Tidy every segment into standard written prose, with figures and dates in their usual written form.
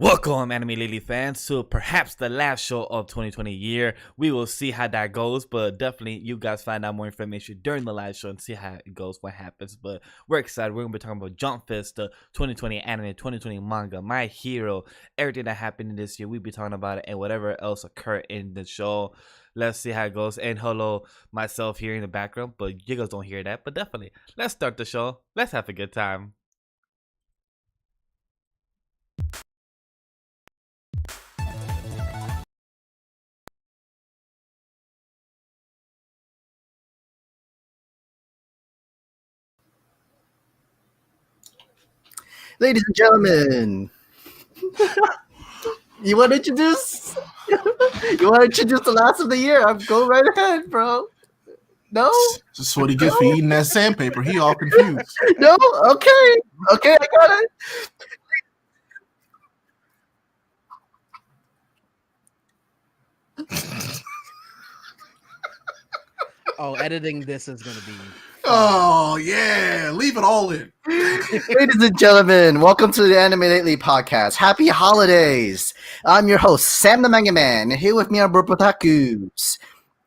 Welcome, Anime Lily fans, to perhaps the last show of 2020 year. We will see how that goes, but definitely you guys find out more information during the live show and see how it goes, what happens. But we're excited. We're going to be talking about Jump Festa, 2020 anime, 2020 manga, My Hero, everything that happened in this year. We'll be talking about it and whatever else occurred in the show. Let's see how it goes. And hello, myself here in the background, but you guys don't hear that. But definitely, let's start the show. Let's have a good time. Ladies and gentlemen, you want to introduce? You want to introduce the last of the year? Go right ahead, bro. No, That's what he gets for eating that sandpaper. He all confused. no. Okay, I got it. Oh, editing this is gonna be. Oh yeah, leave it all in. Ladies and gentlemen, welcome to the Anime Lately podcast. Happy holidays! I'm your host, Sam the Manga Man, and here with me are Otakus.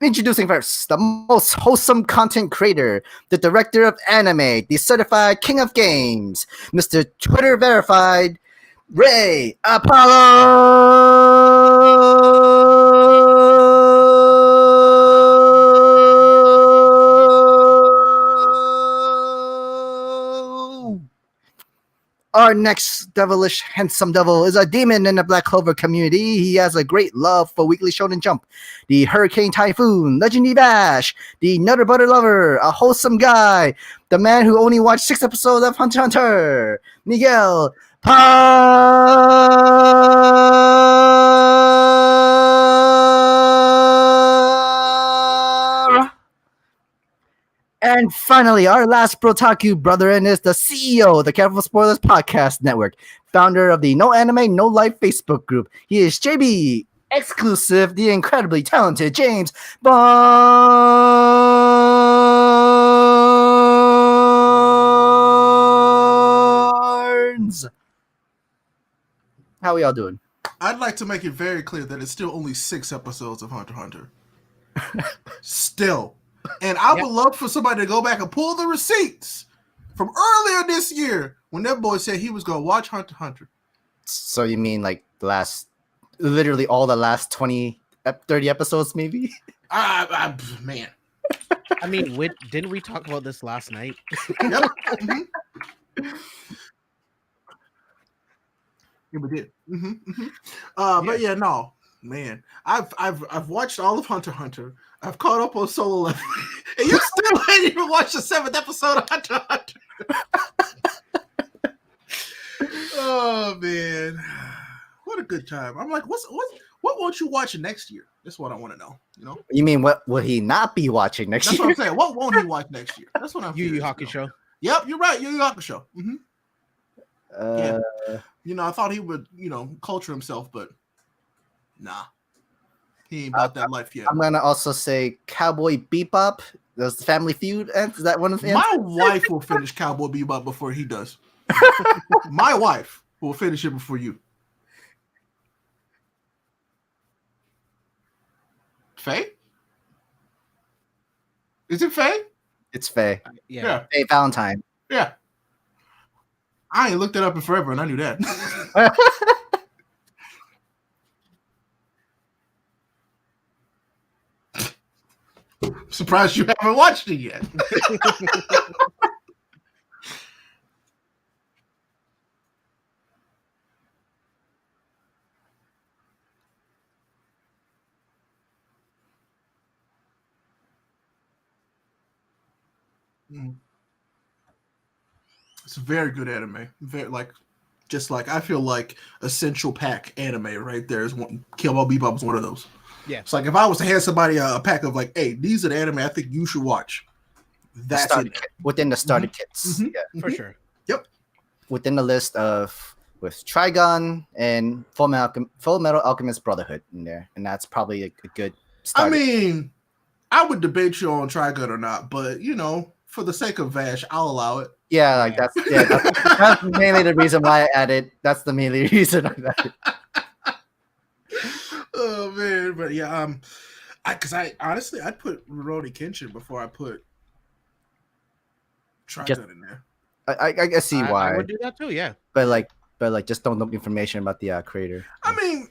Introducing first, the most wholesome content creator, the director of anime, the certified king of games, Mr. Twitter verified, Ray Apollo. Our next devilish, handsome devil is a demon in the Black Clover community. He has a great love for Weekly Shonen Jump, the Hurricane Typhoon, Legendary Bash, the Nutter Butter Lover, a wholesome guy, the man who only watched 6 episodes of Hunter x Hunter, Miguel Parra. And finally, our last Brotaku brethren is the CEO of the Careful Spoilers Podcast Network, founder of the No Anime, No Life Facebook group. He is JB, exclusive, the incredibly talented James Barnes. How are y'all doing? I'd like to make it very clear that it's still only 6 episodes of Hunter x Hunter. Still. And I would love for somebody to go back and pull the receipts from earlier this year when that boy said he was going to watch Hunter x Hunter. So you mean like literally all the last 30 episodes maybe? Man. I mean, didn't we talk about this last night? Yep. Mm-hmm. Yeah, we did. But yeah, no, man. I've watched all of Hunter x Hunter. I've caught up on Solo Leveling, and you still ain't even watched the 7th episode of Hunter x Hunter. Oh man, what a good time! I'm like, what won't you watch next year? That's what I want to know. You know? You mean what will he not be watching next That's year? what I'm saying. What won't he watch next year? That's what I'm. Yu Yu Hakusho. Yep, you're right. Yu Yu Hakusho. Mm-hmm. Yeah. I thought he would, culture himself, but nah. He ain't about that life yet. I'm gonna also say Cowboy Bebop. Does the Family Feud end? Is that one of the My wife will finish Cowboy Bebop before he does. My wife will finish it before you. Faye? Is it Faye? It's Faye. Yeah. Faye Valentine. Yeah. I ain't looked it up in forever, and I knew that. Surprised you haven't watched it yet. It's a very good anime. Very I feel like essential pack anime right there is one. Cowboy Bebop is one of those. Yeah. It's like if I was to hand somebody a pack of hey, these are the anime I think you should watch. That's it. Within the starter kits. Mm-hmm. Yeah. For sure. Yep. Within the list with Trigun and Full Metal Alchemist Brotherhood in there, and that's probably a good start. I mean, I would debate you on Trigun or not, but for the sake of Vash, I'll allow it. Yeah, like that's mainly the reason why I added. That's the mainly reason I added. Oh man, but yeah, I honestly I'd put Rurouni Kenshin before I put Trigun in there. I see why. I would do that too. Yeah. But like, just don't know information about the creator. I mean,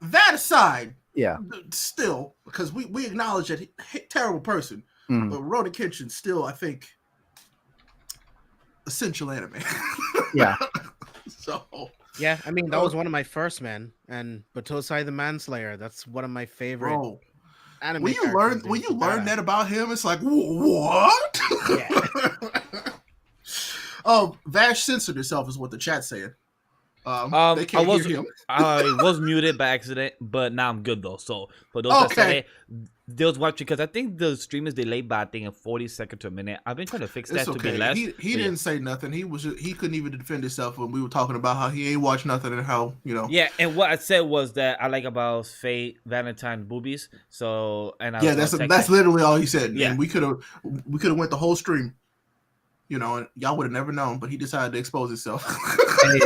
that aside, Yeah. still, because we acknowledge that terrible person, Mhm. but Rurouni Kenshin still, I think, essential anime. Yeah. So Yeah, I mean that was one of my first, man. And Batosai the Manslayer, that's one of my favorite bro, anime. when you learn that about him, it's like, what? Yeah. Oh, Vash censored herself is what the chat's saying. They can't hear him. I was muted by accident, but now I'm good though. So for those that say they was watching, because I think the stream is delayed by 40 seconds to a minute. I've been trying to fix that It's to be okay. less. He didn't say nothing. He couldn't even defend himself when we were talking about how he ain't watched nothing and how, you know. Yeah, and what I said was that I like about Faye Valentine boobies. So and I yeah, that's literally all he said. Yeah, and we could have went the whole stream. You know, and y'all would have never known, but he decided to expose himself. Hey,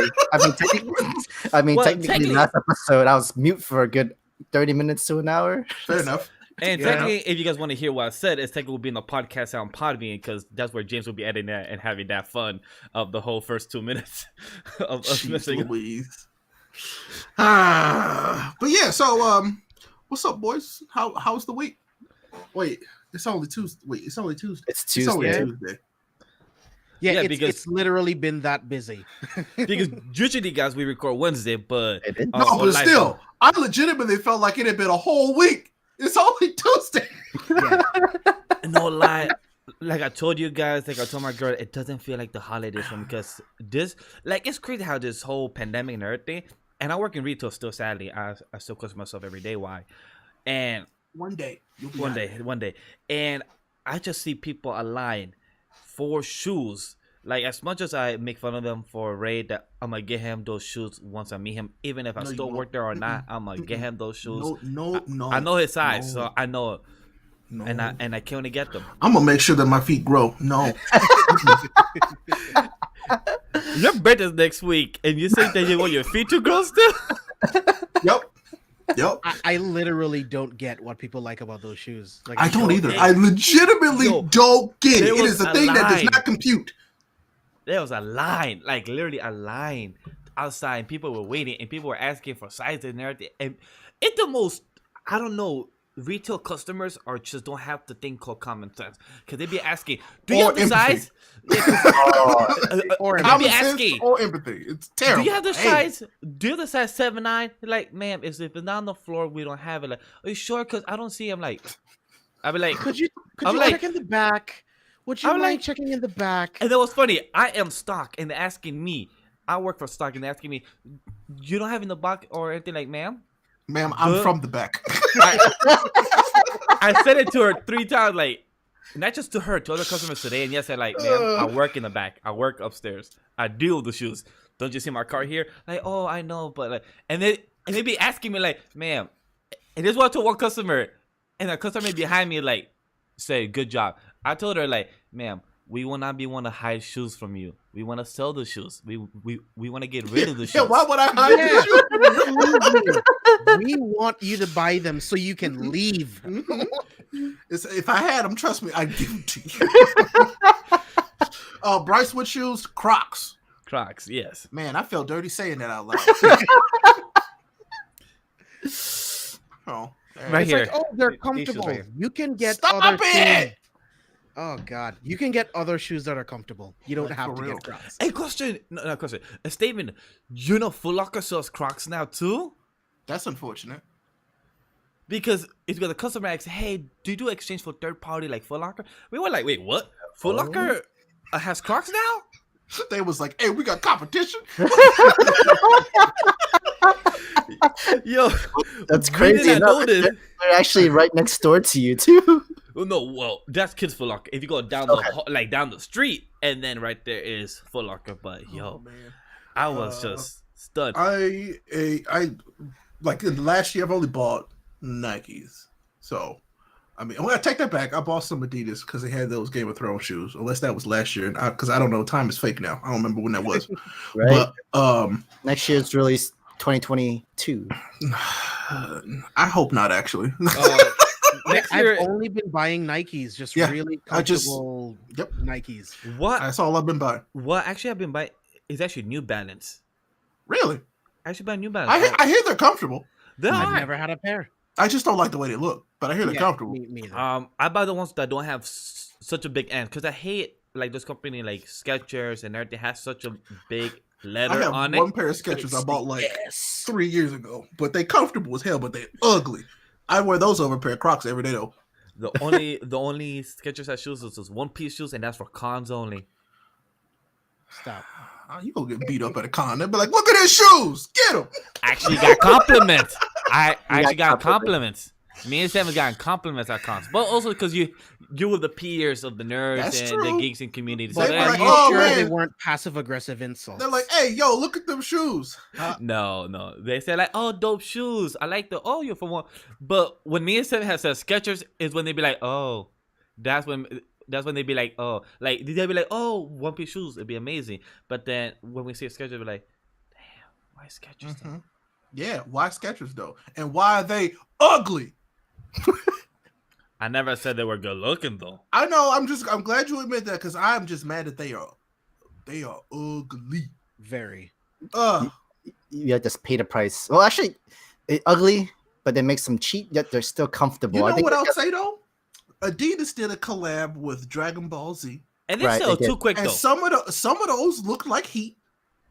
technically, last episode I was mute for a good 30 minutes to an hour. Fair enough. And technically, if you guys want to hear what I said, it's technically will be in the podcast on Podbean, because that's where James will be editing that and having that fun of the whole first 2 minutes of us missing. But yeah, so what's up, boys? How's the week? Wait, it's only Tuesday. It's Tuesday. It's only Tuesday. Yeah, because it's literally been that busy. Because usually, guys, we record Wednesday, but but still, I legitimately felt like it had been a whole week. It's only Tuesday. Yeah. No lie, like I told you guys, like I told my girl, it doesn't feel like the holidays for me, because this, like, it's crazy how this whole pandemic and everything. And I work in retail still. Sadly, I still question myself every day. Why? And one day, and I just see people aligned for shoes. Like, as much as I make fun of them for a raid, that I'm gonna get him those shoes once I meet him, even if I still work there or not. I'm gonna get him those shoes. No. I know his size, so I know it. No. And I can't only get them. I'm gonna make sure that my feet grow. No. Your birthday's next week, and you say that you want your feet to grow still? Yep. I literally don't get what people like about those shoes. Like, I don't either. I legitimately don't get it. It is a thing that does not compute. There was a line, like literally a line outside, and people were waiting, and people were asking for sizes and everything. And it's the most, I don't know, retail customers are just don't have the thing called common sense, because they be asking, "Do you have the size?" Or common sense or empathy. It's terrible. Do you have the size? Do you have the size 7'9"? Like, ma'am, if it's not on the floor, we don't have it. Like, are you sure? Because I don't see him. Like, I'd be like, could you check in the back? Would you mind checking in the back? And that was funny. I am stock, and they're asking me. I work for stock, and they're asking me, "You don't have in the box or anything?" Like, ma'am, I'm from the back. I said it to her 3 times, like, not just to her, to other customers today. And yes, I said, like, ma'am, I work in the back. I work upstairs. I deal with the shoes. Don't you see my car here? Like, oh, I know, but like, and they be asking me, like, ma'am, and this was to one customer, and the customer behind me, like, say, good job. I told her, like, ma'am, we will not be want to hide shoes from you. We want to sell the shoes. We want to get rid of the shoes. Yeah, why would I hide the shoes? We want you to buy them so you can leave. If I had them, trust me, I'd give them to you. Bryce, what shoes? Crocs. Crocs, yes. Man, I felt dirty saying that out loud. Right it's here. Like, oh, they're comfortable. You can get Stop it! Shoes. Oh God, you can get other shoes that are comfortable. You don't have to get Crocs. Hey, question. No, question. A statement. You know, Foot Locker sells Crocs now too. That's unfortunate. Because it's got the customer asks, "Hey, do you do exchange for third party like Foot Locker?" We were like, "Wait, what? Foot Locker has Crocs now?" They was like, "Hey, we got competition." Yo, that's crazy. They're actually right next door to you too. Well, that's Kids Foot Locker. If you go down down the street, and then right there is Foot Locker. But yo, I was just stunned. I like in the last year I've only bought Nikes, so I mean, I'm gonna take that back. I bought some Adidas because they had those Game of Thrones shoes. Unless that was last year, because I don't know. Time is fake now. I don't remember when that was. Right. But next year's release 2022. I hope not. Actually, Next year, I've only been buying Nikes, just Yeah, really I just- comfortable Yep. Nikes. what that's all I've been buying. actually I've been buying is actually New Balance. Really, I actually buy New Balance. I hear they're comfortable. They're I've alright. never had a pair. I just don't like the way they look, but I hear they're Yeah, comfortable. Me neither. I buy the ones that don't have such a big end because I hate like this company like Skechers and everything has such a big I letter have on one it. pair of Skechers I bought like 3 years ago, but they comfortable as hell, but they ugly. I wear those over a pair of Crocs every day though. The only Skechers has shoes is those one piece shoes and that's for cons only. Stop. You gonna get beat up at a con? They'll be like, "Look at his shoes, get them." I actually got compliments. I actually got compliments. compliments. Me and Sam have gotten compliments at cons, but also because you were the peers of the nerds That's and true. the geeks and community. So But They they're were are like, you "Oh, sure they man." weren't passive aggressive insults? They're like, "Hey, yo, look at them shoes." no. They say like, "Oh, dope shoes. I like the you're from one." But when me and Sam have said Skechers is when they be like, "Oh, that's when they be like, oh, like they'll be like, oh, one piece shoes, it'd be amazing." But then when we see a Skechers, we're like, damn, why Skechers? though? Yeah, why Skechers though, and why are they ugly? I never said they were good looking though. I know. I'm glad you admit that because I'm just mad that they are ugly. Very. You have to pay the price. Well, actually, ugly, but they make them cheap yet they're still comfortable. You I know think what I'll say though? Adidas did a collab with Dragon Ball Z, And they Right, sell they did. too quick and though. some of those look like heat,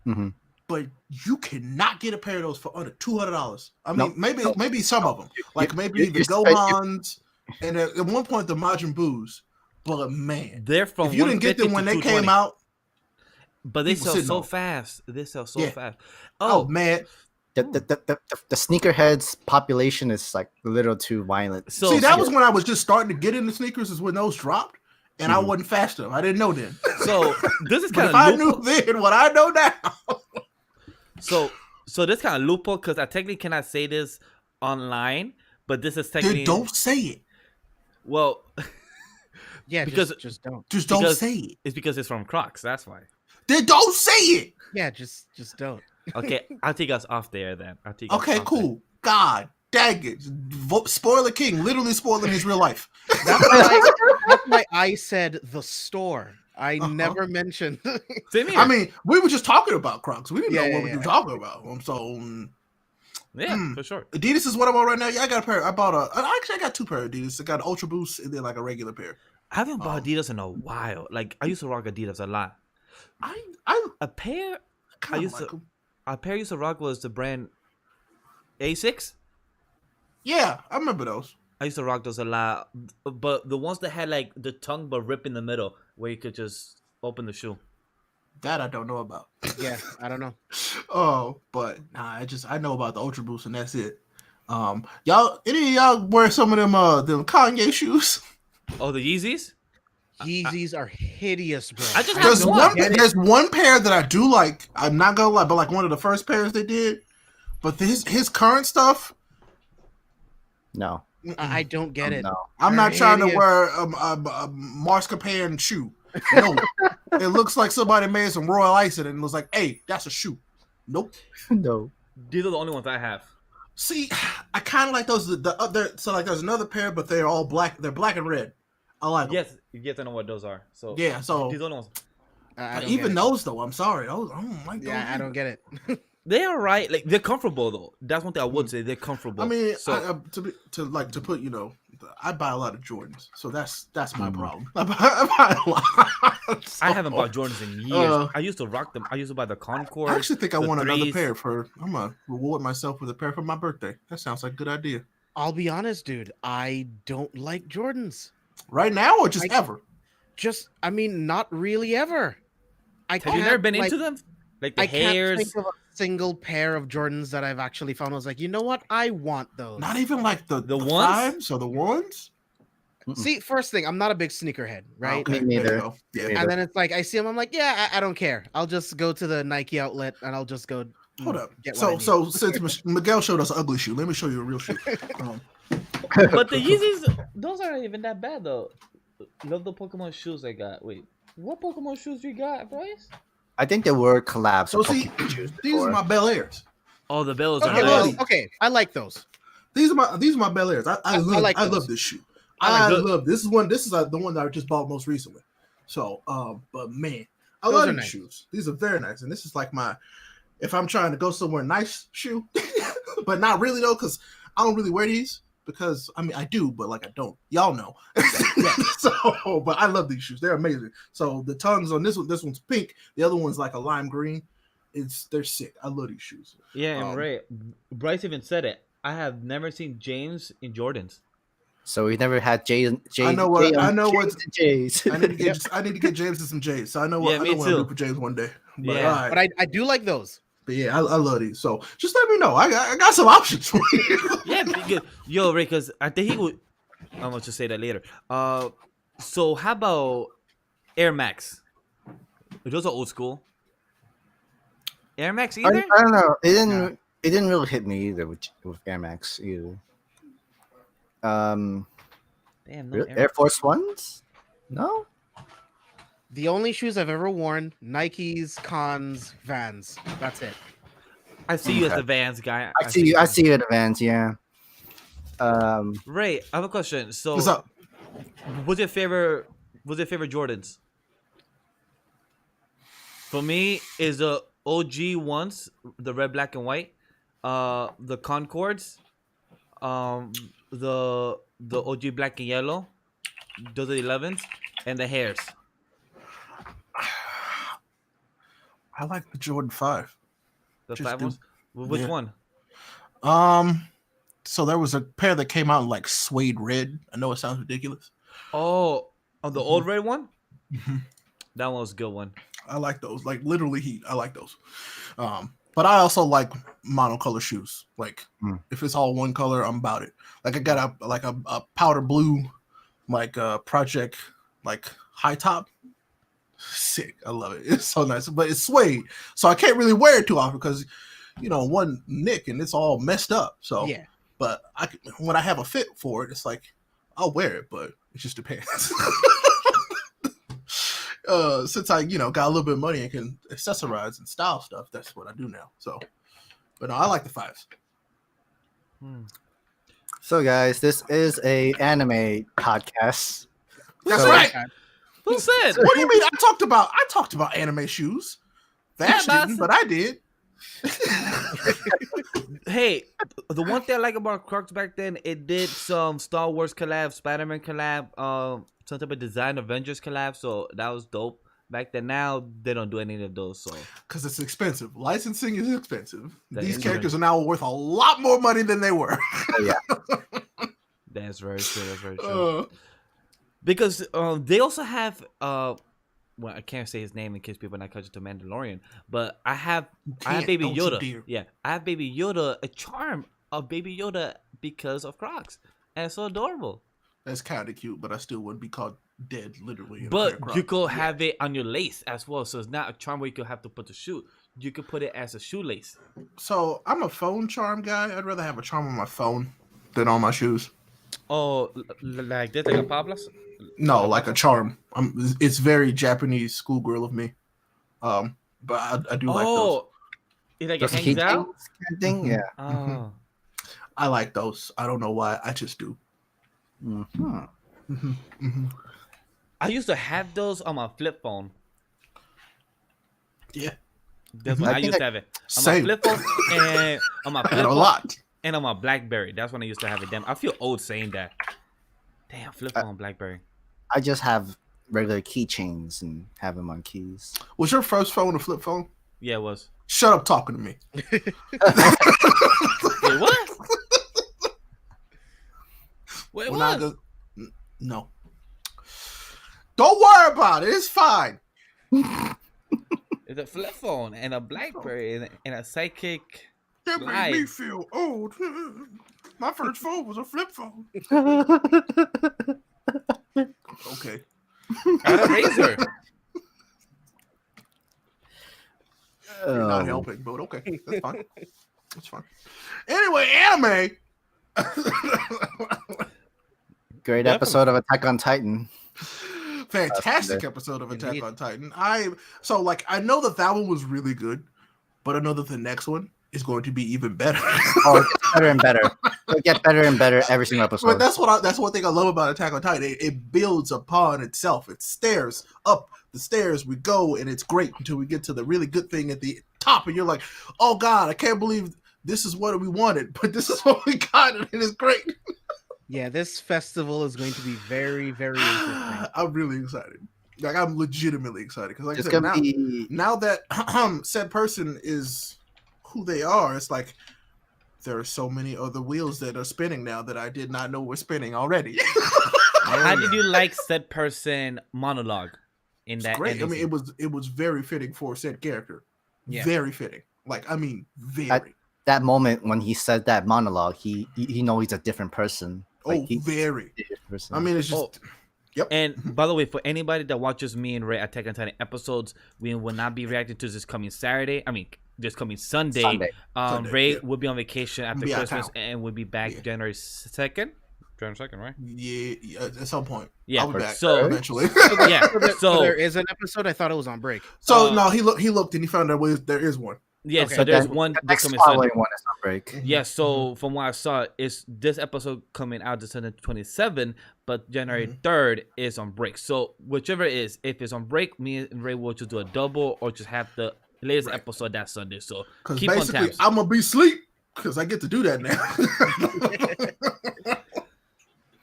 Mhm. but you cannot get a pair of those for under $200. I mean, Nope. maybe some of them, like maybe you- the you spent- Gohans, and at one point the Majin Boos. But man, They're from if you didn't get them when they came out, but they people sell sitting so on. fast. They sell so Yeah. fast. oh Oh, man, The sneakerheads population is like a little too violent. so see, that was when I was just starting to get into sneakers. Is when those dropped, and I Mhm. wasn't fast enough. I didn't know then. so this is But kind if I of knew then what I know now, so this kind of loophole because I technically cannot say this online, but this is then technically don't say it. well. Yeah, Because- just don't. Just don't Because- say it. It's because it's from Crocs. That's why. Then don't say it. Yeah, just don't. Okay, I'll take us off there then. I'll take us Okay, off cool. God dang it. Spoiler King, literally spoiling his real life. That's why I said the store. I Uh-huh. never mentioned. there. Same here. I mean, we were just talking about Crocs. We didn't Yeah, know yeah, what we yeah. were talking about. So yeah, for sure. Adidas is what I'm on right now. Yeah, I got a pair. I got two pair of Adidas. I got an Ultra Boost and then like a regular pair. I haven't bought Um, Adidas in a while. Like I used to rock Adidas a lot. I A pair kind used of like to- them. a pair I used to rock was the brand A6. Yeah, I remember those. I used to rock those a lot, but the ones that had like the tongue but rip in the middle, where you could just open the shoe. That I don't know about. Yeah, I don't know. Oh, but nah, I know about the Ultra Boost and that's it. Y'all, any of y'all wear some of them Kanye shoes? Oh, the Yeezys. Yeezys are hideous, bro. I just There's have one. one. There's one pair that I do like. I'm not gonna lie, but like one of the first pairs they did. But his current stuff, No, I don't get it. No. I'm They're not trying to hideous. wear a Marscapan shoe. No, it looks like somebody made some royal icing and was like, "Hey, that's a shoe." Nope. No. These are the only ones I have. See, I kind of like those. The other, so like there's another pair, but they're all black. They're black and red. I like them. Yes, you get to know what those are. So Yeah. So these are the only ones. I don't even get it. those though, I'm sorry. Those I don't like those. Yeah, I don't get it. They are right. Like they're comfortable though. That's one thing I would say. They're comfortable. I mean, so to put I buy a lot of Jordans, so that's my Mhm. problem. I buy a lot. I haven't bought Jordans in years. I used to rock them. I used to buy the Concord. I actually think I the want another threes. pair for. I'm gonna reward myself with a pair for my birthday. That sounds like a good idea. I'll be honest, dude. I don't like Jordans. Right now or just I- ever? I mean, not really ever. Have you never been into them? Like the I can't hairs. think of a single pair of Jordans that I've actually found. I was like, you know what? I want those. Not even like the The ones? fives or the ones. See, first thing, I'm not a big sneakerhead, right? Okay, Me there you neither. go. Yeah. Me neither. And then it's like I see them, I'm like, yeah, I don't care. I'll just go to the Nike outlet and I'll just go. Hold up. Get what I So need. since Miguel showed us an ugly shoe, let me show you a real shoe. But the Yeezys, those aren't even that bad though. Love the Pokemon shoes I got. Wait, what Pokemon shoes you got, Bryce? I think there were collabs So of see, Pokemon shoes these are before. my Bel Airs. Oh, the Bells are Okay, well, nice. okay, I like those. These are my Bel Airs. I like love those. this shoe. I I like love this is the one that I just bought most recently. So, but man, I Those love are these nice. shoes. These are very nice, and this is like my if I'm trying to go somewhere nice shoe, but not really though, because I don't really wear these because I mean I do, but like I don't. Y'all know. So, but I love these shoes. They're amazing. So the tongues on this one's pink. The other one's like a lime green. They're sick. I love these shoes. Yeah, and Ray, Bryce even said it. I have never seen James in Jordans. So we never had Jay. I know what I know what Jays. I need to get. I need to get James to some J's. So I know what Yeah, I me know what I'll too. do for James one day. But, Yeah. all right. But I do like those. But yeah, I love these. So just let me know. I got some options for you. Yeah, because yo, Ray, because I think he would. I'm gonna just say that later. So how about Air Max? Those are old school. Air Max I either? don't know. It didn't really hit me either with Air Max either. Damn, no Air Force Ones? No. The only shoes I've ever worn: Nikes, Cons, Vans. That's it. I see you as Okay. the Vans guy. I see you. I see you at events. Yeah. Ray, I have a question. So, What's up? what's your favorite? What's your favorite Jordans? For me, is the OG ones, the red, black, and white. The Concords. The OG black and yellow. Those are the 11s, and the hairs. I like the Jordan 5. The Just 5 do- ones. Which yeah. one? So there was a pair that came out in like suede red. I know it sounds ridiculous. Oh, the old red one. Mhm. That one was a good one. I like those. Like literally heat. I like those. But I also like monocolor shoes. Like if it's all one color, I'm about it. Like I got a powder blue, like project, like high top. Sick. I love it. It's so nice. But it's suede. So I can't really wear it too often because one nick and it's all messed up. So Yeah. but when I have a fit for it, it's like I'll wear it, but it just depends. Since I got a little bit of money and can accessorize and style stuff, that's what I do now. So, but no, I like the 5s. So guys, this is a anime podcast. That's So- right. Who said? What do you mean? I talked about anime shoes. Vash Yeah, didn't, but I did. Hey, the one thing I like about Crocs back then, it did some Star Wars collab, Spider-Man collab, some type of design Avengers collab. So that was dope back then. Now they don't do any of those. So Because it's expensive. Licensing is expensive. That These is characters are now worth a lot more money than they were. that's very true. That's very true. Because they also have well, I can't say his name in case people are not catching to Mandalorian, but I have Baby don't you Yoda. dare. Yeah, I have Baby Yoda, a charm of Baby Yoda because of Crocs, and it's so adorable. That's kind of cute, but I still wouldn't be called dead, literally. in a But pair of Crocs. you could have it on your lace as well, so it's not a charm where you could have to put the shoe. You could put it as a shoelace. So I'm a phone charm guy. I'd rather have a charm on my phone than on my shoes. Oh, like this, like a Pablos? No, like a charm. It's very Japanese schoolgirl of me. But I do like those. Oh, it like it Those hangs out. keychains kind of thing. Yeah. Oh, I like those. I don't know why. I just do. I used to have those on my flip phone. Yeah, That's when I I think used to I- have it on Same. my flip phone and on my I flip had a phone lot. and on my BlackBerry. That's when I used to have it. Damn, I feel old saying that. Damn, flip phone, BlackBerry. I just have regular keychains and have them on keys. Was your first phone a flip phone? Yeah, it was. Shut up talking to me. Wait, what? Wait, When what? No. Don't worry about it. It's fine. It's a flip phone and a BlackBerry and a Sidekick. That Lied. made me feel old. My first phone was a flip phone. Okay. I had a Razor. You're not helping, but okay. That's fine. That's fine. Anyway, anime. Great Definitely. episode of Attack on Titan. Fantastic episode of Attack on Titan. I know that one was really good, but I know that the next one is going to be even better. Oh, it gets better and better. It'll get better and better every single episode. But that's one thing I love about Attack on Titan. It builds upon itself. It stairs up the stairs we go, and it's great until we get to the really good thing at the top, and you're like, oh God, I can't believe this is what we wanted, but this is what we got, and it is great. Yeah, this festival is going to be very, very interesting. I'm really excited. Like, I'm legitimately excited because, like It's I said, gonna be now that said person is who they are, it's like there are so many other wheels that are spinning now that I did not know were spinning already. How did you like said person monologue in that? Great. ending I mean, scene? it was very fitting for said character. Yeah. Very fitting. Like, I mean, very. that moment when he said that monologue. He know he's a different person. Like, he's very. a different person. I mean, it's just. Yep. And by the way, for anybody that watches me and Ray Attack on Titan episodes, we will not be reacting to this coming Saturday. I mean, this coming Sunday. Sunday, Ray yeah. will be on vacation after Be out of Christmas, town. and we'll be back January 2nd. January 2nd, right? Yeah, at some point. Yeah, I'll be back so- eventually. Yeah. So there So is an episode. I thought it was on break. So no, he looked and he found out there is one. yeah, Okay. so there's Then one the this next coming Sunday. following one is on break. Yeah, so from what I saw, it's this episode coming out December 27, but January 3rd is on break. So whichever it is, if it's on break, me and Ray will just do a double or just have the latest episode that Sunday. So Because keep on basically, tabs. I'm gonna be asleep because I get to do that now.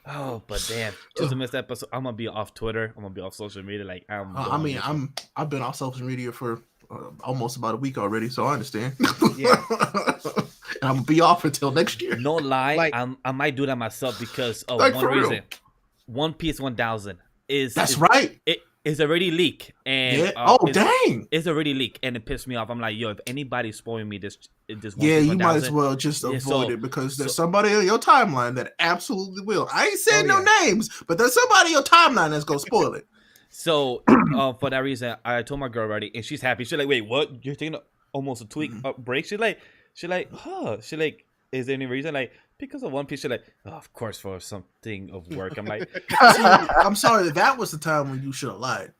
Oh, but damn, just to miss that episode, I'm gonna be off Twitter. I'm gonna be off social media. Like I've been off social media for almost about a week already, so I understand. Yeah. And I'm gonna be off until next year. no lie, Like- I might do that myself because of Like, one for real. reason. One Piece 1000 is That's right. It is already leaked and Yeah. Dang. it's already leaked and it pissed me off. I'm like, yo, if anybody's spoiling me this One Yeah, Piece you might as 1000, well just Yeah, avoid so- it because there's somebody on your timeline that absolutely will. I ain't saying Oh, no names, but there's somebody on your timeline that's gonna spoil it. So for that reason, I told my girl already, and she's happy. She's like, "Wait, what? You're taking almost a 2-week break?" She's like, "Huh?" She like, "Is there any reason?" Like, because of One Piece. She's like, "Oh, of course, for something of work." I'm like, See, I'm sorry, that was the time when you should have lied.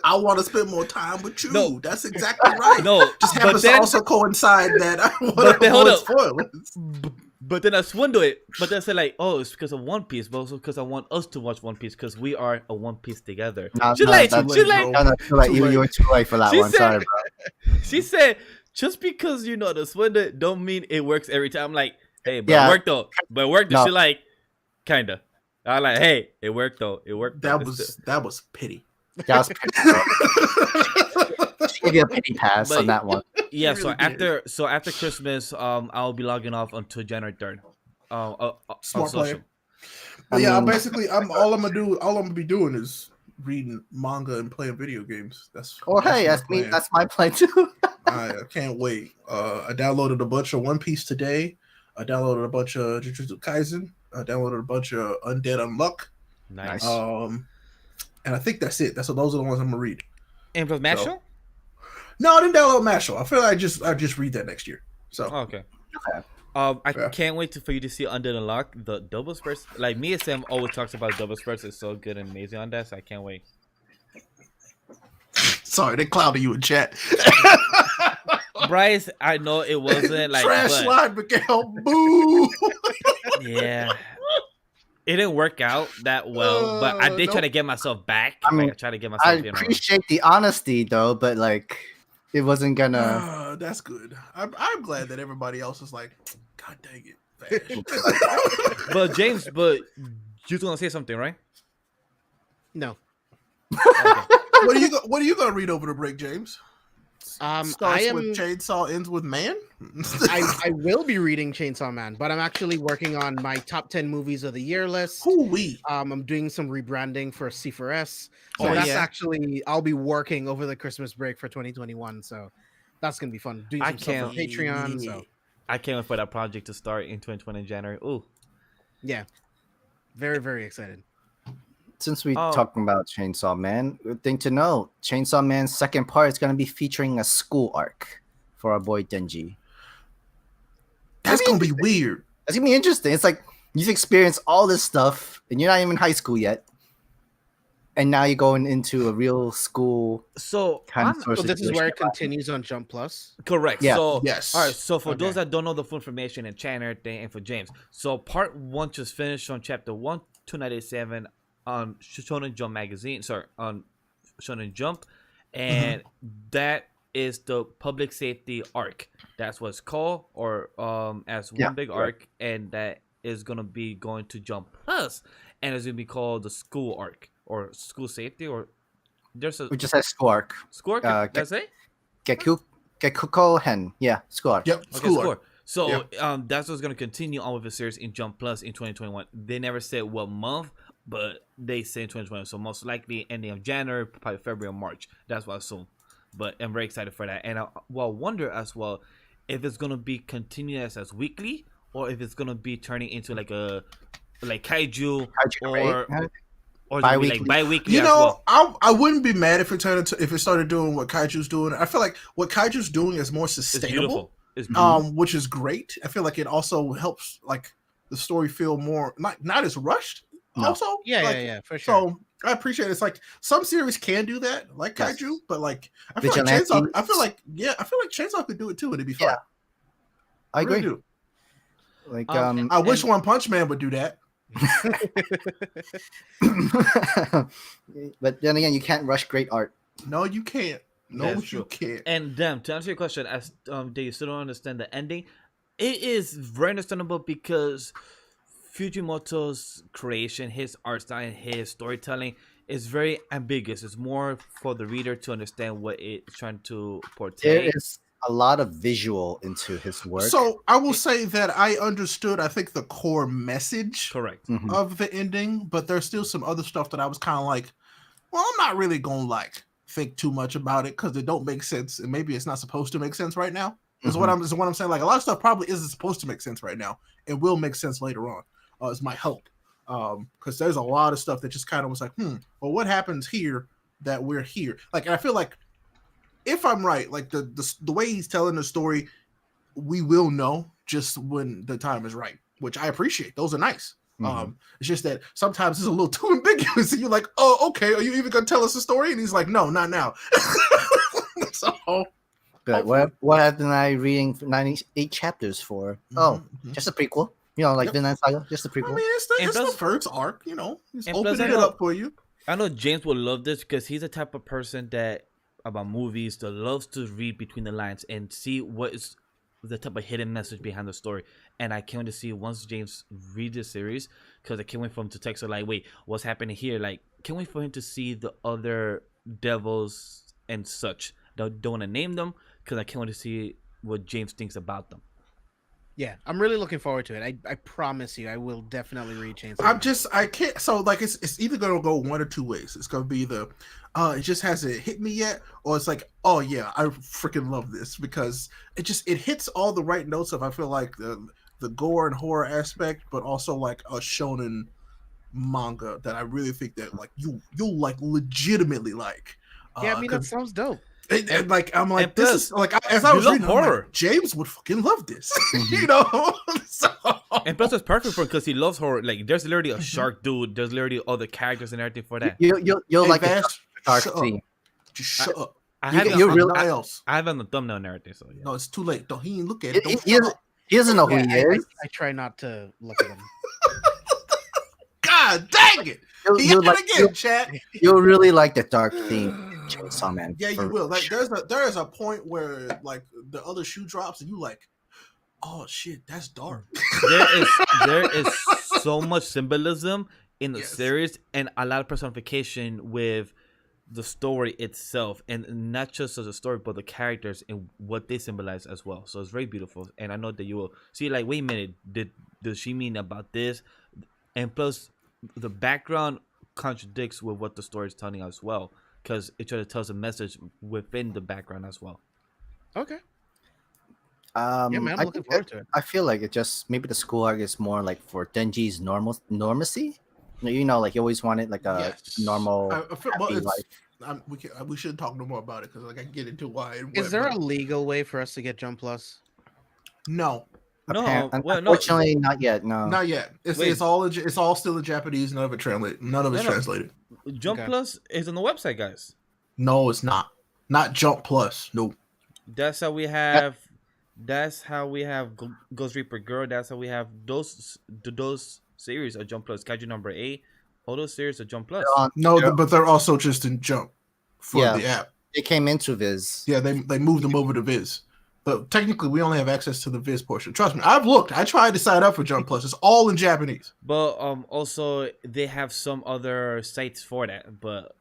I want to spend more time with you. No. That's exactly right. "No." Just but happens to then, also coincide that I want But then, to hold avoid up. spoilers. but then I swindle it. But then I said like, "Oh, it's because of One Piece, but also because I want us to watch One Piece because we are a One Piece together." No, She's no, like, that's- she's like, No, too late. Too You late. were too late for that She one. said- Sorry, bro. she said, "Just because you know the swindle don't mean it works every time." I'm like, "Hey, but Yeah. it worked though. But it worked." No. She like, kinda. I like, "Hey, it worked though. It worked." though." That was pity. That was pretty. She gave you a pity pass But- on that one. Yeah, She so really did. after Christmas, I'll be logging off until January 3rd. On Smart social. player. But yeah, mean- basically, all I'm gonna be doing is reading manga and playing video games. Oh, hey, my that's me. plan. That's my plan too. I can't wait. I downloaded a bunch of One Piece today. I downloaded a bunch of Jujutsu Kaisen. I downloaded a bunch of Undead Unluck. Nice. Nice. And I think that's it. Those are the ones I'm gonna read. And for Masho? No, I didn't download Mashal. I feel like I just read that next year. So Oh, okay. Okay. I Yeah. can't wait for you to see Undead Unlock. The double spurs. Like me and Sam always talks about double spurs. It's so good and amazing on that. So I can't wait. sorry, they clouded you in chat. Bryce, I know it wasn't like, Trash but, slide, Miguel. Boo. yeah, it didn't work out that well. But I did try to get myself back. I mean, I tried to get I myself. appreciate the honesty though, but like, it wasn't gonna. That's good. I'm glad that everybody else is like, God dang it. But James, you was gonna say something, right? No. Okay. What are you gonna read over the break, James? I Starts am. with chainsaw, ends with man. I will be reading Chainsaw Man, but I'm actually working on my top 10 movies of the year list. Hoo-wee. I'm doing some rebranding for C4S. So Oh, that's yeah. actually I'll be working over the Christmas break for 2021. So that's gonna be fun. Doing I some stuff for can't- Patreon. So I can't wait for that project to start in 2020 in January. Ooh. yeah, very very excited. Since we Oh. talking about Chainsaw Man, good thing to know: Chainsaw Man's second part is gonna be featuring a school arc for our boy Denji. That's gonna be weird. That's gonna be interesting. It's like you've experienced all this stuff, and you're not even in high school yet, and now you're going into a real school So kind of I'm sort So of this is where it situation. continues on Jump Plus. correct. Yeah. So all Yes. right. So for Okay. those that don't know the full information and chat and everything, and for James, so part 1 just finished on chapter 1, 297 on Shonen Jump magazine. Sorry, on Shonen Jump, and that is the public safety arc. That's what it's called, or as one Yeah, big correct. arc, and that is gonna be going to Jump Plus, and it's gonna be called the school arc or school safety, or there's a We just had school arc. school arc. That's it. Gekuko Hen. Yeah, school arc. Yep. Okay, School. score. So Yeah. that's what's gonna continue on with the series in Jump Plus in 2021. They never said what month, but they say in 2021. So most likely ending of January, probably February or March. That's what I assume. But I'm very excited for that. And I wonder as well if it's gonna be continuous as weekly or if it's gonna be turning into like a kaiju or or it's gonna be like Bi-weekly. bi-weekly You as know, well. I wouldn't be mad if it started doing what Kaiju's doing. I feel like what Kaiju's doing is more It's sustainable. beautiful. It's beautiful. Which is great. I feel like it also helps like the story feel more not as rushed. No. Also, Yeah, like, yeah, for sure. So I appreciate it. It's like some series can do that, like Yes. Kaiju, but like I feel like Vigilantes. Chainsaw. I feel like Chainsaw could do it too, and it'd be fun. Yeah. I really agree. do. Like I wish One Punch Man would do that. but then again, you can't rush great art. No, you can't. No, That's you true. can't. And them to answer your question, as do you still don't understand the ending? It is very understandable because Fujimoto's creation, his art style, his storytelling is very ambiguous. It's more for the reader to understand what it's trying to portray. There is a lot of visual into his work. So I will say that I understood, I think, the core message Correct. Mhm. of the ending, but there's still some other stuff that I was kind of like, well, I'm not really gonna like think too much about it because it don't make sense, and maybe it's not supposed to make sense right now. Is what I'm saying. Like a lot of stuff probably isn't supposed to make sense right now. It will make sense later on. Is my hope. Because there's a lot of stuff that just kind of was like, well, what happens here that we're here? Like, and I feel like if I'm right, like the way he's telling the story, we will know just when the time is right, which I appreciate. Those are nice. It's just that sometimes it's a little too ambiguous, and you're like, oh, okay, are you even gonna tell us a story? And he's like, no, not now. So But what have I reading 98 chapters for? Just a prequel. You know, like Vinland Saga, just a prequel. I mean, it's the first arc, you know. He's and opening plus, it up for you. I know James will love this because he's the type of person that about movies that loves to read between the lines and see what is the type of hidden message behind the story. And I can't wait to see once James read this series because I can't wait for him to text her like, wait, what's happening here? Like, can't wait for him to see the other devils and such. Don't want to name them because I can't wait to see what James thinks about them. Yeah, I'm really looking forward to it. I promise you, I will definitely read Chainsaw. I can't. So like, it's either gonna go one or two ways. It's gonna be it just hasn't hit me yet, or it's like, oh yeah, I freaking love this because it hits all the right notes of I feel like the gore and horror aspect, but also like a shonen manga that I really think that like you'll like legitimately like. Yeah, I mean that sounds dope. And like I'm like plus, this is like as I was love reading horror. like, James would fucking love this, you know. So, and plus, it's perfect for because he loves horror. Like, there's literally a shark dude. There's literally other characters and everything for that. You'll hey, like Vash, a dark shut theme. up. Just shut up. I have you're really- nothing else. I have on the thumbnail and everything. So yeah. No, it's too late. Don't he ain't look at it. Don't He shut up. doesn't know who he is. I try not to look at him. God dang it! He You'll got like- it again, chat. You'll really like the dark theme, Chainsaw Man. Yeah, you for will. Like, sure. there is a point where like the other shoe drops, and you like, oh shit, that's dark. there is so much symbolism in the Yes. series and a lot of personification with the story itself, and not just as a story but the characters and what they symbolize as well. So it's very beautiful, and I know that you will see like, wait a minute, does she mean about this? And plus the background contradicts with what the story is telling as well, because it tries to tell us a message within the background as well. Okay. Yeah, man, I'm looking forward to it. I feel like it just maybe the school arc is more like for Denji's normacy. You know, like you always wanted like a Yes. normal I feel, well, happy it's, life. we shouldn't talk no more about it because like I can get into why. And Is what, there but a legal way for us to get Jump Plus? no? No, well, no, Unfortunately, not yet. No. Not yet. It's Wait. it's all still in Japanese. None of it translate. None of it's No. translated. Jump Okay. Plus is on the website, guys. No, it's not. Not Jump Plus. No. That's how we have. That's how we have Ghost Reaper Girl. That's how we have those series of Jump Plus. Kaiju number 8. All those series of Jump Plus. No, but they're also just in Jump for Yeah. the app. It came into Viz. Yeah, they moved them over to Viz. But technically, we only have access to the Viz portion. Trust me, I've looked. I tried to sign up for Jump Plus. It's all in Japanese. But also they have some other sites for that. But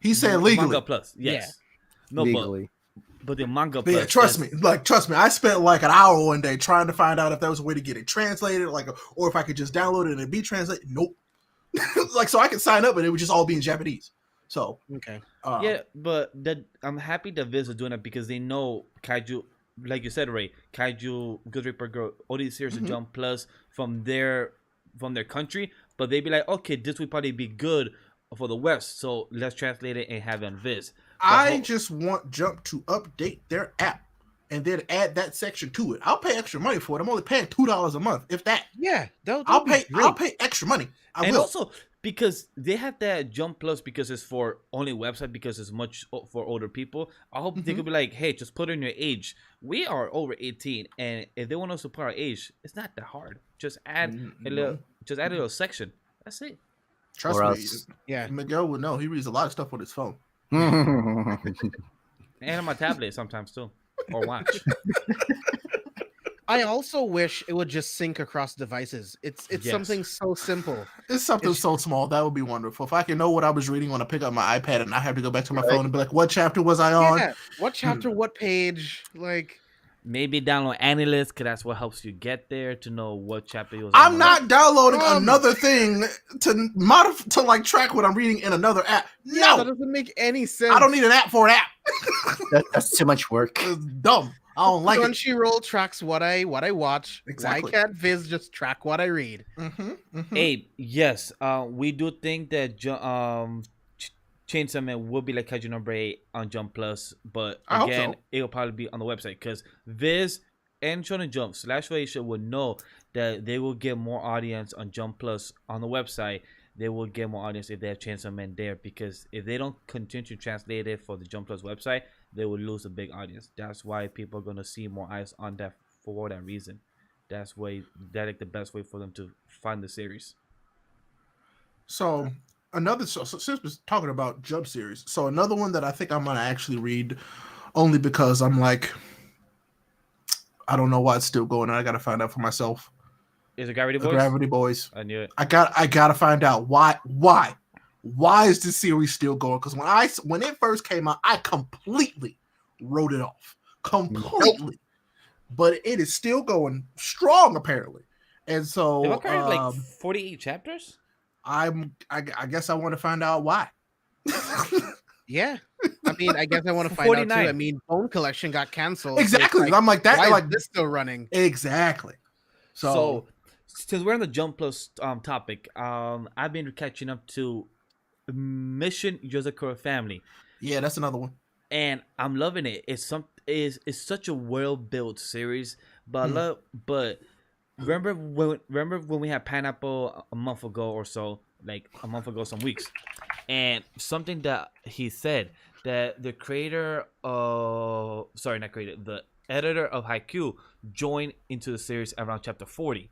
He said legally. Manga Plus, yes. No, Legally. but the Manga But Plus. yeah, trust me. I spent like an hour one day trying to find out if there was a way to get it translated, or if I could just download it and it be translated. Nope. So I could sign up, but it would just all be in Japanese. So Okay. Yeah, but I'm happy that Viz are doing it because they know Kaiju, like you said, Ray, Kaiju, Good Reaper Girl, all these series of Jump Plus from their country, but they be like, okay, this would probably be good for the West, so let's translate it and have it on Viz. I just want Jump to update their app and then add that section to it. I'll pay extra money for it. I'm only paying $2 a month, if that. Yeah, I'll pay extra money. I And will. also because they have that Jump Plus because it's for only website because it's much for older people. I hope they could be like, hey, just put in your age. We are over 18, and if they want us to put our age, it's not that hard. Just add a little section. That's it. Trust Or me. else. Yeah. Miguel would know. He reads a lot of stuff on his phone. And on my tablet sometimes too, or watch. I also wish it would just sync across devices. It's Yes. something so simple. It's something so small. That would be wonderful. If I can know what I was reading when I pick up my iPad and I have to go back to my phone and be like, what chapter was I on? Yeah. What chapter? What page? Like. Maybe download AniList because that's what helps you get there to know what chapter you was I'm on. not downloading another thing to like track what I'm reading in another app. Yeah, that No, doesn't make any sense. I don't need an app for an app. That's too much work. It's dumb. I don't like it. Crunchyroll tracks what I watch. Exactly. Why can't Viz just track what I read? Abe, yes, we do think that Chainsaw Man will be like Kaiju number 8 on Jump Plus, but I hope again, so. it'll probably be on the website because Viz and Shonen Jump / Asia will know that they will get more audience on Jump Plus on the website. They will get more audience if they have Chainsaw Man there because if they don't continue to translate it for the Jump Plus website, they will lose a big audience. That's why people are gonna see more eyes on that for that reason. That's like the best way for them to find the series. So since we're talking about Jump series, so another one that I think I'm gonna actually read, only because I'm like, I don't know why it's still going on. I gotta find out for myself. Is it Gravity The Boys? Gravity Boys. I knew it. I gotta find out why is this series still going? Because when it first came out, I completely wrote it off. Completely. But it is still going strong apparently. And so They carried like 48 chapters. I guess I want to find out why. Yeah. I mean, I guess I want to find out 49. too. I mean, Bone Collection got canceled. Exactly. So I'm like that. why Like is this still running? exactly. So since we're on the Jump Plus topic, I've been catching up to Mission Yozakura Family, yeah, that's another one. and I'm loving it. It's such a well built series, but remember when we had Pineapple a month ago or so, like a month ago, some weeks, and something that he said that the the editor of Haikyuu joined into the series around chapter 40.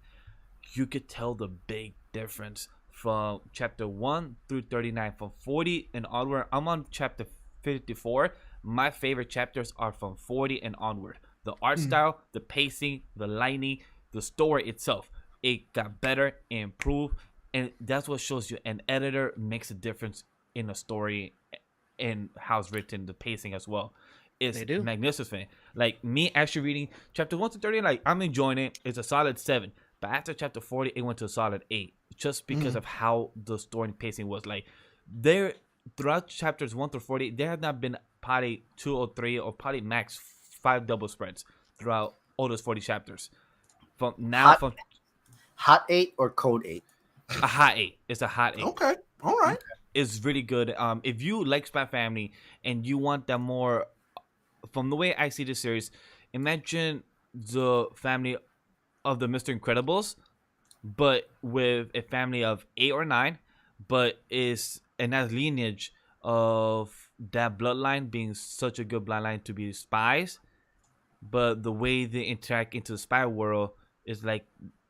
You could tell the big difference from chapter 1 through 39. From 40 and onward, I'm on chapter 54. My favorite chapters are from 40 and onward. The art style, the pacing, the lighting, the story itself, it got better, improved, and that's what shows you an editor makes a difference in a story and how it's written, the pacing as well. It's magnificent. Like me actually reading chapter 1 to 30, like I'm enjoying it. It's a solid 7. But after chapter 40, it went to a solid 8. Just because of how the story and pacing was. Like there throughout chapters 1 through 40, there have not been probably 2 or 3 or probably max 5 double spreads throughout all those 40 chapters. From now from Hot 8 or Code 8? a hot 8. It's a hot 8. Okay. All right. It's really good. If you like Spy Family and you want that more, from the way I see this series, imagine the family of the Mr. Incredibles, but with a family of 8 or 9, but is and has lineage of that bloodline being such a good bloodline to be spies, but the way they interact into the spy world is like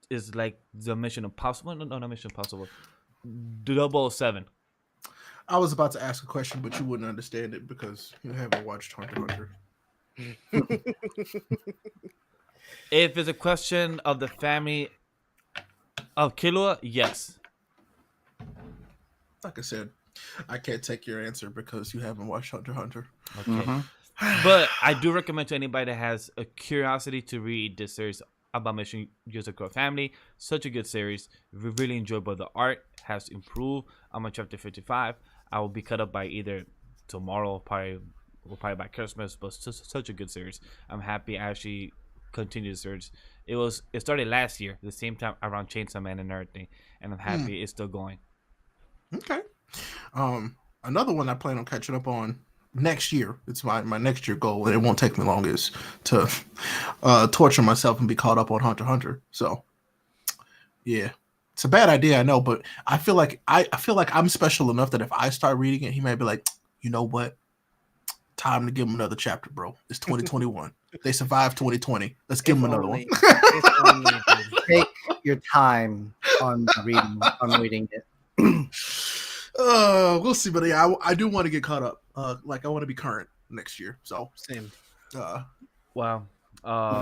the Mission Impossible. No, not Mission Impossible. 007. I was about to ask a question, but you wouldn't understand it because you haven't watched Hunter x Hunter. If it's a question of the family of Killua, yes. Like I said, I can't take your answer because you haven't watched Hunter x Hunter. Okay. But I do recommend to anybody that has a curiosity to read this series about Mission Yuzakura family. Such a good series. Really enjoyable. The art has improved. I'm on chapter 55. I will be cut up by either tomorrow, probably by Christmas, but such a good series. I'm happy I actually continue the series. It started last year, the same time around Chainsaw Man and everything, and I'm happy it's still going. Okay. Another one I plan on catching up on next year. It's my next year goal, and it won't take me long, is to torture myself and be caught up on Hunter x Hunter. So yeah. It's a bad idea, I know, but I feel like I'm special enough that if I start reading it, he might be like, you know what? Time to give him another chapter, bro. It's 2021. They survived 2020. Let's give him another one. Take your time on reading it. We'll see, but yeah, I do want to get caught up. I want to be current next year. So Same. Wow.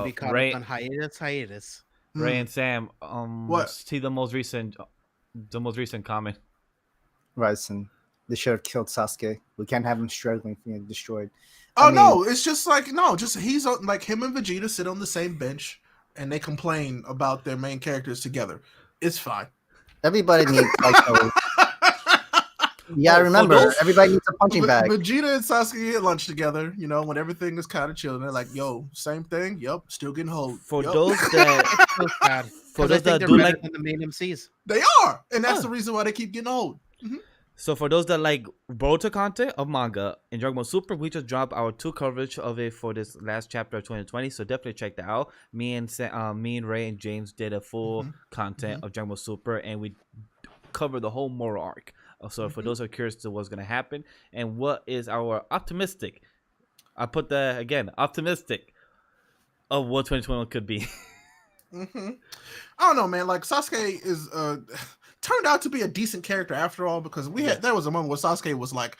Be caught Ray, up on hiatus. Ray and Sam, what? See the most recent comment. Ryzen, they should have killed Sasuke. We can't have him struggling from getting destroyed. No, it's just he's like him and Vegeta sit on the same bench and they complain about their main characters together. It's fine. Everybody needs those. Yeah, remember, everybody needs a punching bag. Vegeta and Sasuke get lunch together, when everything is kind of chill. They're like, yo, same thing. Yep, still getting hold. For those that For those that do like the main MCs. They are. And that's the reason why they keep getting old. Mm-hmm. So for those that like Boruto content of manga and Dragon Ball Super, we just dropped our 2 coverage of it for this last chapter of 2020. So definitely check that out. Me and Ray and James did a full content of Dragon Ball Super, and we covered the whole Moro arc. So for those who are curious to what's going to happen and what is our optimistic, I put that again, optimistic of what 2021 could be. I don't know, man. Like Sasuke is turned out to be a decent character after all, because there was a moment where Sasuke was like,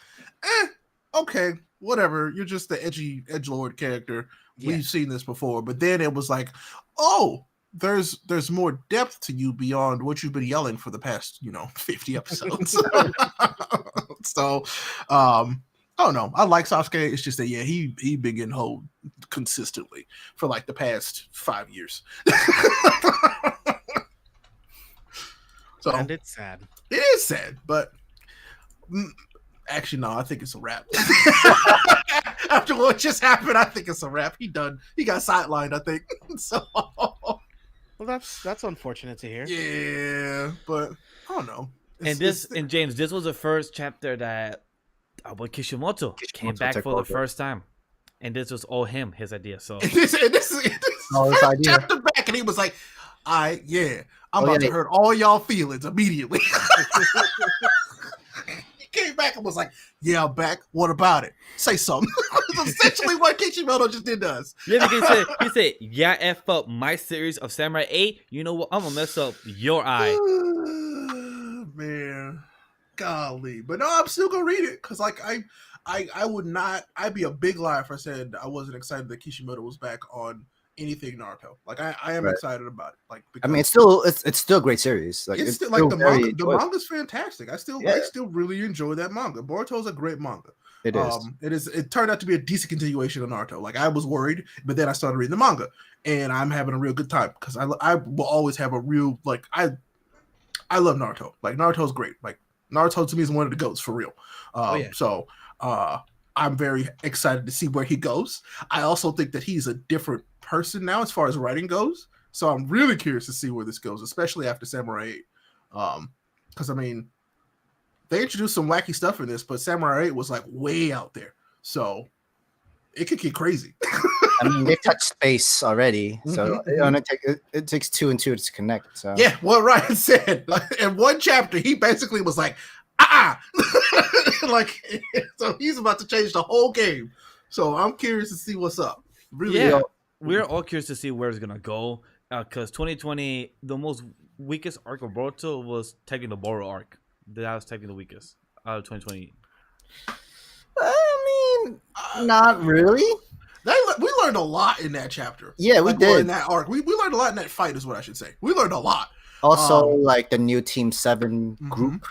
okay, whatever. You're just the edgelord character. Yeah. We've seen this before, but then it was like, oh, there's more depth to you beyond what you've been yelling for the past 50 episodes. So I don't know, I like Sasuke. It's just that he been getting hold consistently for like the past 5 years. So, and it's sad. It is sad, but actually no, I think it's a wrap. After what just happened, I think it's a wrap. He got sidelined, I think. So well, that's unfortunate to hear. Yeah, but I don't know. And James, this was the first chapter that Kishimoto came back for the first time, and this was all his idea. So this first idea. chapter back, and he was like, I'm about to hurt all y'all feelings immediately." He came back and was like, "Yeah, I'm back. What about it? Say something." That's essentially what Kishimoto just did to us. Yeah, because he said, "Yeah, F up my series of Samurai 8. You know what? I'm gonna mess up your eye." Man, golly, but no, I'm still gonna read it because, like, I would not. I'd be a big liar if I said I wasn't excited that Kishimoto was back on anything Naruto. Like, I am excited about it. Like, I mean, it's still a great series. Like, it's still, like the manga's fantastic. I still really enjoy that manga. Boruto's a great manga. It is. It turned out to be a decent continuation of Naruto. Like, I was worried, but then I started reading the manga, and I'm having a real good time because I will always have a real, like, I love Naruto. Like, Naruto's great. Like, Naruto to me is one of the GOATs for real. So I'm very excited to see where he goes. I also think that he's a different person now as far as writing goes. So I'm really curious to see where this goes, especially after Samurai 8. Because, I mean, they introduced some wacky stuff in this, but Samurai 8 was, like, way out there. So it could get crazy. I mean, they've touched space already, so it takes 2 and 2 to connect. So Yeah, what Ryan said. In one chapter, he basically was like, like, so he's about to change the whole game. So I'm curious to see what's up. Really, Yeah, we're all curious to see where it's gonna go. Because 2020, the most weakest arc of Boruto was taking the Boruto arc. That was taking the weakest out of 2020. I mean, not really. We learned a lot in that chapter. Yeah, we did. In that arc. We learned a lot in that fight, is what I should say. We learned a lot. Also, like the new Team 7 group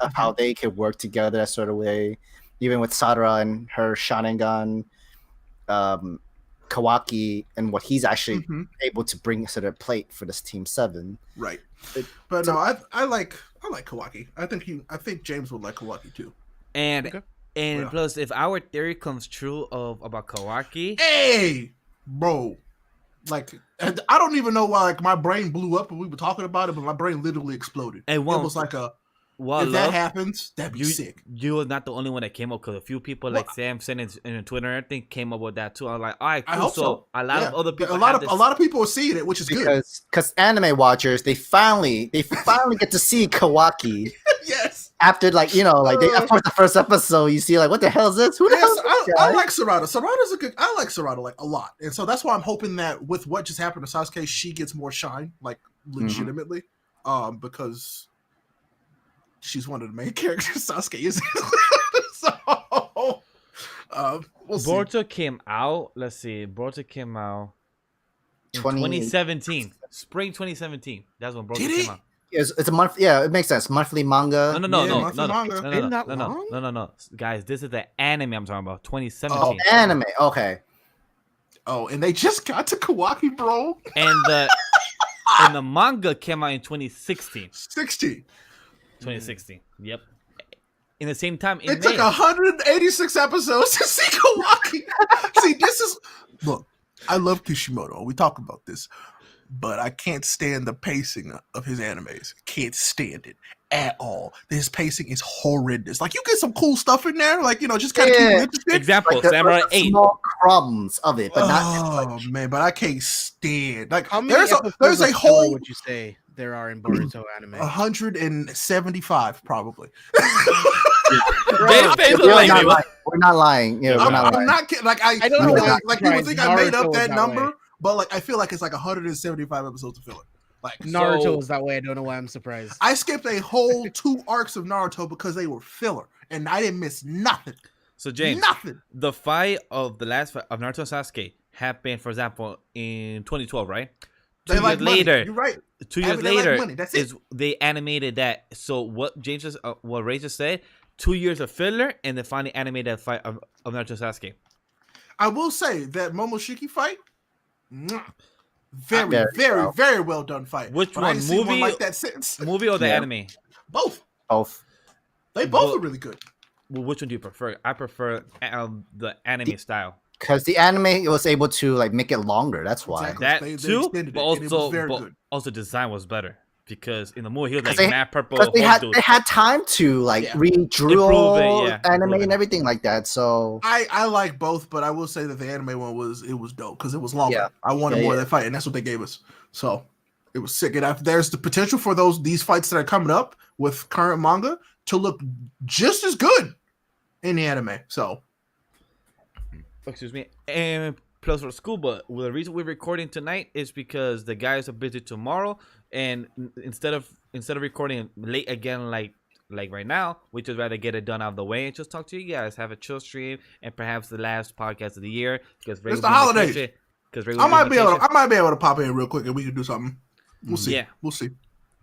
of how they could work together, that sort of way. Even with Sadara and her Sharingan, Kawaki, and what he's actually able to bring to the plate for this Team 7. Right. But no, I like Kawaki. I think James would like Kawaki too. And plus, if our theory comes true about Kawaki, hey, bro, like I don't even know why like my brain blew up when we were talking about it, but my brain literally exploded. It was like if that happens, that'd be sick. You were not the only one that came up, because a few people like Sam sent in Twitter and everything came up with that too. I was like, all right, cool. I hope so. A lot of other people, a lot of people are seeing it, which is good because anime watchers they finally get to see Kawaki. Yes. After of course the first episode you see like what the hell is this? Who the hell is this guy? I like Sarada. Sarada's I like Sarada like a lot, and so that's why I'm hoping that with what just happened to Sasuke, she gets more shine, like legitimately, because she's one of the main characters. Sasuke is. So, we'll see. Boruto came out. Let's see. Boruto came out in 2017. Spring 2017. That's when Boruto came out. It's a month. Yeah, it makes sense. Monthly manga. No. Guys, this is the anime I'm talking about. 2017. Oh, anime. Okay. Oh, and they just got to Kawaki, bro. And the manga came out in 2016. 2016. Yep. In the same time, it took 186 episodes to see Kawaki. See, look. I love Kishimoto. We talk about this. But I can't stand the pacing of his animes. Can't stand it at all. His pacing is horrendous. Like, you get some cool stuff in there, like, just kind of keep it interested. Example, like Samurai 8. Small crumbs of it, but not. Oh man, but I can't stand. Like, how many there's a whole. Would you say there are in Boruto anime? 175 probably. We're not lying. Yeah, I'm not kidding. Like, I don't know why. Like, people think I made up that number. Way. But like I feel like it's like 175 episodes of filler. Like Naruto was that way. I don't know why I'm surprised. I skipped a whole 2 arcs of Naruto because they were filler, and I didn't miss nothing. So James, the fight of the last fight of Naruto and Sasuke happened, for example, in 2012, right? 2 years later, you're right. 2 years later, they animated that. So what what Ray just said, 2 years of filler, and then finally animated that fight of Naruto and Sasuke. I will say that Momoshiki fight. Very well done fight. Which one? Movie like that since. Movie or the anime? Both. They both are really good. Well, which one do you prefer? I prefer the anime style. Because the anime was able to like make it longer. That's why. Exactly. That too, but also design was better. Because in the movie he was like mad purple. Because they had time to like redraw anime and everything like that. So I like both, but I will say that the anime one was dope because it was longer. Yeah. I wanted more of that fight, and that's what they gave us. So it was sick. And there's the potential for these fights that are coming up with current manga to look just as good in the anime. So excuse me. And plus for school, but the reason we're recording tonight is because the guys are busy tomorrow. And instead of recording late again, like right now, we just rather get it done out of the way and just talk to you guys, have a chill stream, and perhaps the last podcast of the year because it's the holidays. I might be able to pop in real quick and we can do something. We'll see. Yeah, we'll see.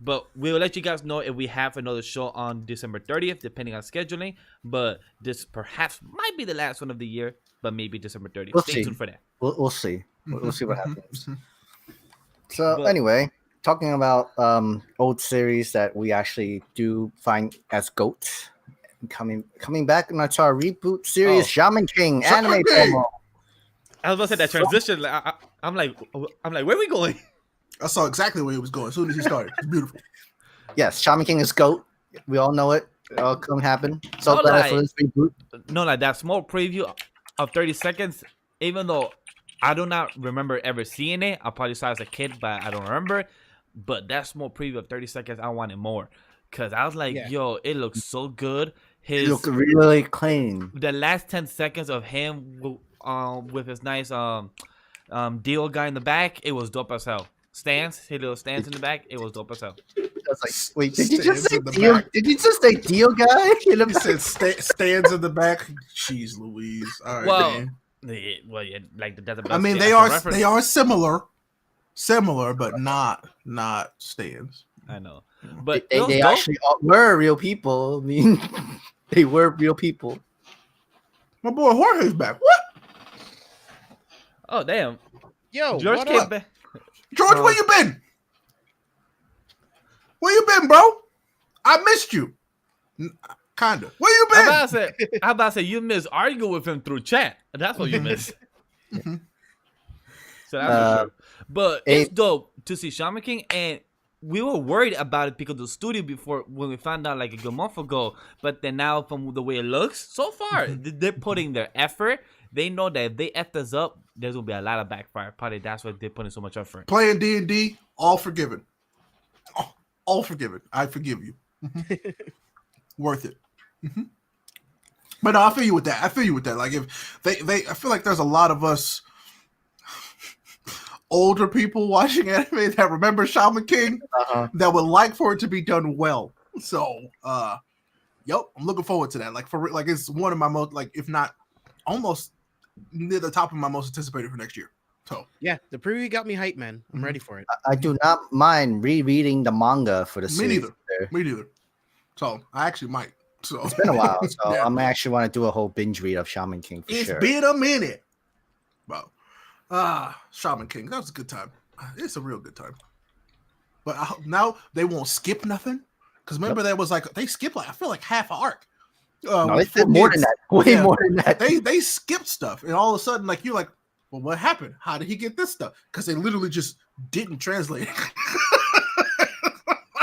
But we'll let you guys know if we have another show on December 30th, depending on scheduling. But this perhaps might be the last one of the year, but maybe December 30th. We'll Stay see. tuned for that. We'll see. We'll see what happens. So anyway. Talking about old series that we actually do find as GOAT, coming back into our reboot series, Shaman King anime promo. I was about to say that transition. I'm like, where are we going? I saw exactly where he was going as soon as he started. It's beautiful. Yes, Shaman King is GOAT. We all know it. It all can happen. So glad for this reboot. No, like that small preview of 30 seconds. Even though I do not remember ever seeing it. I probably saw it as a kid, but I don't remember. But that small preview of 30 seconds, I wanted more. Because I was like, Yeah. yo, it looks so good. It look really clean. The last 10 seconds of him with his nice deal guy in the back, it was dope as hell. His little stands in the back, it was dope as hell. I was like, wait, did you just Stands say in the deal? back. Did you just say deal guy? He said stands in the back. Jeez, Louise. All right, Well, man. yeah, like the Desert I mean, Bus, they yeah, are reference. they are similar, but not stands. I know, but they it was they dope. actually were real people. I mean, they were real people. My boy Jorge's back. What? Oh damn, Yo, George what came up? back. George, where you been? Where you been, bro? I missed you. Kinda. Where you I'm been? about to say you miss arguing with him through chat. That's what you miss. Mhm. So that's for sure. But Hey- it's dope to see Shaman King, and we were worried about it because of the studio before when we found out like a good month ago. But then now, from the way it looks so far, they're putting their effort. They know that if they F us up, there's gonna be a lot of backfire. Probably that's why they're putting so much effort. Playing D&D, all forgiven. All forgiven. I forgive you. Mhm. Worth it. Mhm. But no, I feel you with that. Like if they I feel like there's a lot of us older people watching anime that remember Shaman King that would like for it to be done well. So, yep, I'm looking forward to that. Like like it's one of my most, like if not almost near the top of my most anticipated for next year. So Yeah, the preview got me hyped, man. I'm Mhm. ready for it. I do not mind rereading the manga for the Me series. neither. There. Me neither. So I actually might. So It's been a while, so Yeah. I'm actually want to do a whole binge read of Shaman King for It's sure. been a minute. Bro. Shaman King. That was a good time. It's a real good time. But now they won't skip nothing. Because remember, there was like, they skipped like, I feel like half an arc. No, with they did more than kids. that. Way Yeah. more than that. They skipped stuff. And all of a sudden, like, you're like, well, what happened? How did he get this stuff? Because they literally just didn't translate it.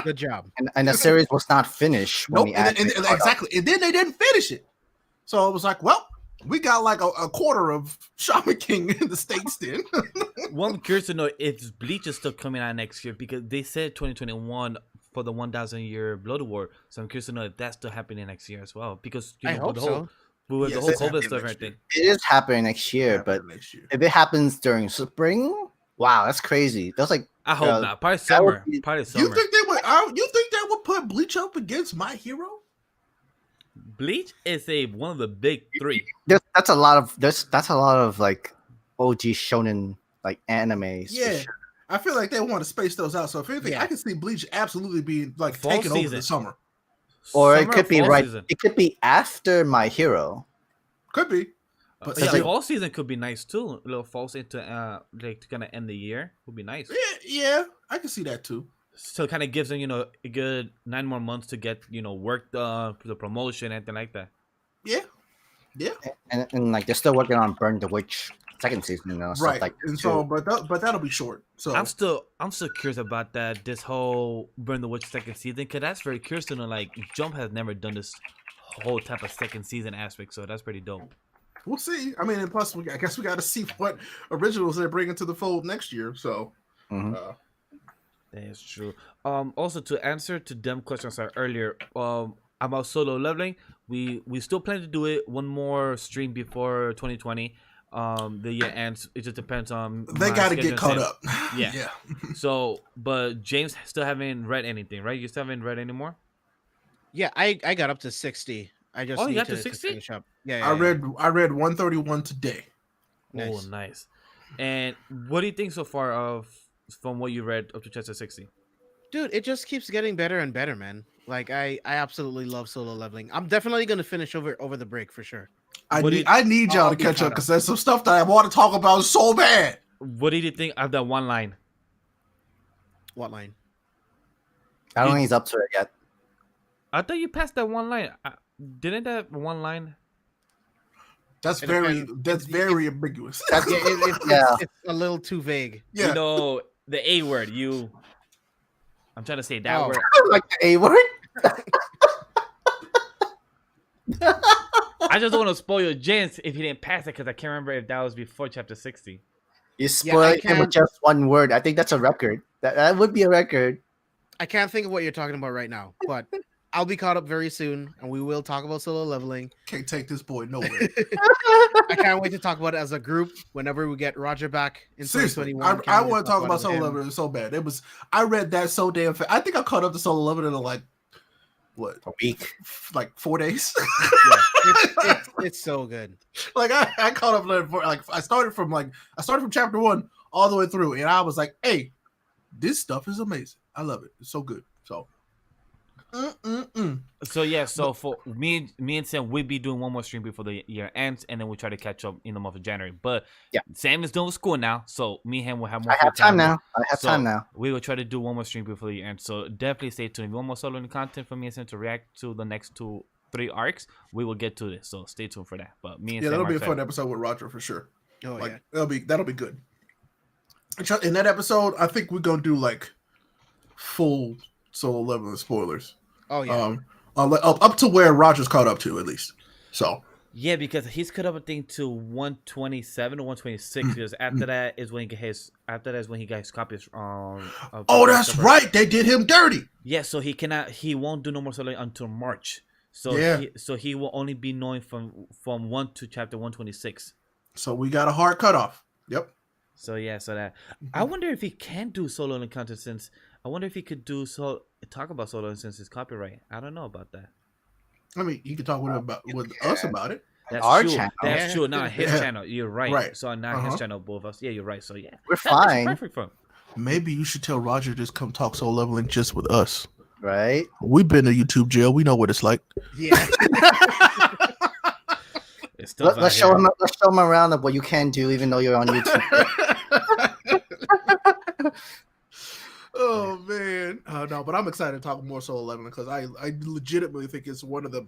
Good job. And the series was not finished when Nope. the anime caught up. Exactly. And then they didn't finish it. So it was like, well, we got like a quarter of Shaman King in the States then. Well, I'm curious to know if Bleach is still coming out next year because they said 2021 for the 1,000 year Blood War. So I'm curious to know if that's still happening next year as well. Because I hope the whole, so. with Yes, the whole it's COVID happening stuff and next everything. It is happening next year, but next year. if it happens during spring, wow, that's crazy. That's like I hope Uh, not. Probably that summer. would be- Probably You summer. think they would? You think they would put Bleach up against My Hero? Bleach is one of the big three. that's a lot of like OG shonen like animes. for Yeah. sure. I feel like they want to space those out. So if anything, Yeah. I can see Bleach absolutely being like Fall taking over season. the summer. Or it Summer could be fall right. season. It could be after My Hero. Could be. But Yeah, still. fall season could be nice too. A little fall into like to kind of end the year would be nice. Yeah, I can see that too. So it kind of gives them a good 9 more months to get work done for the promotion, anything like that. Yeah. Yeah. And like they're still working on Burn the Witch second season, stuff Right. like that And too. so, but that'll be short. So I'm still curious about that. This whole Burn the Witch second season, because that's very curious to know. Like Jump has never done this whole type of second season aspect, so that's pretty dope. we'll see. I mean, and plus, I guess we got to see what originals they bring into the fold next year. So, Mhm. That is true. Also to answer to them questions earlier, about solo leveling, we still plan to do it one more stream before 2020. The year ends. It just depends on they my got to schedule get caught and up. Yeah. Yeah. So, but James still haven't read anything, right? You still haven't read anymore? Yeah, I got up to 60. I just Oh, you need got to to 60? finish up. Yeah, I read 131 today. Oh, Nice. nice. And what do you think so far from what you read up to chapter 60? Dude, it just keeps getting better and better, man. Like I absolutely love solo leveling. I'm definitely gonna finish over the break for sure. I What need, did- I need y'all I'll to be catch caught up up. because there's some stuff that I want to talk about so bad. What did you think of that one line? What line? I don't think he's up to it yet. I thought you passed that one line. Didn't that one line? That's It very depends. very ambiguous. Yeah, it's a little too vague. Yeah. You know, the A word. I'm trying to say that Oh. word. Like the A word. I just don't want to spoil your James if he didn't pass it because I can't remember if that was before chapter 60. You Yeah, I spoiled him with can't. just one word. I think that's a record. That would be a record. I can't think of what you're talking about right now, but I'll be caught up very soon, and we will talk about Solo Leveling. Can't take this boy nowhere. I can't wait to talk about it as a group whenever we get Roger back in Seriously, 2021. I want to talk about it Solo with him. Leveling so bad. I read that so damn fast. I think I caught up to Solo Leveling in like what A week. like 4 days. It's so good. Like I caught up like I started from chapter 1 all the way through, and I was like, hey, this stuff is amazing. I love it. It's so good. So. So yeah, so for me and Sam, we'll be doing one more stream before the year ends, and then we'll try to catch up in the month of January. But yeah, Sam is done with school now, so me and him will have more. I have time now. We will try to do one more stream before the year ends. So definitely stay tuned. If you want more solo content from me and Sam to react to the next 2-3 arcs, we will get to this. So stay tuned for that. But me and Sam, that'll be a fun episode with Roger for sure. Oh like, yeah, that'll be good. In that episode, I think we're gonna do like full Solo Leveling spoilers. Oh yeah. Up to where Roger's caught up to at least. So yeah, because he's caught up I think to 127 or 126. Because after that is when he got his copies. That's right. They did him dirty. Yeah, so he won't do no more solo until March. So he will only be knowing from 1 to chapter 126. So we got a hard cutoff. Yep. So I wonder if he can do solo content since I wonder if he could talk about solo since it's copyright. I don't know about that. I mean, you could talk with us about it. That's our true. channel. That's true. Not his channel. You're right. Right. So not his channel, both of us. Yeah, you're right. So yeah, we're fine. Perfect for him. Maybe you should tell Roger just come talk Solo Leveling just with us. Right. We've been to YouTube jail. We know what it's like. Yeah. Let's show him around of what you can do, even though you're on YouTube. Oh man, no, but I'm excited to talk more Solo Leveling because I legitimately think it's one of the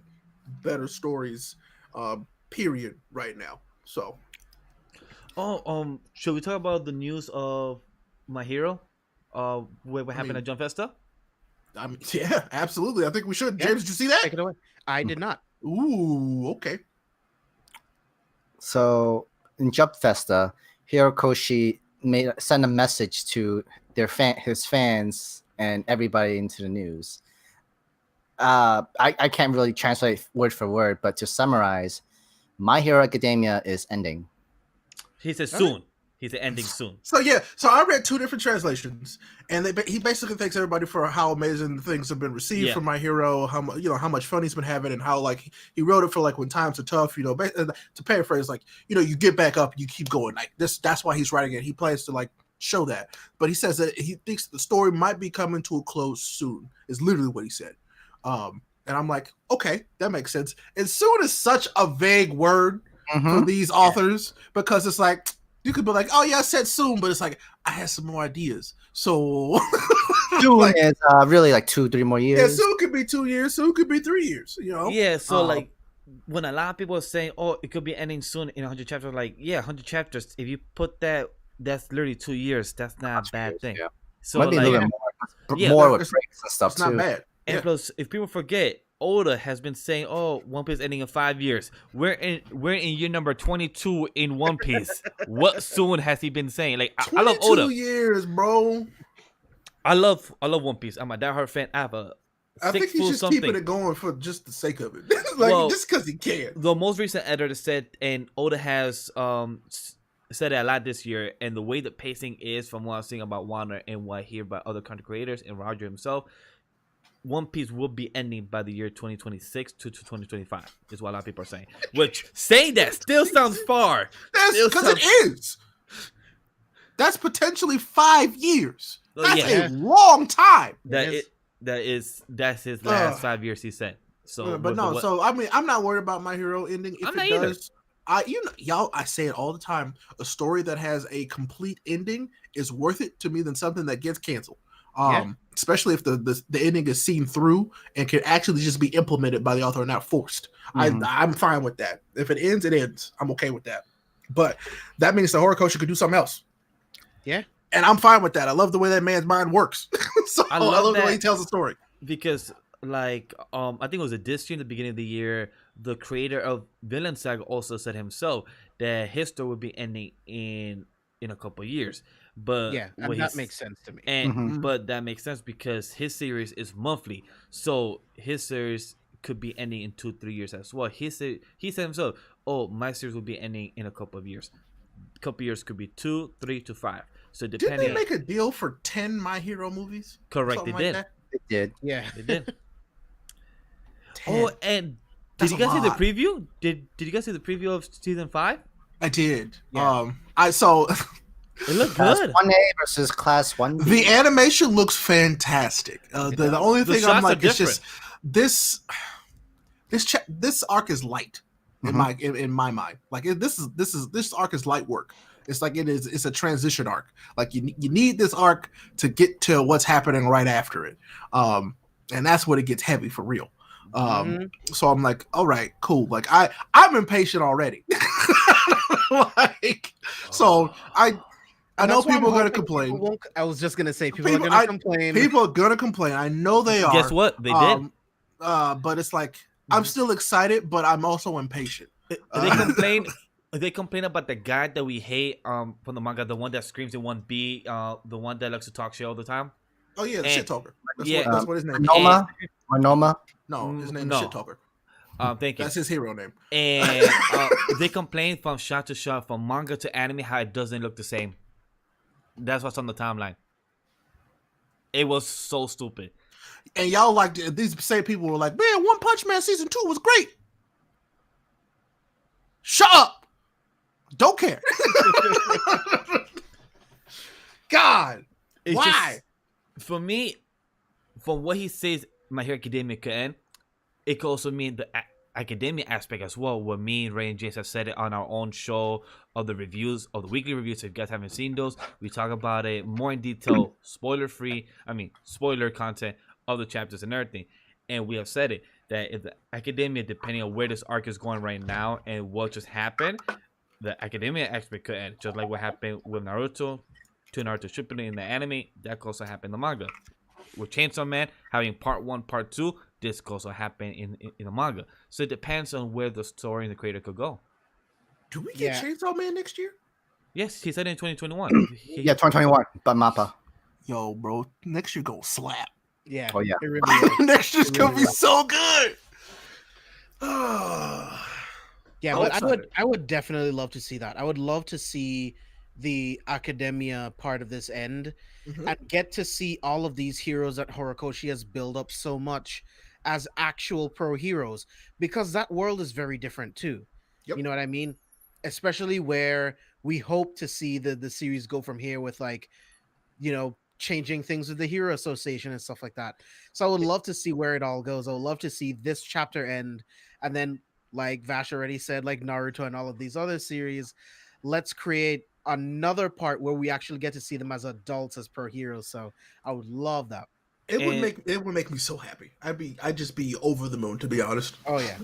better stories, period, right now. So, should we talk about the news of My Hero? What happened at Jump Festa? I mean, yeah, absolutely. I think we should. Yeah. James, did you see that? Take it away. I did not. Ooh, okay. So in Jump Festa, Hirokoshi sent a message to his fans and everybody into the news. I can't really translate word for word, but to summarize, My Hero Academia is ending. He said soon. He said ending soon. So I read 2 different translations, and he basically thanks everybody for how amazing things have been received from My Hero, how much fun he's been having, and how like he wrote it for like when times are tough. To paraphrase, like you get back up, and you keep going. Like this, that's why he's writing it. He plans to like show that, but he says that he thinks the story might be coming to a close soon. Is literally what he said. And I'm like, okay, that makes sense. And soon is such a vague word for these authors because it's like. You could be like, oh yeah, I said soon, but it's like I had some more ideas. So soon like, is really like 2-3 more years. Yeah, soon could be 2 years, soon could be 3 years. Yeah, so like when a lot of people are saying, oh, it could be ending soon in 100 chapters, like 100 chapters. If you put that, that's literally 2 years. That's not a bad thing. Yeah. So might be like, a little bit more with breaks and stuff it's too. Not bad. And plus, if people forget, Oda has been saying, "Oh, One Piece ending in 5 years." We're in year number 22 in One Piece. What soon has he been saying? Like I love Oda. 2 years, bro. I love One Piece. I'm a diehard fan. I think he's just keeping it going for just the sake of it, just because he can. The most recent editor said, and Oda has said it a lot this year, and the way the pacing is from what I'm seeing about Wano and what I hear about other content creators and Roger himself. One Piece will be ending by the year 2026 to 2025 is what a lot of people are saying. Which saying that still sounds far. That's because it is. That's potentially 5 years. That's a long time. That's his last 5 years. He said. So, but no. So I mean, I'm not worried about My Hero ending. If I'm not it either. does, y'all, I say it all the time. A story that has a complete ending is worth it to me than something that gets canceled. Especially if the ending is seen through and can actually just be implemented by the author and not forced. I'm fine with that. If it ends, it ends. I'm okay with that. But that means the Horikoshi could do something else. Yeah. And I'm fine with that. I love the way that man's mind works. So I love the way he tells the story. Because like I think it was this year in the beginning of the year, the creator of Villain Saga also said himself that his story would be ending in in a couple years. But Yeah, what and that he's makes sense to me. and Mhm. but that makes sense because his series is monthly, so his series could be ending in 2-3 years as well. He said himself, "Oh, my series will be ending in a couple of years. Couple years could be 2, 3 to 5. So Didn't they depending, make a deal for 10 My Hero movies? correct, they Something like did, that. It did. Yeah. they did. 10. Oh, and did That's you a guys see the lot. preview? Did you guys see the preview of season 5? I did. Yeah. I so It looked Class good. 1A versus Class 1B. the animation looks fantastic. It The does. only The thing shots I'm are like is just different. this arc is light in Mhm. in my mind. Like this arc is light work. It's like it's a transition arc. Like you need this arc to get to what's happening right after it. And that's when it gets heavy for real. Mhm. So I'm like, all right, cool. Like I'm impatient already. Like, so I And know that's why I'm people are gonna hoping complain. people won't- I was just gonna say people are People- gonna complain. People are gonna complain. I know they are. Guess what? They did. But it's like I'm still excited, but I'm also impatient. They Uh, complain. They complain about the guy that we hate from the manga, the one that screams in 1B, the one that likes to talk shit all the time. Oh yeah, the And- shit talker. yeah, That's what his name is. Monoma. No, his name no. is shit talker. Thank you. That's his hero name. And they complain from shot to shot, from manga to anime, how it doesn't look the same. That's what's on the timeline. It was so stupid. And y'all like these same people were like, man, One Punch Man season 2 was great. Shut up. Don't care. God, It's why? just, for me, from what he says, My Hero Academia could end. It could also mean the academia aspect as well, where me and Ray and James have said it on our own show of the reviews, of the weekly reviews. If you guys haven't seen those, we talk about it more in detail, spoiler content of the chapters and everything. And we have said it, that if the academia, depending on where this arc is going right now and what just happened, the academia aspect could end. Just like what happened with Naruto, to Naruto Shippuden in the anime, that could also happen in the manga. With Chainsaw Man having part 1, part 2, this could also happen in the manga. So it depends on where the story and the creator could go. Do we get Yeah. Chainsaw Man next year? Yes, he said it in 2021. Yeah, 2021. But Mappa. Yo, bro, next year gonna slap. Yeah. Oh, yeah. It really is. Next year's gonna be Really so good. Yeah, I'm but excited. I would definitely love to see that. I would love to see the academia part of this end Mhm. and get to see all of these heroes that Horikoshi has built up so much as actual pro heroes, because that world is very different too. Yep. You know what I mean? Especially where we hope to see the series go from here with, like, you know, changing things with the Hero Association and stuff like that. So I would love to see where it all goes. I would love to see this chapter end, and then, like Vash already said, like Naruto and all of these other series, let's create another part where we actually get to see them as adults, as per heroes. So I would love that. It would And- make me so happy. I'd just be over the moon, to be honest. Oh yeah.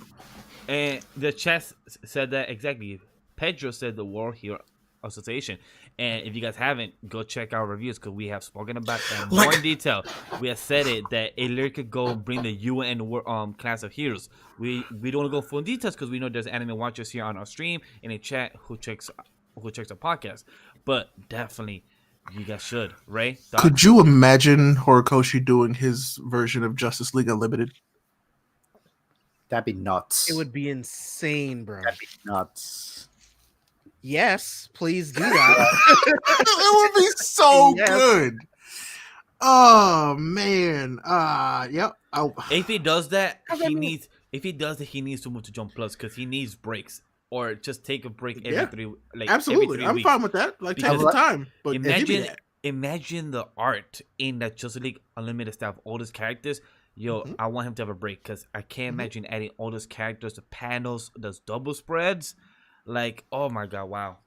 And the chat said that exactly. Pedro said the World Hero Association. And if you guys haven't, go check our reviews, because we have spoken about that more in detail. We have said it, that it literally could go bring the UN class of heroes. We don't want to go full details because we know there's anime watchers here on our stream and in chat who checks our podcast. But definitely, you guys should. Ray, thoughts? Could you imagine Horikoshi doing his version of Justice League Unlimited? That'd be nuts. It would be insane, bro. That'd be nuts. Yes, please do that. It would be so Yes. good. Oh man. Yep. If he does that, I he mean- needs. If he does it, he needs to move to Jump Plus because he needs breaks, or just take a break every Yeah. 3, Absolutely. Every 3 I'm weeks. fine with that. Like take Because the time. But give me Imagine, that. imagine the art in that Justice League Unlimited stuff. All those characters, yo, Mhm. I want him to have a break because I can't Mhm. imagine adding all those characters, the panels, those double spreads. Like, oh my god, wow.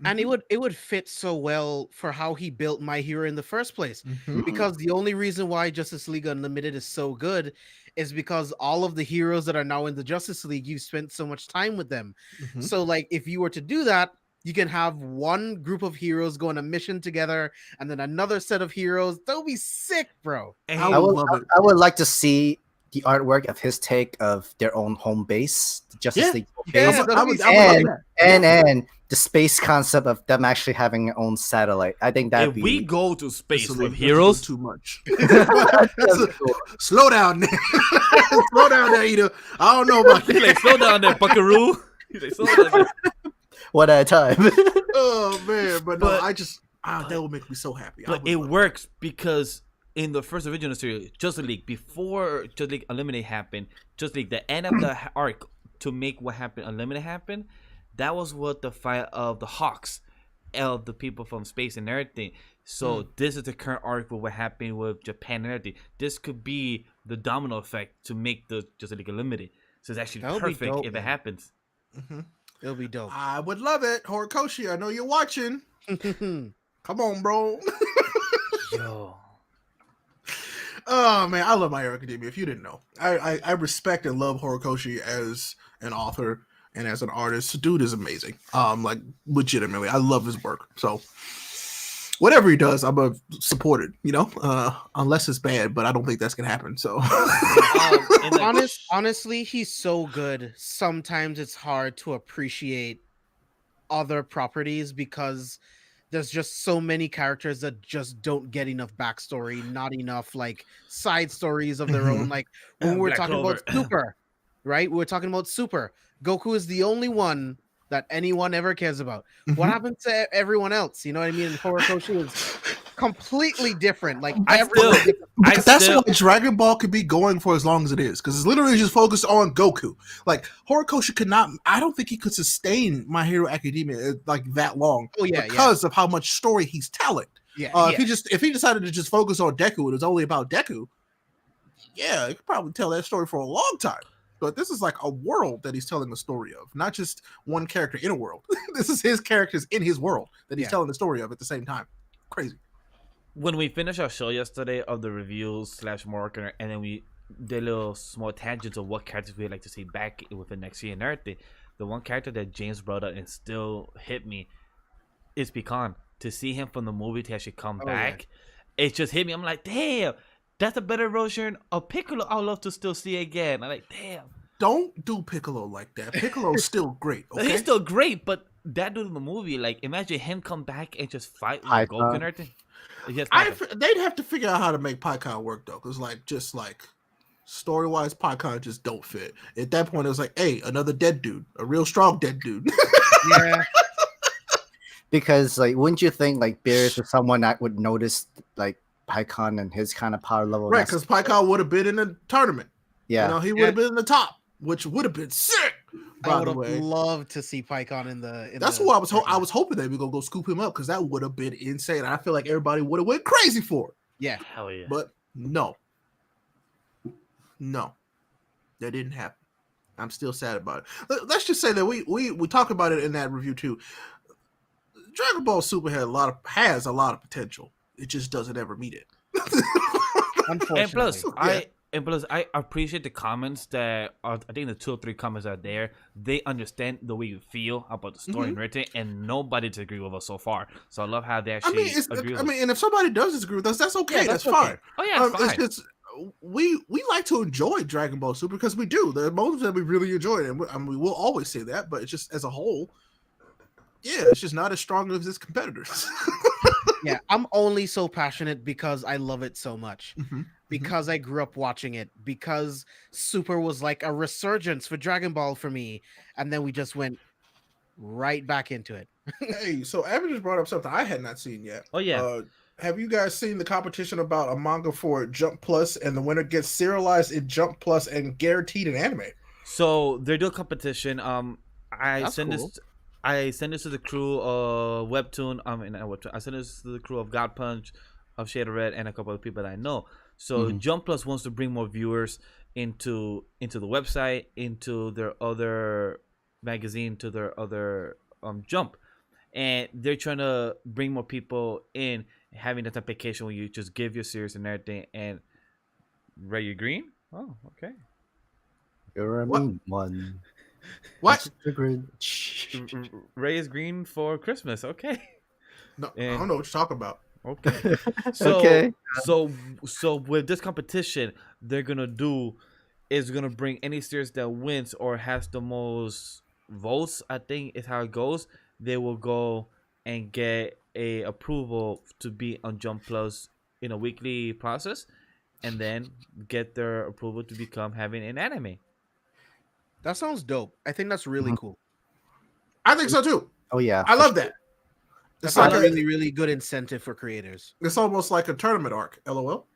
And it would fit so well for how he built My Hero in the first place. Mhm. Because the only reason why Justice League Unlimited is so good is because all of the heroes that are now in the Justice League, you spent so much time with them. Mhm. So, like, if you were to do that, you can have one group of heroes go on a mission together, and then another set of heroes. That would be sick, bro. And I I would would, love it. I would like to see the artwork of his take of their own home base, the Justice Yeah. League Yeah, base. that'd I be would sick. love And that. And the space concept of them actually having their own satellite. I think that'd If be. we go to space That's a with little heroes, too much. Slow down, slow down there, Ida. I don't know about he's that. like, slow down there, Buckaroo. He's like, slow down there. One at a time. Oh man, but no, But- that would make me so happy. I But would it love works because in the first original series, Justice League, before Justice League Unlimited happened, Justice League, the end of the arc to make what happened Unlimited happen, that was what the fight of the Hawks, of the people from space and everything. So this is the current arc with what happened with Japan and everything. This could be the domino effect to make the Justice League Unlimited. So it's actually That would be perfect dope, if man. it happens. It'll be dope. I would love it, Horikoshi. I know you're watching. Come on, bro. Yo. Oh man, I love My Hero Academia. If you didn't know, I respect and love Horikoshi as an author and as an artist. Dude is amazing. Like legitimately, I love his work. So whatever he does, I'm gonna support it. You know, unless it's bad, but I don't think that's gonna happen. So Honestly, he's so good. Sometimes it's hard to appreciate other properties because there's just so many characters that just don't get enough backstory, not enough like side stories of their own. Like when we're Black talking about Clover. Super, right? We're talking about Super. Goku is the only one that anyone ever cares about. What happened to everyone else? You know what I mean? And Horikoshi is completely different. Like everyone. That's why Dragon Ball could be going for as long as it is, because it's literally just focused on Goku. Like Horikoshi could not. I don't think he could sustain My Hero Academia like that long. Oh, yeah, because of how much story he's telling. Yeah, If he decided to just focus on Deku, and it was only about Deku. Yeah, he could probably tell that story for a long time. But this is like a world that he's telling the story of, not just one character in a world. This is his characters in his world that he's telling the story of at the same time. Crazy. When we finished our show yesterday of the reviews / marketer, and then we did little small tangents of what characters we'd like to see back within next year and everything, the one character that James brought up and still hit me is Pecan. To see him from the movie to actually come back, it just hit me. I'm like, damn, that's a better version of Piccolo. I'd love to still see again. I'm like, damn. Don't do Piccolo like that. Piccolo's still great. Okay? He's still great, but that dude in the movie, like, imagine him come back and just fight with Goku and everything. Yes, they'd have to figure out how to make PyCon work though, because just story wise, PyCon just don't fit. At that point, it was like, hey, another dead dude, a real strong dead dude. Yeah. Because wouldn't you think Beerus is someone that would notice PyCon and his kind of power level? Right, because PyCon would have been in the tournament. Yeah, you know, he would have been in the top, which would have been sick. I would have loved to see PyCon in the. That's why I was hoping they were gonna go scoop him up, because that would have been insane. I feel like everybody would have went crazy for it. Yeah, hell yeah. But no, that didn't happen. I'm still sad about it. Let's just say that we talked about it in that review too. Dragon Ball Super has a lot of potential. It just doesn't ever meet it. Unfortunately. And plus, I appreciate the comments that I think the 2 or 3 comments are there. They understand the way you feel about the story and everything, and nobody disagrees with us so far. So I love how they actually agree with us. And if somebody does disagree with us, that's okay. Yeah, that's fine. Oh yeah, it's fine. It's just we like to enjoy Dragon Ball Super because we do. There are moments that we really enjoy it, and we will always say that. But it's just as a whole, it's just not as strong as its competitors. Yeah, I'm only so passionate because I love it so much. Because I grew up watching it, because Super was like a resurgence for Dragon Ball for me, and then we just went right back into it. Hey, so Evan just brought up something I had not seen yet. Oh yeah. Have you guys seen the competition about a manga for Jump Plus, and the winner gets serialized in Jump Plus and guaranteed an anime? So they're doing competition. I send cool. this to the crew of Webtoon. I send this to the crew of God Punch, of Shade of Red, and a couple of people that I know. So Jump Plus wants to bring more viewers into the website, into their other magazine, to their other Jump, and they're trying to bring more people in, having that application where you just give your series and everything. And Ray, you green? Oh, okay. You're a mean one. What? Ray is green for Christmas. Okay. No, I don't know what you're talking about. Okay. So, Okay. So with this competition, they're gonna bring any series that wins or has the most votes, I think is how it goes, they will go and get a approval to be on Jump Plus in a weekly process, and then get their approval to become having an anime. That sounds dope. I think that's really Mhm. cool. I think so too. Oh yeah, I for love sure. that. That's It's like a a, really, really good incentive for creators. it's almost like a tournament arc. LOL.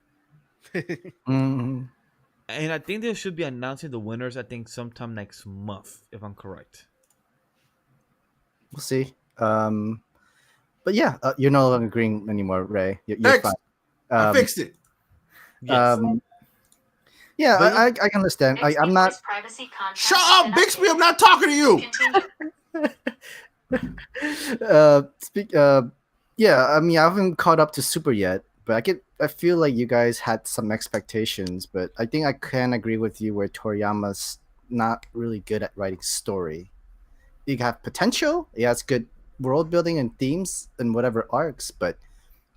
Mhm. And I think they should be announcing the winners, I think sometime next month, if I'm correct. We'll see. But yeah, you're no longer agreeing anymore, Ray. You're Thanks. fine. I fixed it. Yes. Yeah, But I can understand. I'm not. Shut up, Bixby. I'm not talking to you. Speak. Yeah, I mean, I haven't caught up to Super yet, but I feel like you guys had some expectations, but I think I can agree with you where Toriyama's not really good at writing story. You have potential. He has good world building and themes and whatever arcs, but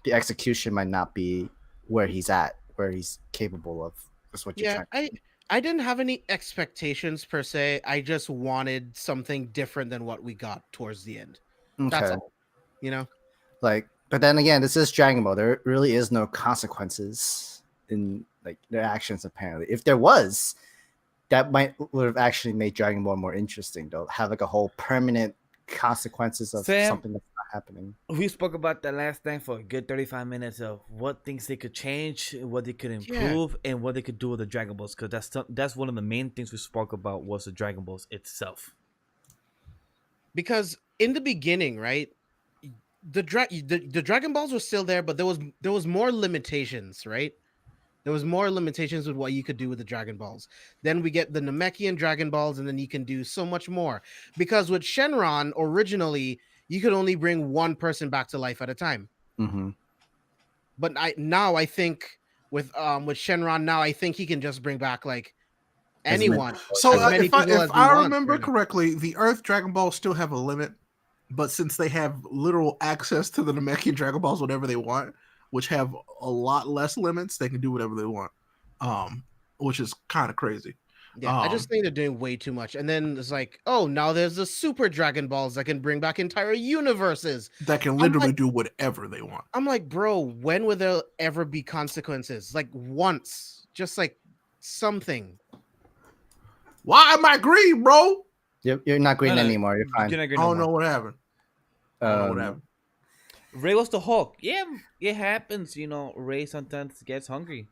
the execution might not be where he's at, where he's capable of. That's what you're Yeah, trying. I didn't have any expectations per se. I just wanted something different than what we got towards the end. That's Okay. all. You know? Like, but then again, this is Dragon Ball. There really is no consequences in like their actions. Apparently, if there was, that would have actually made Dragon Ball more interesting. Though, have like a whole permanent consequences of Sam, something that's not happening. we spoke about that last time for a good 35 minutes of what things they could change, what they could improve, and what they could do with the Dragon Balls. Because that's one of the main things we spoke about was the Dragon Balls itself. Because in the beginning, right, the Dragon Balls were still there, but there was more limitations, right? There was more limitations with what you could do with the Dragon Balls. Then we get the Namekian Dragon Balls, and then you can do so much more. Because with Shenron, originally, you could only bring one person back to life at a time. Mm-hmm. But I think with Shenron now, I think he can just bring back like As many- anyone. So as many if I, people as if he I wants, remember really. correctly, the Earth Dragon Balls still have a limit, but since they have literal access to the Namekian Dragon Balls whenever they want, which have a lot less limits, they can do whatever they want, which is kind of crazy. Yeah, I just think they're doing way too much. And then it's like, oh, now there's the Super Dragon Balls that can bring back entire universes. That can literally do whatever they want. I'm like, bro, when will there ever be consequences? Like once, just like something. Why am I green, bro? You're not green No, anymore. You're fine. You're not I green don't no know more. what happened. I don't know what happened. Ray was the Hulk. Yeah, it happens. You know, Ray sometimes gets hungry.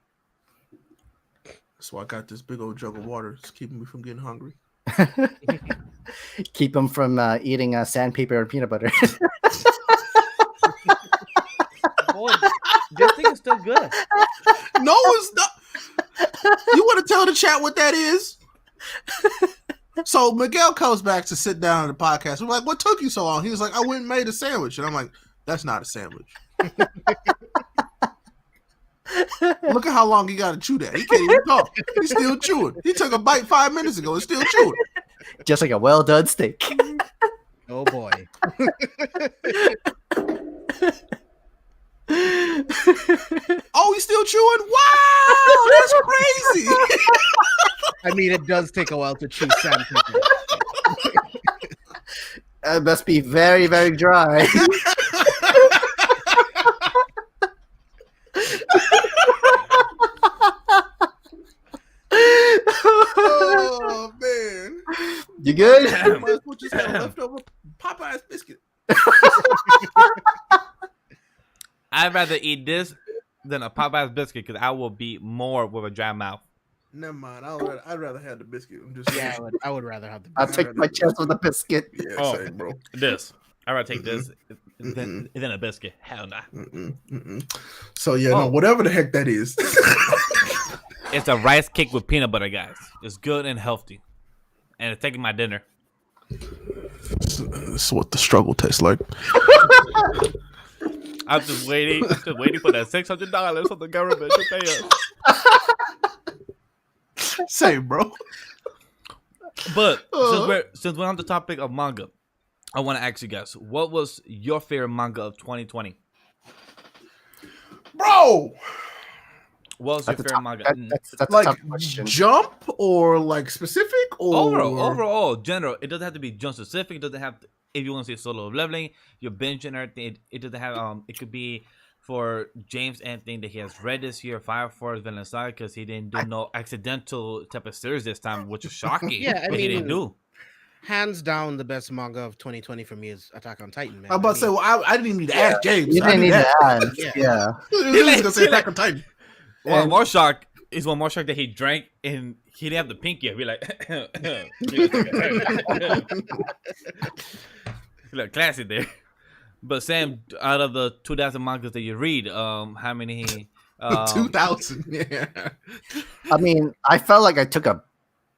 So I got this big old jug of water. It's keeping me from getting hungry. Keep them from eating sandpaper and peanut butter. Boy, this thing is still good. No, it's not. You want to tell the chat what that is? So Miguel comes back to sit down on the podcast. We're like, what took you so long? He was like, I went and made a sandwich. And I'm like, that's not a sandwich. Look at how long he got to chew that. He can't even talk. He's still chewing. He took a bite 5 minutes ago. He's still chewing. Just like a well done steak. Oh boy. Oh, he's still chewing? Wow, that's crazy. I mean, it does take a while to chew sandpaper. It must be very, very dry. Oh, man. You good? Might as well just have a leftover Popeye's biscuit. I'd rather eat this than a Popeye's biscuit because I will be more with a dry mouth. Never mind. I'd rather have the biscuit. I'm just Yeah, I would rather have the. I'll take my chance with a biscuit. Yeah, Oh. same, bro. This. I'd rather take this than a biscuit. Hell nah. So yeah, no, whatever the heck that is. It's a rice cake with peanut butter, guys. It's good and healthy. And it's taking my dinner. This is what the struggle tastes like. I'm just waiting for that $600 from the government to pay us. Same, bro. But since we're on the topic of manga, I want to ask you guys, what was your favorite manga of 2020? Bro, What's your That's a favorite tough, manga? that's a Like tough question. Jump or like specific or Overall, general. It doesn't have to be jump specific. It doesn't have to, if you want to see solo leveling, your binge and everything. It doesn't have It could be for James anything that he has read this year, Fire Force, Villain Saga, because he didn't do no accidental type of series this time, which is shocking. Yeah, I but he didn't mean, do. hands down, the best manga of 2020 for me is Attack on Titan. Man. I'm about to say, well, I didn't even need to ask James. You I didn't knew need that. to ask. Yeah. Yeah. He was gonna say Attack on Titan. One And- more shock is one more shock that he drank and he didn't have the pinky. I'd be like, like classy there. But Sam, out of the 2,000 mangas that you read, how many? 2000. Yeah. I mean, I felt like I took a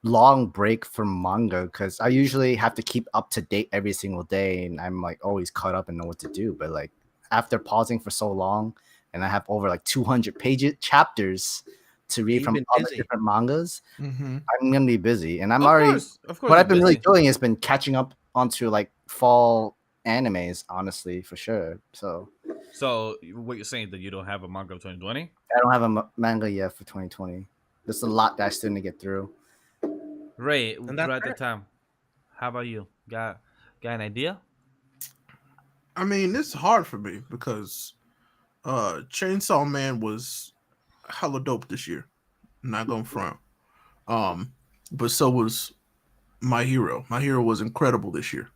long break from manga because I usually have to keep up to date every single day, and I'm like always caught up and know what to do. But like after pausing for so long, and I have over like 200 chapters to read You've from been other busy. different mangas, Mm-hmm. I'm gonna be busy, and I'm Of already. course, What I've been you're really busy. doing has been catching up onto like fall animes, honestly, for sure. So So what you're saying that you don't have a manga of 2020? I don't have a manga yet for 2020. There's a lot that I still need to get through. Ray, And that's right at the fair. time. How about you? Got an idea? I mean, this is hard for me because Chainsaw Man was hella dope this year. Not gonna front. But so was My Hero. My Hero was incredible this year.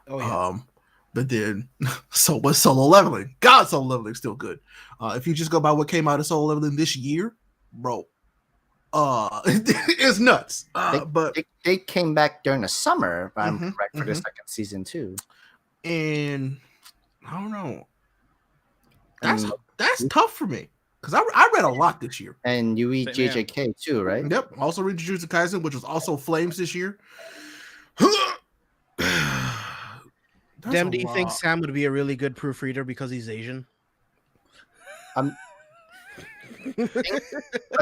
Oh yeah. But then so was Solo Leveling. God, Solo Leveling still good. If you just go by what came out of Solo Leveling this year, bro, it's nuts. But They came back during the summer, if I'm Mhm, correct, for the mhm. second season too. and I don't know. And, That's tough for me because I read a lot this year. and you read Same here. JJK too, right? Yep. Also read Jujutsu Kaisen, which was also Flames this year. That's Dem, a do you think lot. Sam would be a really good proofreader because he's Asian? I'll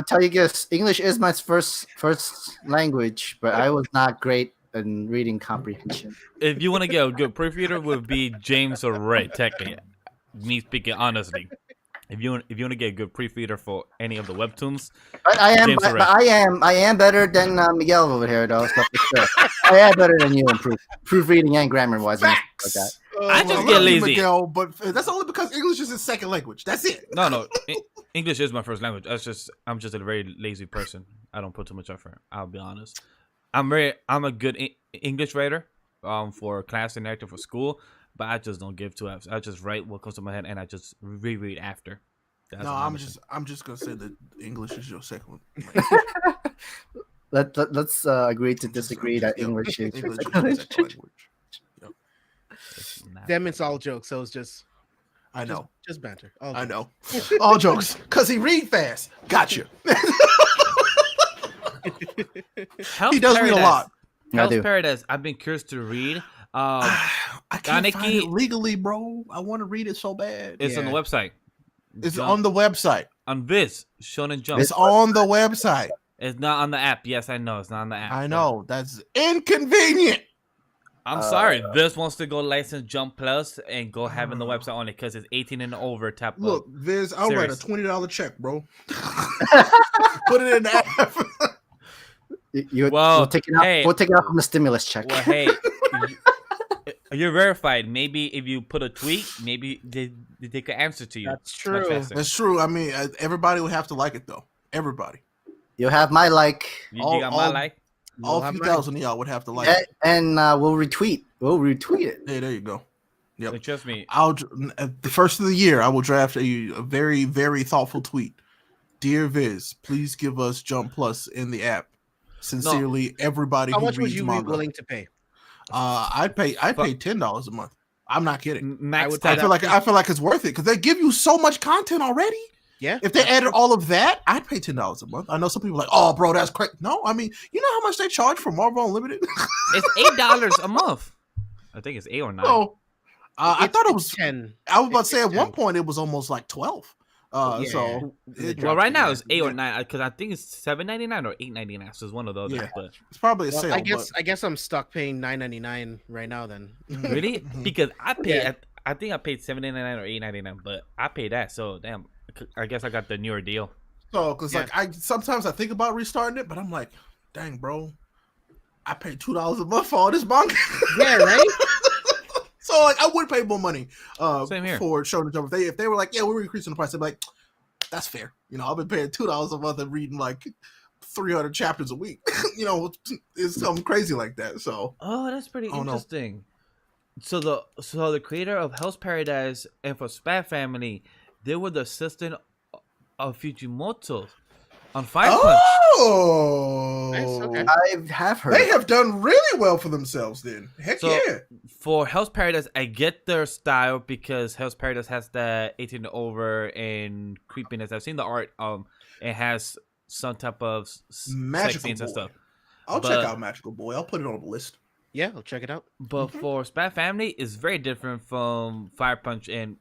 tell you this: English is my first language, but I was not great in reading comprehension. If you want to get a good proofreader, would be James or Ray. Technically, me speaking honestly. If you want to get a good proofreader for any of the webtoons, But I am, James but, Ray. but I am better than Miguel over here, though. So for sure, I am better than you in proofreading and grammar wise and stuff like that. Facts. I just love get you, lazy. Miguel, but that's only because English is his second language. That's it. no, English is my first language. I'm just a very lazy person. I don't put too much effort. I'll be honest. I'm a good English writer, for class and acting for school, but I just don't give two F's. I just write what comes to my head and I just reread after. That's No, what I'm just gonna say that English is your second. Let's agree to disagree that Yep. English is. English is your second language. It's not- Dem, it's all jokes, so it's just I know. just banter. All I jokes. know. All jokes. Cause he read fast. Gotcha. Hell's He does read a Paradise. lot. I Hell's do. Paradise. I've been curious to read. I can't find Kaneki- it legally, bro. I want to read it so bad. It's on the Yeah. website. It's Jump- on the website. on Viz Shonen Jump. It's on the website. It's not on the app. Yes, I know it's not on the app. I but know. That's inconvenient. I'm sorry. Viz wants to go license Jump Plus and go have it on the website only because it's 18 and over type of. Look, Viz, I'll write a Serious. $20 check, bro. Put it in the app. Well, we'll take it out. hey. We'll take it out from the stimulus check. Well, hey, you're verified. Maybe if you put a tweet, maybe they could answer to you. That's much true. faster. That's true. I mean, everybody would have to like it, though. Everybody. You'll have my like, You all- got my all- like. All have few mine. thousand of y'all would have to like and, it. and we'll retweet. We'll retweet it. Hey, there you go. Yep. Like, trust me. At the first of the year, I will draft a very, very thoughtful tweet. Dear Viz, please give us Jump Plus in the app. Sincerely, everybody How who much would reads you manga. be willing to pay? I'd pay $10 a month. I'm not kidding. Max would I type. feel like it's worth it because they give you so much content already. Yeah. If they added all of that, I'd pay $10 a month. I know some people are like, oh, bro, that's crazy. No, I mean, you know how much they charge for Marvel Unlimited? It's $8 a month. I think it's 8 or 9. No, I thought it was 10. I was about to say at It's one 10. point it was almost like 12. Yeah. So They it- dropped Well, right now yeah. it's 8 or 9 because I think it's $7.99 or $8.99. So it's one of those. Yeah. But it's probably a Well, sale. I guess I'm stuck paying $9.99 right now. Then but- really, because I pay. Yeah. I think I paid $7.99 or $8.99, but I paid that. So damn, I guess I got the newer deal. So, because Yeah. like I sometimes I think about restarting it, but I'm like, dang, bro, I paid $2 a month for all this manga. Yeah, right. So like I would pay more money Same here. for Shonen Jump. If they were like, yeah, we're increasing the price, I'd be like, that's fair. You know, I've been paying $2 a month and reading like 300 chapters a week. You know, it's something crazy like that. So Oh, that's pretty Oh, no. interesting. So the creator of Hell's Paradise and for Spy Family, they were the assistant of Fujimoto on Fire Punch. oh, Nice, okay. I have heard. they have done really well for themselves. Then heck So- yeah. For Hell's Paradise, I get their style because Hell's Paradise has that 18 and over and creepiness. I've seen the art. It has some type of sex Magical scenes and Boy. stuff. I'll but- check out Magical Boy. I'll put it on the list. Yeah, I'll check it out. But for Spy Family, it's very different from Fire Punch and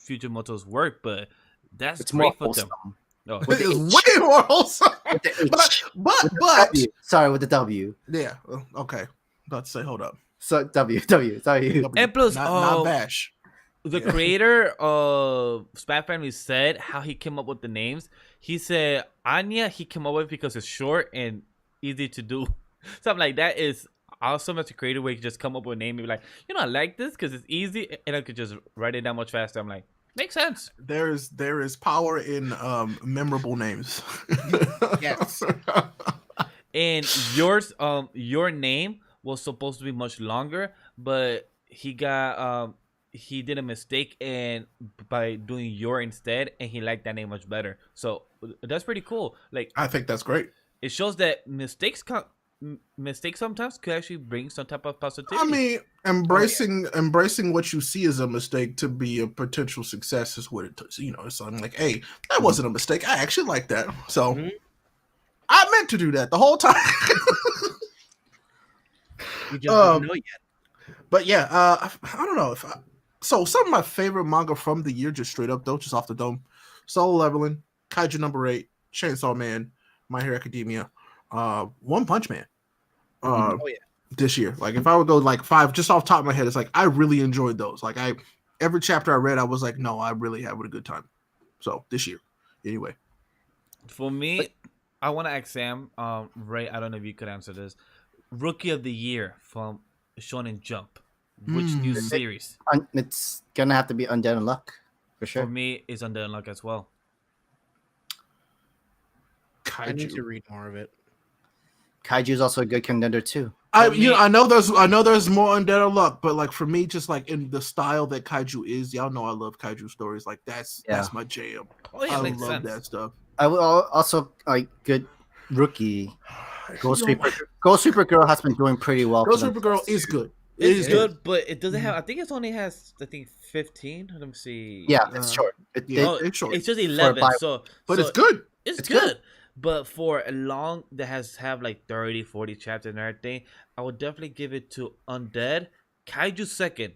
Fujimoto's work. But that's It's more great for wholesome. them. Oh. With the It's H. way more wholesome. With the H. But W. Sorry, with the W. yeah, okay. About to say, hold up. So W. Sorry. And plus, not Bash. The Yeah. creator of Spy Family said how he came up with the names. He said Anya he came up with because it's short and easy to do. Something like that is awesome as a creator where you can just come up with a name and be like, I like this because it's easy and I could just write it down much faster. I'm like, makes sense. There is power in memorable names. Yes. And your name was supposed to be much longer, but he did a mistake and by doing your instead, and he liked that name much better. So that's pretty cool. Like I think that's great. it shows that mistakes sometimes could actually bring some type of positivity. I mean, embracing what you see as a mistake to be a potential success is what it does. So I'm like, hey, that wasn't a mistake. I actually like that. So Mhm. I meant to do that the whole time. You just don't know yet. But yeah, I don't know so some of my favorite manga from the year, just straight up though, just off the dome: Solo Leveling, Kaiju Number 8, Chainsaw Man, My Hero Academia, One Punch Man. Oh yeah. This year, like if I would go like 5, just off the top of my head, it's like I really enjoyed those. Like every chapter I read, I was like, no, I really had a good time. So this year, anyway. For me, I want to ask Sam, Ray, I don't know if you could answer this. Rookie of the Year from Shonen Jump. Which new series? It's gonna have to be Undead Unluck for sure. For me, is Under Unlock as well. I need to Kaiju. read more of it. Kaiju is also a good contender too. I me- know there's more Undead Luck, but like for me, just like in the style that Kaiju is, y'all know I love Kaiju stories. Like that's my jam. Oh yeah, I makes love sense. that stuff. I will also like good rookie. Ghost Reaper Girl has been doing pretty well. Ghost for them. Reaper Girl is good. It's is good, but it doesn't have. I think it only has. I think 15. Let me see. Yeah, it's short. yeah. Oh, it's short. It's just 11. Bible. So, But so it's good. It's It's good. good. But for a long that have like 30, 40 chapters and everything, I would definitely give it to Undead. Kaiju second.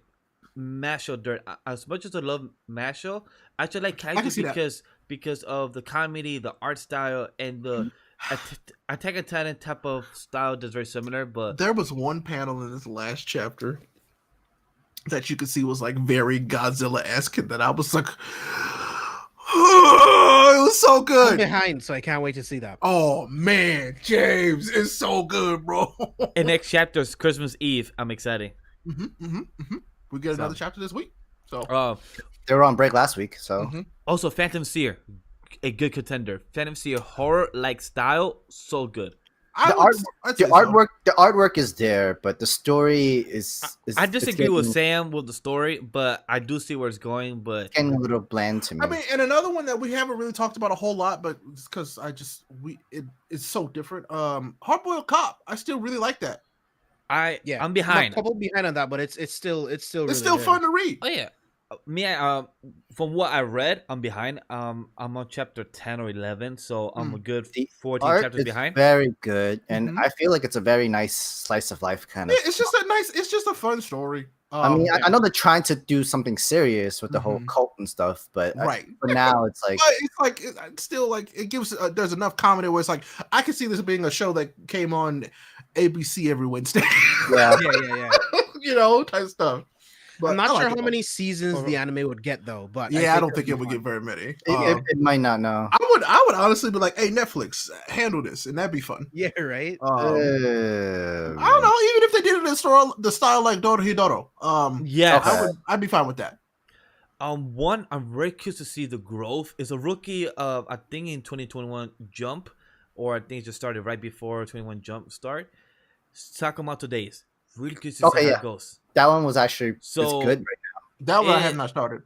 Masho Dirt. As much as I love Masho, I actually like can Kaiju see that. because of the comedy, the art style, and the Attack on Titan type of style that's very similar. But There was one panel in this last chapter that you could see was like very Godzilla-esque, and that I was like, oh, it was so I'm good. behind, so I can't wait to see that. Oh man, James, it's so good, bro. the next chapter is Christmas Eve. I'm excited. We get another chapter this week. So They were on break last week, so Also, Phantom Seer, a good contender. Phantom Seer horror like style, so good. the artwork is there, but the story is I it's disagree with getting- Sam with the story, but I do see where it's going. But getting a little bland to me. I mean, and another one that we haven't really talked about a whole lot, but it's because it's so different. Hardboiled Cop, I still really like that. Yeah, I'm behind. I'm a couple behind on that, but it's still It's really still good. fun to read. Oh yeah, from what I read, I'm behind. I'm on chapter 10 or 11, so I'm a good The 14 art chapters is behind. very good, and Mhm. I feel like it's a very nice slice of life kind Yeah, of. it's just a fun story. I mean, I know they're trying to do something serious with the whole Mhm. cult and stuff, but right. for now, it's like But it's like it's still like it gives. There's enough comedy where it's like I can see this being a show that came on ABC every Wednesday. yeah, Yeah. Type stuff. But I'm not I like sure it, how though. many seasons the anime would get though, but Yeah, I don't it'd think be it would fun. get very many. It might not. No. I would honestly be like, hey, Netflix, handle this, and that'd be fun. Yeah, right. I don't know, even if they did it in the style like Dorohedoro, Yes. Okay. I'd be fine with that. One, I'm very curious to see the growth. It's a rookie of, I think, in 2021 Jump, or I think it just started right before 21 Jump start. Sakamoto Days. Really curious to see how yeah. it goes. That one was actually it's So good right That one I have not started.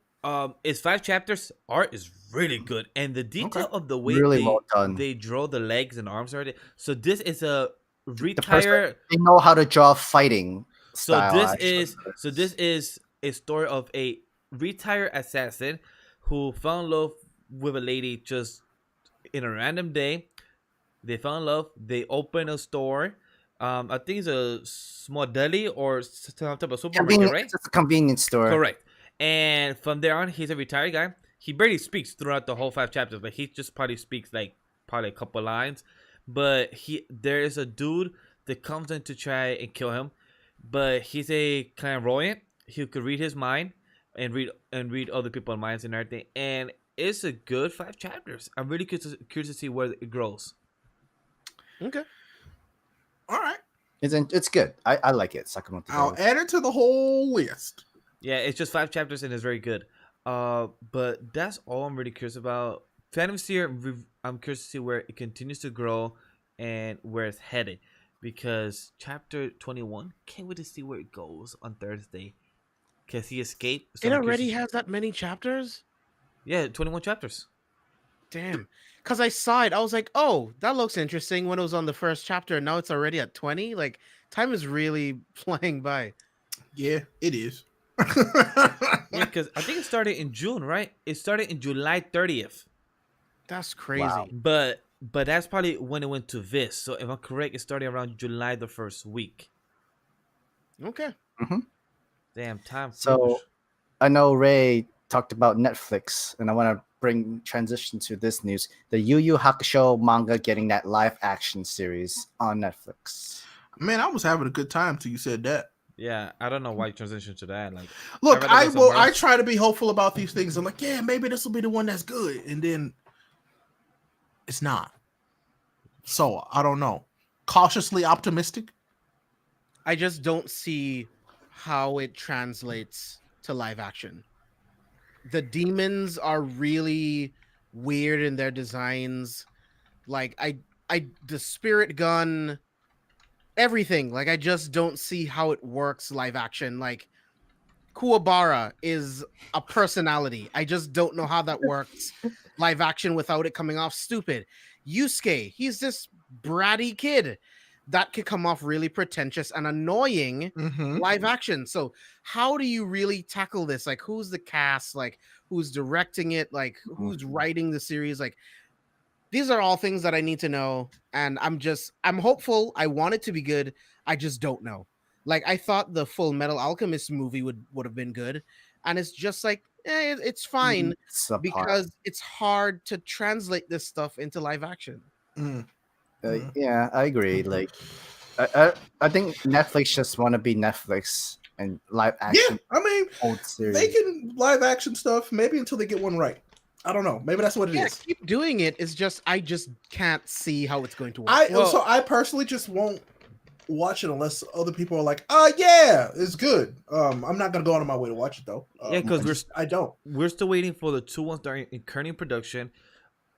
It's 5 chapters. Art is really good, and the detail Okay. of the way Really well done. they draw the legs and arms already. So this is a now. retired. They know how to draw fighting So style. this actually. this is a story of a retired assassin who fell in love with a lady just in a random day. They fell in love. They open a store. I think it's a small deli or some type of supermarket, right? It's a convenience store. Correct. And from there on, he's a retired guy. He barely speaks throughout the whole 5 chapters, but he just probably speaks like probably a couple lines. But there is a dude that comes in to try and kill him, but he's a clairvoyant. He could read his mind and read other people's minds and everything. And it's a good 5 chapters. I'm really curious to see where it grows. Okay. All right. It's good. I like it. Sakamoto. I'll add it to the whole list. Yeah, it's just 5 chapters and it's very good. But that's all I'm really curious about. Phantom Seer, I'm curious to see where it continues to grow and where it's headed. Because chapter 21, can't wait to see where it goes on Thursday. Because he escaped. So It I'm curious already to- has that many chapters? Yeah, 21 chapters. Damn. Because I saw it, I was like, oh, that looks interesting when it was on the first chapter, and now it's already at 20. Like, time is really flying by. Yeah, it is. Yeah, because I think it started in June, right? It started in July 30th. That's crazy. Wow. But that's probably when it went to Viz. So if I'm correct, it started around July the first week. Okay. Damn, time. So flew. I know Ray talked about Netflix, and I want to bring transition to this news: the Yu Yu Hakusho manga getting that live action series on Netflix. Man, I was having a good time till you said that. Yeah, I don't know why you transitioned to that. Like, Look, I'd rather go somewhere I else. try to be hopeful about these things. I'm like, yeah, maybe this will be the one that's good, and then it's not. So I don't know. Cautiously optimistic. I just don't see how it translates to live action. The demons are really weird in their designs. Like the spirit gun, everything. Like I just don't see how it works live action. Like Kuwabara is a personality. I just don't know how that works live action without it coming off stupid. Yusuke, he's this bratty kid that could come off really pretentious and annoying live action. So how do you really tackle this? Like who's the cast? Like who's directing it? Like who's writing the series? Like these are all things that I need to know. And I'm hopeful. I want it to be good. I just don't know. Like I thought the Full Metal Alchemist movie would have been good. And it's just like, it's fine because it's hard to translate this stuff into live action. Yeah, I agree. Like, I think Netflix just want to be Netflix and live action. Yeah, I mean, old series. they can live action stuff maybe until they get one right. I don't know. Maybe that's what it is. Keep doing it. It's just I just can't see how it's going to work. I personally just won't watch it unless other people are like, yeah, it's good. I'm not gonna go out of my way to watch it though. Yeah, because we're still waiting for the 2 ones that are currently in production.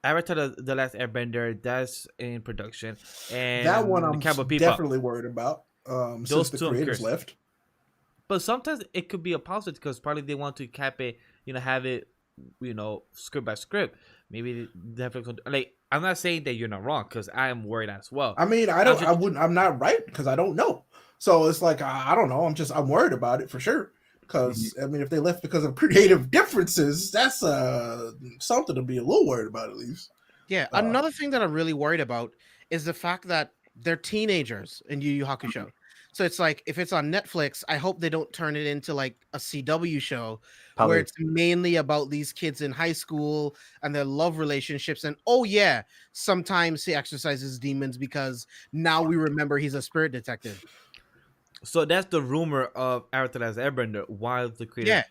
Avatar: The Last Airbender, that's in production, and that one I'm Cowboy Bebop. definitely worried about. Since the creators left. But sometimes it could be a positive because probably they want to cap it, have it, script by script. Maybe Netflix, like, I'm not saying that you're not wrong because I am worried as well. I mean, I'm not right because I don't know. So it's like, I don't know. I'm worried about it for sure. Because, I mean, if they left because of creative differences, that's something to be a little worried about at least. Yeah, another thing that I'm really worried about is the fact that they're teenagers in Yu Yu Hakusho. So it's like, if it's on Netflix, I hope they don't turn it into like a CW show where it's mainly about these kids in high school and their love relationships. And sometimes he exercises demons because now we remember he's a spirit detective. So that's the rumor of Avatar: Last Airbender. Why the creative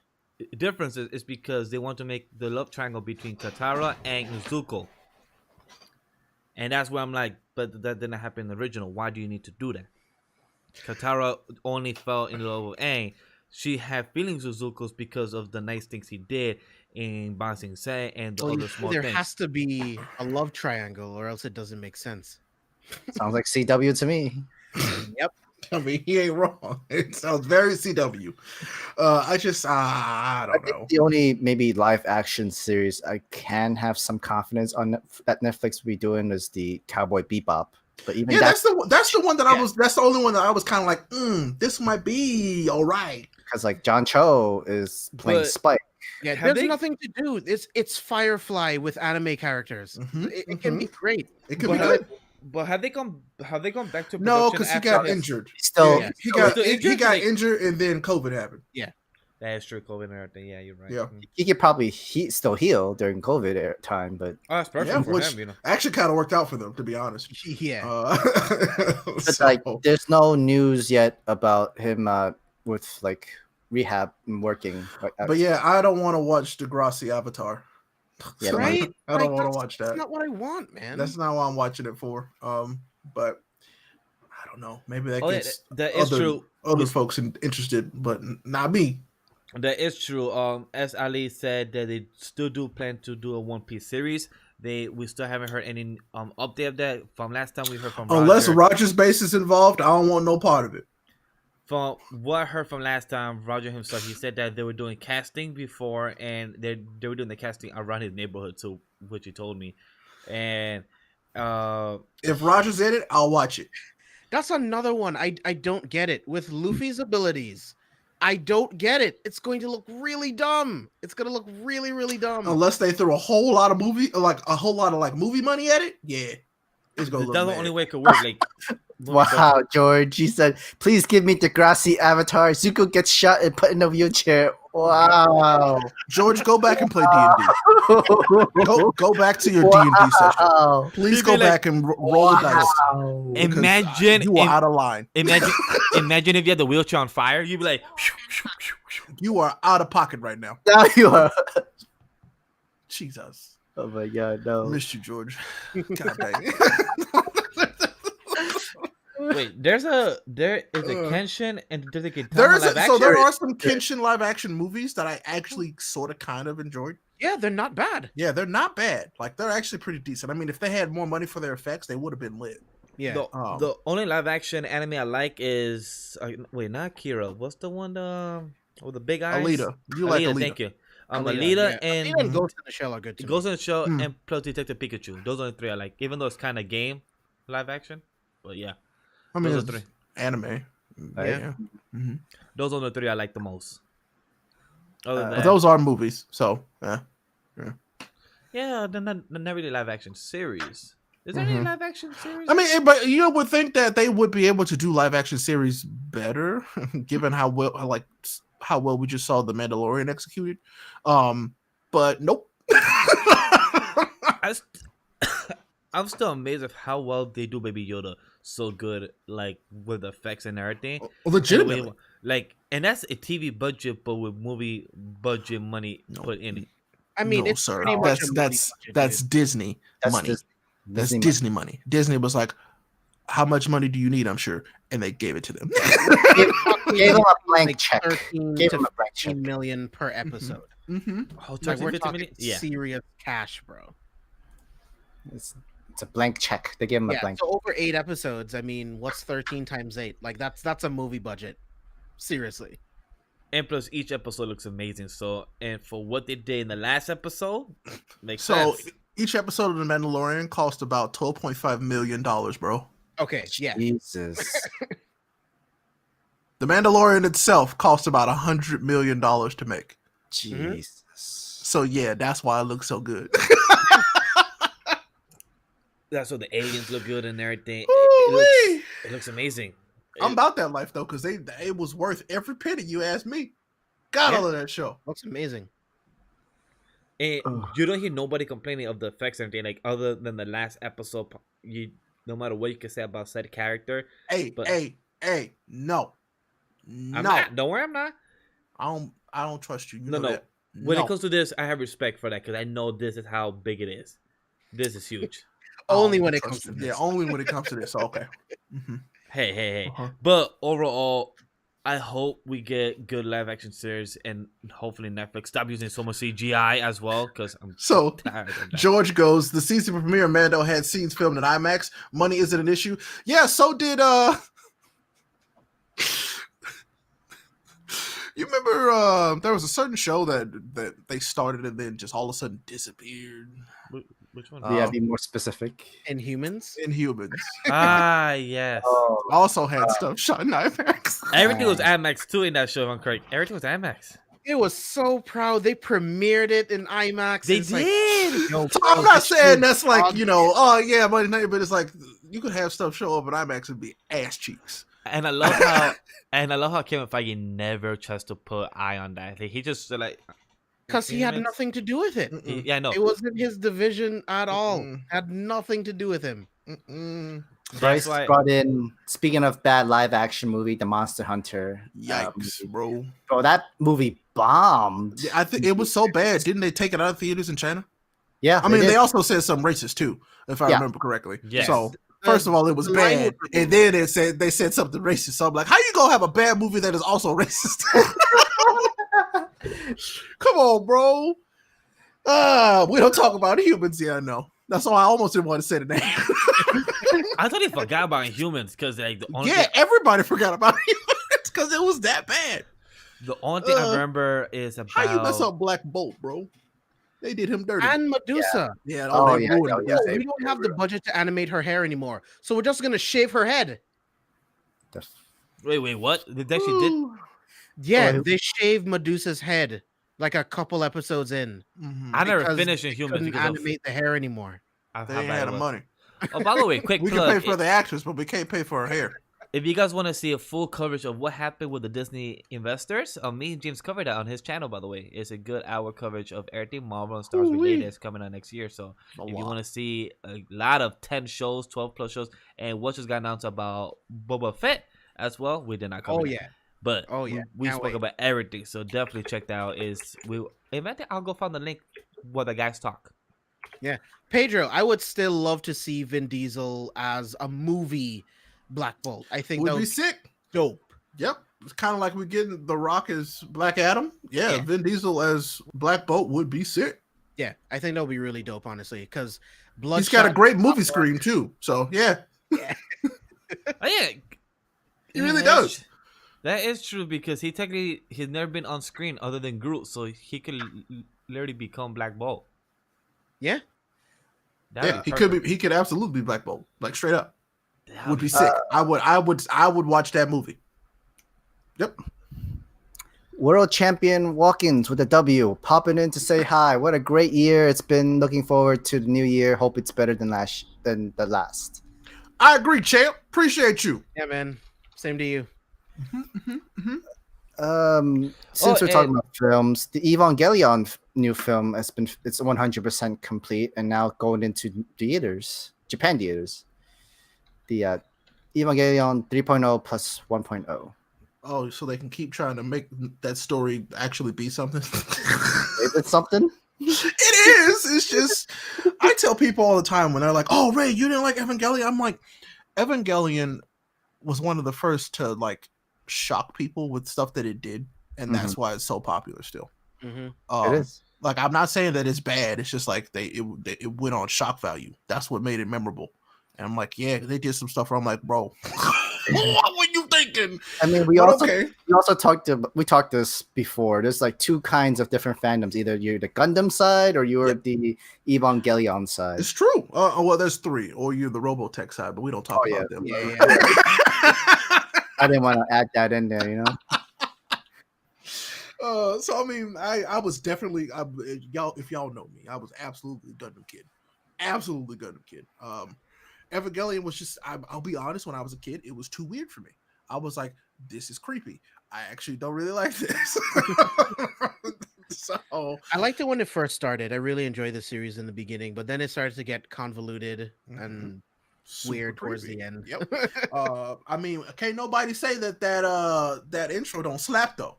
difference is because they want to make the love triangle between Katara and Zuko, and that's where I'm like, but that didn't happen in the original. Why do you need to do that? Katara only fell in love with Aang. She had feelings with Zuko because of the nice things he did in Bouncing Set and the other small There things. has to be a love triangle, or else it doesn't make sense. Sounds like CW to me. Yep. I mean, he ain't wrong. It sounds very CW. I don't know. The only maybe live action series I can have some confidence on that Netflix will be doing is the Cowboy Bebop. But even Yeah, that's the one that I was. That's the only one that I was kind of like, this might be all right. because like John Cho is playing But- Spike. Yeah, Have there's they- nothing to do. It's Firefly with anime characters. Mhm, It can be great. It could But be have good. But have they gone back to production? No, because he after got this? injured. Still, Yeah. He got still he injured? got Like- injured, and then COVID happened. That is true. COVID and everything. Yeah, you're right. Yeah. he could probably still heal during COVID time, but Oh, that's perfect Yeah, for which him. You know. actually kind of worked out for them, to be honest. Yeah. but like there's no news yet about him with like rehab and working. But yeah, I don't want to watch Degrassi Avatar. Yeah, Right? I don't Like, want to watch That's that. not what I want, man. That's not what I'm watching it for. But I don't know. Maybe that Oh, yeah, gets that is true. other folks interested, but not me. That is true. As Ali said, that they still do plan to do a One Piece series. We still haven't heard any update of that. From last time we heard from Unless Roger. Roger's base is involved, I don't want no part of it. From what I heard from last time, Roger himself, he said that they were doing casting before, and they were doing the casting around his neighborhood too, which he told me. And If Roger's in it, I'll watch it. That's another one. I don't get it. With Luffy's abilities, I don't get it. It's going to look really dumb. It's going to look really, really dumb. Unless they throw a whole lot of movie money at it, yeah, it's gonna that's look the bad. only way it could work. Like, wow, George, he said, "Please give me Degrassi Avatar." Zuko gets shot and put in a wheelchair. Wow. George, go back and play D&D. Go back to your D&D session. Wow. Please He'd go be like, back and roll the dice. Wow. Because Imagine you are if- out of line. imagine if you had the wheelchair on fire, you'd be like, You are out of pocket right now. Now you are. Jesus, Oh my god, no. missed you, George. God dang. wait, there is a Kenshin and there's a Gintama There is live so action? there are some Kenshin live action movies that I actually sort of kind of enjoyed. Yeah, they're not bad. Yeah, they're not bad. Like they're actually pretty decent. I mean, if they had more money for their effects, they would have been lit. Yeah. The only live action anime I like is wait, not Kira. What's the one with the big eyes? Alita, you like Alita? Thank you. Alita, Alita yeah. and Alita and Ghost in the Shell are good too. Ghost in the Shell Hmm. and plus Detective Pikachu. Those are the three I like. Even though it's kind of game live action, but yeah, I mean, those are it's three. anime. Yeah. Mhm. Those are the three I like the most. Other than But that, those are movies, so yeah. yeah, they're not really live action series. Is there any Mhm. live action series? I mean, but you would think that they would be able to do live action series better, given how well we just saw The Mandalorian executed. But nope. I'm still amazed of how well they do Baby Yoda so good, like with the effects and everything. Legitimately. And like, and that's a TV budget, but with movie budget money No. put in it. I mean, No, it's sir. pretty much a movie That's budget, Disney That's money. just That's Disney Disney money. Disney was like, "How much money do you need?" I'm sure, and they gave it to them. Gave him a blank like check. 13 Gave to him a blank check. 15 million per episode. Mm-hmm. Oh, Like 13, we're 15 talking minutes? Yeah. serious cash, bro. It's a blank check. They gave him a Yeah, blank. so over 8 episodes, I mean, what's 13 times 8? Like that's a movie budget. Seriously. And plus, each episode looks amazing. So, and for what they did in the last episode, makes So sense. each episode of The Mandalorian cost about $12.5 million, bro. Okay, yeah. Jesus. The Mandalorian itself cost about $100 million to make. Jesus. So yeah, that's why it looks so good. That's what the aliens look good and everything. Ooh-wee. It looks amazing. I'm about that life though, because it was worth every penny. You asked me. Got Yeah. all of that show. Looks amazing. And Ugh. you don't hear nobody complaining of the effects or anything, like other than the last episode. No matter what you can say about said character, Hey, But- hey, no. No, Don't worry, I'm not. I don't trust you. You No, know no. that. When No. it comes to this, I have respect for that because I know this is how big it is. This is huge. Only don't when it trust comes to you. this. Yeah, only when it comes to this. Okay. Mhm. Hey. Uh-huh. But overall, I hope we get good live action series and hopefully Netflix stop using so much CGI as well because I'm So tired of that. George goes, the season premiere of Mando had scenes filmed in IMAX. Money isn't an issue. Yeah, so did you remember there was a certain show that they started and then just all of a sudden disappeared. Which one? Yeah, be more specific. Inhumans. Inhumans. Yes. Oh, Also had stuff shot in IMAX. Everything was IMAX too in that show, if I'm correct. Everything was IMAX. It was so proud. They premiered it in IMAX. They It's like, did. yo, So bro, I'm not this saying shit that's like, dog- oh yeah, money night, but it's like you could have stuff show up in IMAX and be ass cheeks. And I love how Kevin Feige never tries to put eye on that. He just like because he had Inhumans? nothing to do with it. Mm-mm. Yeah, I know. It wasn't his division at all. Mm-mm. Had nothing to do with him. Mm-mm. Bryce why- brought in. Speaking of bad live action movie, The Monster Hunter. Yikes, bro. Bro, that movie bombed. Yeah, I think it was so bad. Didn't they take it out of theaters in China? Yeah, I mean, did. they also said some racist too, if I Yeah. remember correctly. Yes. So first of all, it was The bad, language- and then they said something racist. So I'm like, how you gonna have a bad movie that is also racist? Come on, bro. We don't talk about humans. Yeah, I know. That's why I almost didn't want to say the name. I thought he forgot about humans because like the only Yeah, thing, everybody forgot about humans because it was that bad. I remember is about How you mess up Black Bolt, bro? They did him dirty. And Medusa. yeah, Oh, they yeah, ruined yeah, it. yeah. Oh, we don't have the budget to animate her hair anymore, so we're just gonna shave her head. The f- Wait, what? They actually did. Ooh. Yeah, Oh, they shaved Medusa's head like a couple episodes in. Mhm. I never because finished in they humans couldn't because of animate the hair anymore. how They bad ain't it had the was. money. Oh, by the way, quick We can plug. pay for the actors, but we can't pay for her hair. If you guys want to see a full coverage of what happened with the Disney investors, me and James covered that on his channel, by the way. It's a good hour coverage of everything Marvel and Star Wars Ooh-wee. related is coming out next year. So if you want to see a lot of 10 shows, 12 plus shows, and what just got announced about Boba Fett as well, we did not cover Oh that. yeah. But Oh, yeah. we Can't spoke wait. about everything. So definitely check that out. I'll go find the link where the guys talk. Pedro, I would still love to see Vin Diesel as a movie Black Bolt. I think that Would be would be sick. dope. Yep. It's kind of like we're getting The Rock as Black Adam. Yeah, Yeah. Vin Diesel as Black Bolt would be sick. Yeah, I think that would be really dope, honestly, because He's got a great movie screen too. So yeah, Oh, yeah. he really That does. is- That is true because he's never been on screen other than Groot, so he could literally become Black Bolt. Yeah. Yeah, he could absolutely be Black Bolt, like straight up. Would be sick. sick. I would watch that movie. Yep. World champion Walk-ins with a W, popping in to say hi. What a great year it's been. Looking forward to the new year. Hope it's better than the last. I agree, champ. Appreciate you. Yeah, man. Same to you. Since Oh, we're talking about films, the Evangelion new film it's 100% complete and now going into theaters, Japan theaters. The Evangelion 3.0 plus 1.0. Oh, so they can keep trying to make that story actually be something. Is it something? It is. It's just I tell people all the time when they're like, "Oh, Ray, you didn't like Evangelion?" I'm like, Evangelion was one of the first to like shock people with stuff that it did, and that's why it's so popular still. Mm-hmm. It is. Like, I'm not saying that it's bad. It's just like it went on shock value. That's what made it memorable. And I'm like, yeah, they did some stuff where I'm like, bro, what were you thinking? I mean, we But also talked this before. There's like two kinds of different fandoms. Either you're the Gundam side or you're the Evangelion side. It's true. Well, there's three, or you're the Robotech side, but we don't talk about them. Yeah. I didn't want to add that in there, you know. So I mean, I was definitely y'all. If y'all know me, I was absolutely Gundam kid, absolutely Gundam kid. Evangelion was just. I'll be honest. When I was a kid, it was too weird for me. I was like, this is creepy. I actually don't really like this. So I liked it when it first started. I really enjoyed the series in the beginning, but then it started to get convoluted and weird towards the end. Yep. I mean, can't nobody say that intro don't slap though.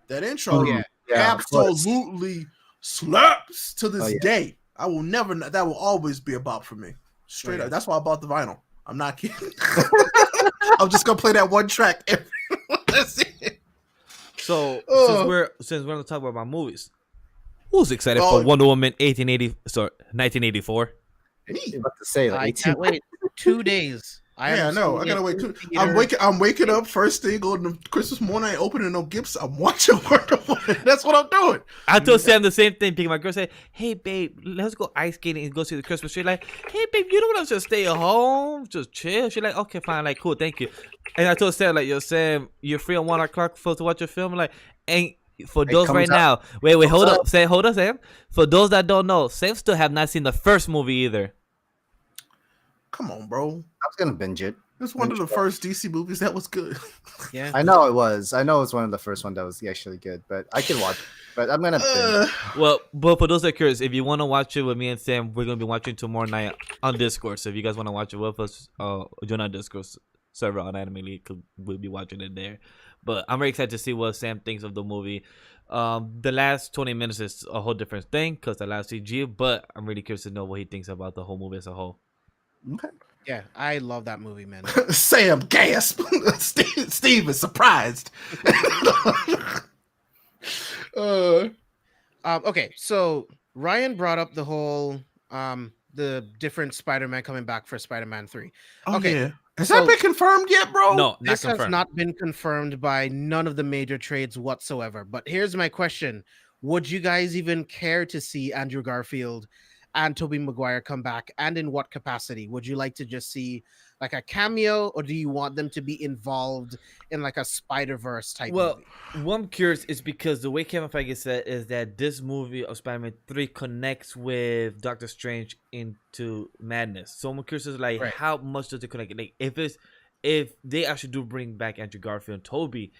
That intro Oh, yeah. Yeah, of course. absolutely slaps to this Oh, yeah. day. I will never. That will always be a bop for me. Straight Oh, up. yeah. That's why I bought the vinyl. I'm not kidding. I'm just gonna play that one track. That's it. So since we're gonna talk about my movies, who's excited Oh. for Wonder Woman 1984? I'm about to say like I 18. can't wait 2 days. Yeah, I know. I gotta wait too. I'm waking up first thing on the Christmas morning. I ain't opening no gifts. I'm watching Wonder Woman. That's what I'm doing. I told Sam the same thing. Because my girl said, "Hey babe, let's go ice skating and go see the Christmas tree." Like, "Hey babe, you don't want to just stay at home, just chill." She's like, "Okay, fine, like cool, thank you." And I told Sam like, "Yo, Sam, you're free on 1 o'clock for to watch your film." Like, and for those comes right out. now, wait, hold up. up, Sam. For those that don't know, Sam still have not seen the first movie either. Come on, bro. I was gonna binge it. It's one of the first DC movies that was good. Yeah. I know it was. I know it was one of the first one that was actually good, but I can watch it. But I'm gonna binge. Well, but for those that are curious, if you want to watch it with me and Sam, we're gonna be watching tomorrow night on Discord. So if you guys want to watch it with us, join our Discord server on Anime League, 'cause we'll be watching it there. But I'm very excited to see what Sam thinks of the movie. The last 20 minutes is a whole different thing because the last CG, but I'm really curious to know what he thinks about the whole movie as a whole. Okay. Yeah, I love that movie, man. Sam gasp. Steve is surprised. Okay, so Ryan brought up the whole the different Spider-Man coming back for Spider-Man 3. Oh, Okay, yeah. Has so- that been confirmed yet, bro? No, not This has confirmed. not been confirmed by none of the major trades whatsoever. But here's my question. Would you guys even care to see Andrew Garfield and Tobey Maguire come back? And in what capacity? Would you like to just see like a cameo, or do you want them to be involved in like a Spider-Verse type Well, movie? what I'm curious is because the way Kevin Feige said is that this movie of Spider-Man 3 connects with Doctor Strange into Madness. So I'm curious as like Right. how much does it connect? Like if they actually do bring back Andrew Garfield and Toby,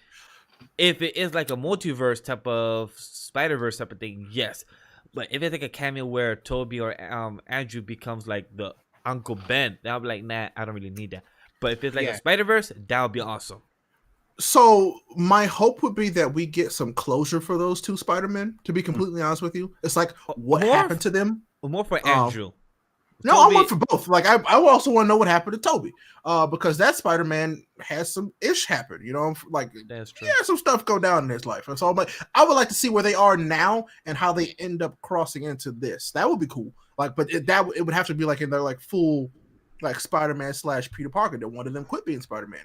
if it is like a multiverse type of Spider-Verse type of thing, yes. But if it's like a cameo where Toby or Andrew becomes like the Uncle Ben, then I'll be like, nah, I don't really need that. But if it's like Yeah. a Spider-Verse, that would be awesome. So my hope would be that we get some closure for those two Spider-Men, to be completely honest with you. It's like, what More happened to them? More for Andrew. No, I Toby- want for both. Like, I also want to know what happened to Toby, because that Spider-Man has some ish happen. You know, like That's true. yeah, some stuff go down in his life, and so but I would like to see where they are now and how they end up crossing into this. That would be cool. Like, but it would have to be like in their like full like Spider-Man / Peter Parker. Did one of them quit being Spider-Man?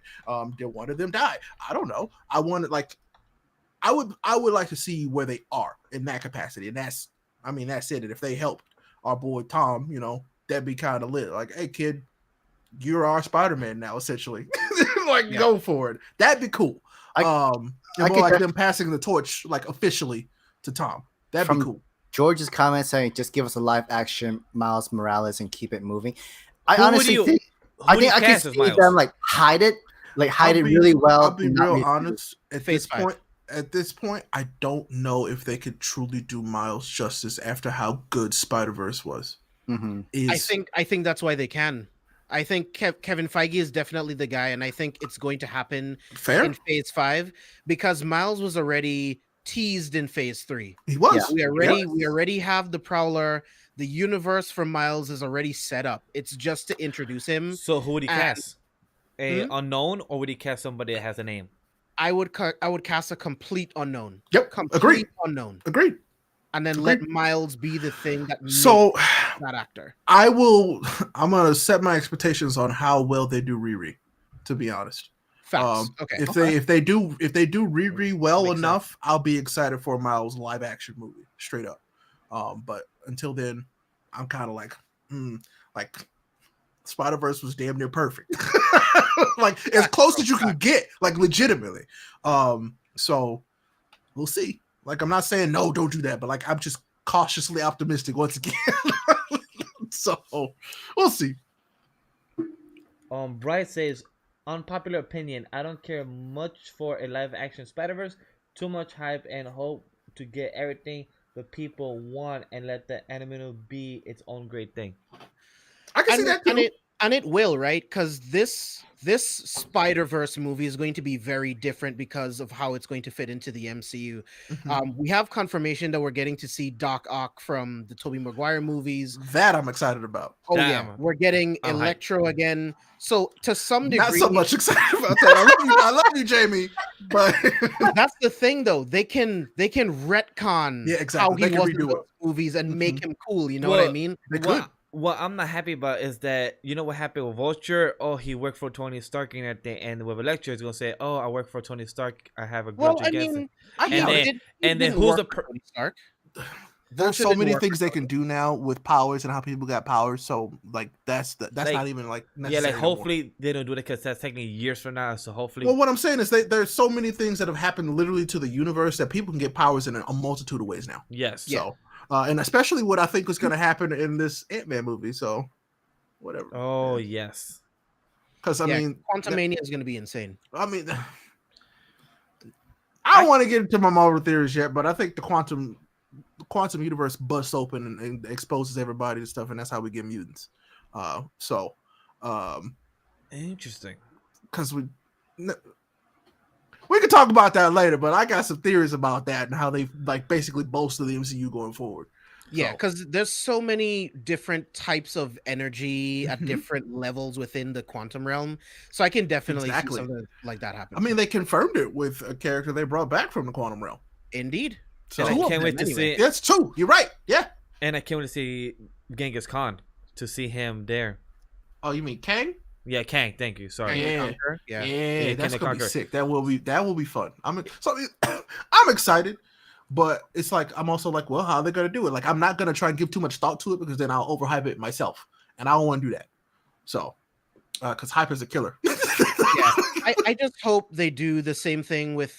Did one of them die? I don't know. I wanted like I would like to see where they are in that capacity, and that's it. And if they helped our boy Tom, you know, that'd be kind of lit. Like, hey kid, you're our Spider-Man now, essentially. Like, go for it. That'd be cool. I More could like def- them passing the torch, like officially, to Tom. That'd be From- cool. George's comment saying, "Just give us a live action Miles Morales and keep it moving." I Who would honestly you- think Who I do you think I cast can as see Miles? them like hide it I'll be- really well. I'll be not real really- honest. At Phase this 5. point, I don't know if they could truly do Miles justice after how good Spider-Verse was. Mhm. I think that's why they can. I think Kevin Feige is definitely the guy, and I think it's going to happen fair. in Phase 5 because Miles was already teased in Phase 3. He was. We already have the Prowler. The universe for Miles is already set up. It's just to introduce him. So who would he And- cast? A unknown, or would he cast somebody that has a name? I would cast a complete unknown. Yep. Complete Agreed. unknown. Agreed. And then let Miles be the thing that So makes that actor. I'm gonna set my expectations on how well they do Riri, to be honest. Facts. Okay. If they do Riri well Makes enough, I'll be excited for Miles live action movie, straight up. But until then, I'm kind of like Spider-Verse was damn near perfect. Like as close as you can get, like legitimately. So we'll see. Like, I'm not saying no, don't do that, but like I'm just cautiously optimistic once again. So we'll see. Bright says, unpopular opinion. I don't care much for a live action Spider-Verse. Too much hype and hope to get everything the people want and let the animated be its own great thing. I can see that too. And it will, right? Because this Spider-Verse movie is going to be very different because of how it's going to fit into the MCU. Mhm. We have confirmation that we're getting to see Doc Ock from the Tobey Maguire movies. That I'm excited about. Oh yeah, Damn. we're getting I'm hyped. Electro again. So to some Not degree, so much excited about that. I love you, Jamie. But that's the thing though. They can retcon Yeah, exactly. how They he can was in redo those movies and make Mhm. him cool. You know what I mean? they could. What I'm not happy about is that you know what happened with Vulture. Oh, he worked for Tony Stark and everything, and with Electro, he's gonna say, "Oh, I work for Tony Stark. I have a grudge Well, I against him." mean, I And doubt then, it. and then didn't who's work the for Tony Stark? There's Vulture so didn't many work things for they can do now with powers and how people got powers. So like that's Like, not even like yeah, necessary. like no more. hopefully they don't do that because that's technically years from now. So hopefully, Well, what I'm saying is there's so many things that have happened literally to the universe that people can get powers in a multitude of ways now. yes. Yeah. So, and especially what I think is going to happen in this Ant-Man movie. So, whatever. Oh yes. Because I mean, Quantum Mania is going to be insane. I mean, I don't want to get into my Marvel theories yet, but I think the quantum universe busts open and exposes everybody to stuff, and that's how we get mutants. So, Interesting. because we can talk about that later, but I got some theories about that and how they like basically bolster the MCU going forward. Yeah, So- because there's so many different types of energy at Mhm. different levels within the quantum realm. So I can definitely Exactly. see something like that happen. I mean, they confirmed it with a character they brought back from the quantum realm. Indeed. So And Two I of can't wait them, to anyway. see. that's two. You're right. Yeah. And I can't wait to see Genghis Khan to see him there. Oh, you mean Kang? Yeah, Kang. Thank you. Sorry. Kang the Yeah. Conqueror, Yeah, Yeah, that's Kang the gonna be Conqueror. sick. That will be fun. I'm excited, but it's like I'm also like, well, how are they gonna do it? Like, I'm not gonna try and give too much thought to it because then I'll overhype it myself, and I don't want to do that. So, because hype is a killer. Yeah. I just hope they do the same thing with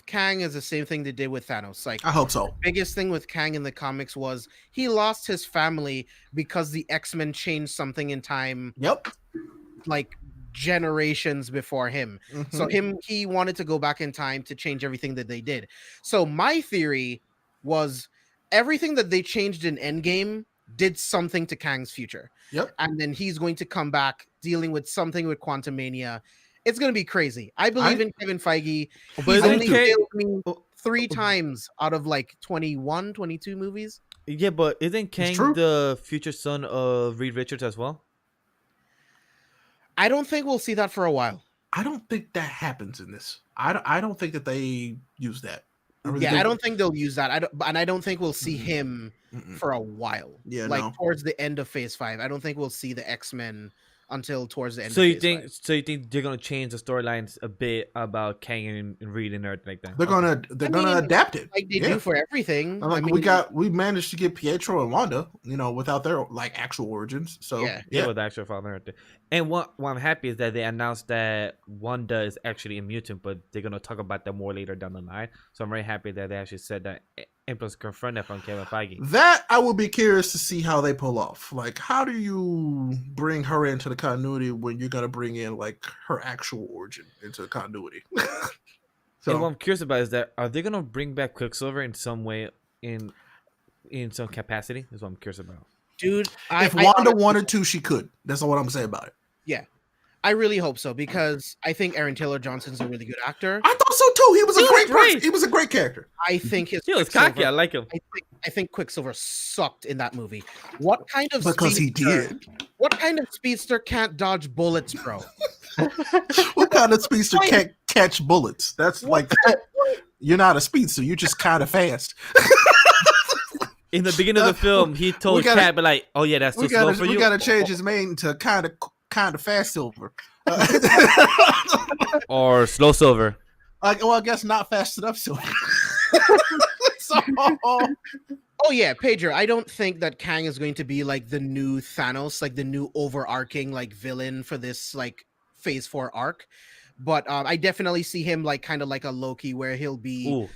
Kang as the same thing they did with Thanos. Like I hope so. biggest thing with Kang in the comics was he lost his family because the X-Men changed something in time Yep. like generations before him. So he wanted to go back in time to change everything that they did. So my theory was everything that they changed in Endgame did something to Kang's future. Yep. And then he's going to come back dealing with something with Quantum Mania. It's going to be crazy. I believe in Kevin Feige. But He's isn't only Kang- failed me Oh, 3 times out of like 21, 22 movies. Yeah, but isn't Kang true. the future son of Reed Richards as well? I don't think we'll see that for a while. I don't think that happens in this. I don't think that they use that. I don't think they'll use that. I don't think we'll see Mhm. him Mm-mm. for a while. Yeah, like no. towards the end of Phase 5. I don't think we'll see the X-Men until towards the end. So of you Phase think? 5. So you think they're gonna change the storylines a bit about Kang and Reed and everything like that? They're Okay. gonna adapt it like they yeah. do for everything? Like we managed to get Pietro and Wanda, without their like actual origins. So Yeah, with the actual father and everything. And what I'm happy is that they announced that Wanda is actually a mutant, but they're gonna talk about that more later down the line. So I'm very happy that they actually said that and plus confirmed that from Kevin Feige. That I will be curious to see how they pull off. Like, how do you bring her into the continuity when you're gonna bring in like her actual origin into the continuity? And what I'm curious about is that are they gonna bring back Quicksilver in some way in some capacity? Is what I'm curious about. Dude, if Wanda wanted to, she could. That's all what I'm saying about it. Yeah. I really hope so because I think Aaron Taylor Johnson's a really good actor. I thought so too. He was a great person. He was a great character. I think his He was cocky. I like him. I think Quicksilver sucked in that movie. What kind of Because he did. What kind of speedster can't dodge bullets, bro? What kind of speedster can't catch bullets? That's like you're not a speedster. You're just kind of fast. In the beginning of the film, he told Cat, "But like, oh yeah, that's too slow for you." We gotta change his name to kind of fast silver. Or slow silver. I guess not fast enough silver. So, oh yeah, Pager. I don't think that Kang is going to be like the new Thanos, like the new overarching like villain for this like Phase 4 arc. But I definitely see him like kind of like a Loki, where he'll be Ooh.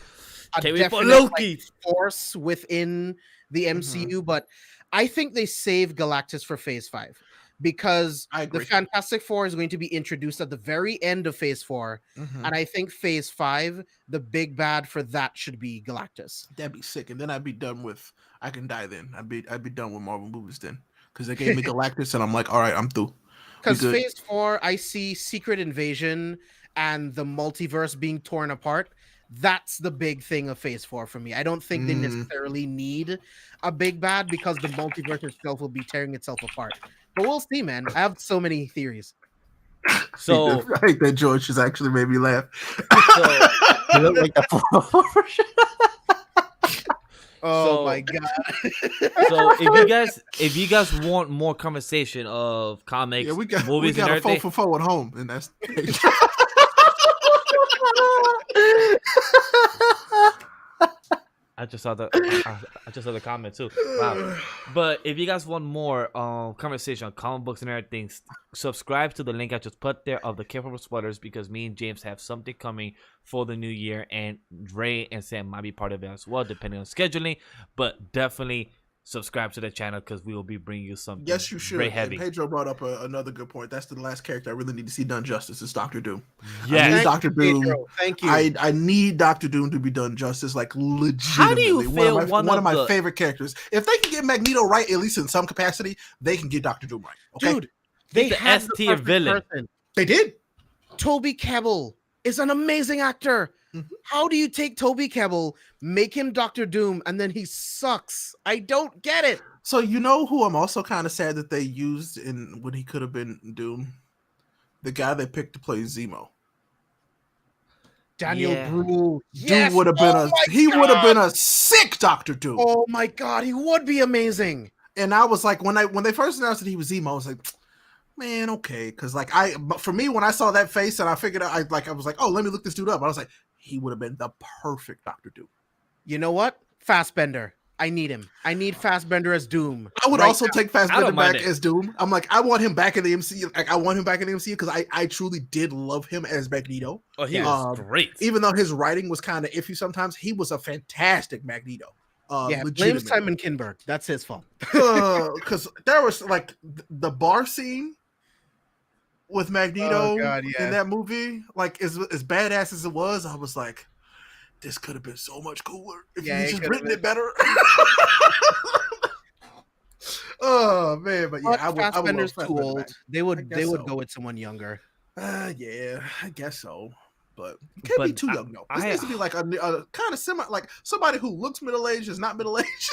a Can't wait for definite, Loki. like, force within the MCU. But I think they save Galactus for Phase 5 because I agree. the Fantastic Four is going to be introduced at the very end of Phase 4, and I think Phase 5, the big bad for that should be Galactus. That'd be sick, and then I'd be done with. I can die then. I'd be done with Marvel movies then, because they gave me Galactus, and I'm like, all right, I'm through. Because good. Phase 4, I see Secret Invasion and the multiverse being torn apart. That's the big thing of Phase 4 for me. I don't think they necessarily need a big bad because the multiverse itself will be tearing itself apart. But we'll see, man. I have so many theories. So I think that George has actually made me laugh. You look like the 404 version. Oh So- my god. So if you guys want more conversation of comics, Yeah, we got movies, a and everything, 4 at home, and that's. I just saw the I just saw the comment too. Wow. But if you guys want more conversation on comic books and everything, subscribe to the link I just put there of the Careful Spoilers, because me and James have something coming for the new year, and Ray and Sam might be part of it as well, depending on scheduling. But definitely subscribe to the channel because we will be bringing you something. Yes, you should. Very And heavy. Pedro brought up another good point. That's the last character I really need to see done justice is Doctor Doom. I Yes. need Doctor Doom. Pedro, thank you. I need Doctor Doom to be done justice, like legitimately. How do you feel one of my favorite characters? If they can get Magneto right, at least in some capacity, they can get Doctor Doom right. Okay, Dude, they He's the had S the tier perfect villain. person. they did. Toby Kebbell is an amazing actor. Mhm. How do you take Toby Kebbell, make him Doctor Doom, and then he sucks? I don't get it. So you know who I'm also kind of sad that they used in when he could have been Doom? The guy they picked to play Zemo. Daniel Yeah. Bruhl. Dude would have been would have been a sick Doctor Doom. Oh my god, he would be amazing. And I was like, when they first announced that he was Zemo, I was like, man, okay, because like but for me, when I saw that face and I figured out, I was like, oh, let me look this dude up. I was like, he would have been the perfect Doctor Doom. You know what? Fassbender. I need him. I need Fassbender as Doom. I would right also now. take I Fassbender don't mind back it. as Doom. I'm like, I want him back in the MCU. Like, I want him back in the MCU because I truly did love him as Magneto. Oh, he Yeah. was great. Even though his writing was kind of iffy sometimes, he was a fantastic Magneto. Yeah, blame Legitimately. Simon Kinberg. That's his fault. Because there was like the bar scene with Magneto Oh, God, yeah. in that movie, like as badass as it was, I was like, this could have been so much cooler if Yeah, you it just could've written been. it better. Oh man, but yeah, But I would love Fassbender's too Fassbender old. back. They would guess so. go with someone younger. Yeah, I guess so. But it can't be But too young though. This I- needs to be like a kind of semi, like somebody who looks middle aged is not middle aged.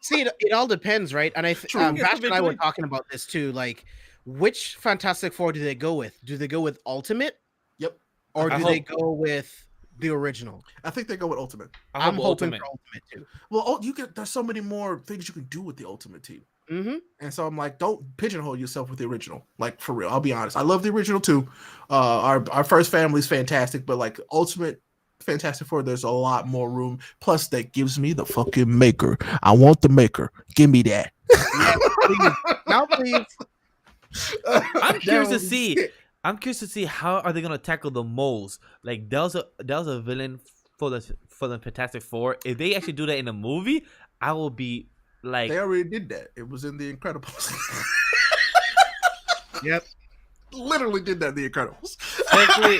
See, it all depends, right? And True. Bash and I were Between- talking about this too. Like, which Fantastic Four do they go with? Do they go with Ultimate, Yep, or I do they hope- go with the original? I think they go with Ultimate. I'm hoping Ultimate. for Ultimate too. Well, there's so many more things you can do with the Ultimate team. Mm-hmm. And so I'm like, don't pigeonhole yourself with the original. Like for real, I'll be honest. I love the original too. Our first family's fantastic, but like Ultimate Fantastic Four, there's a lot more room. Plus, that gives me the fucking maker. I want the maker. Give me that. Yeah, please. Now, please. I'm curious to That see. was it. I'm curious to see how are they gonna tackle the moles. Like that was a villain for the Fantastic Four. If they actually do that in a movie, I will be like, They already did that. It was in The Incredibles. Yep. Literally did that in The Incredibles. technically,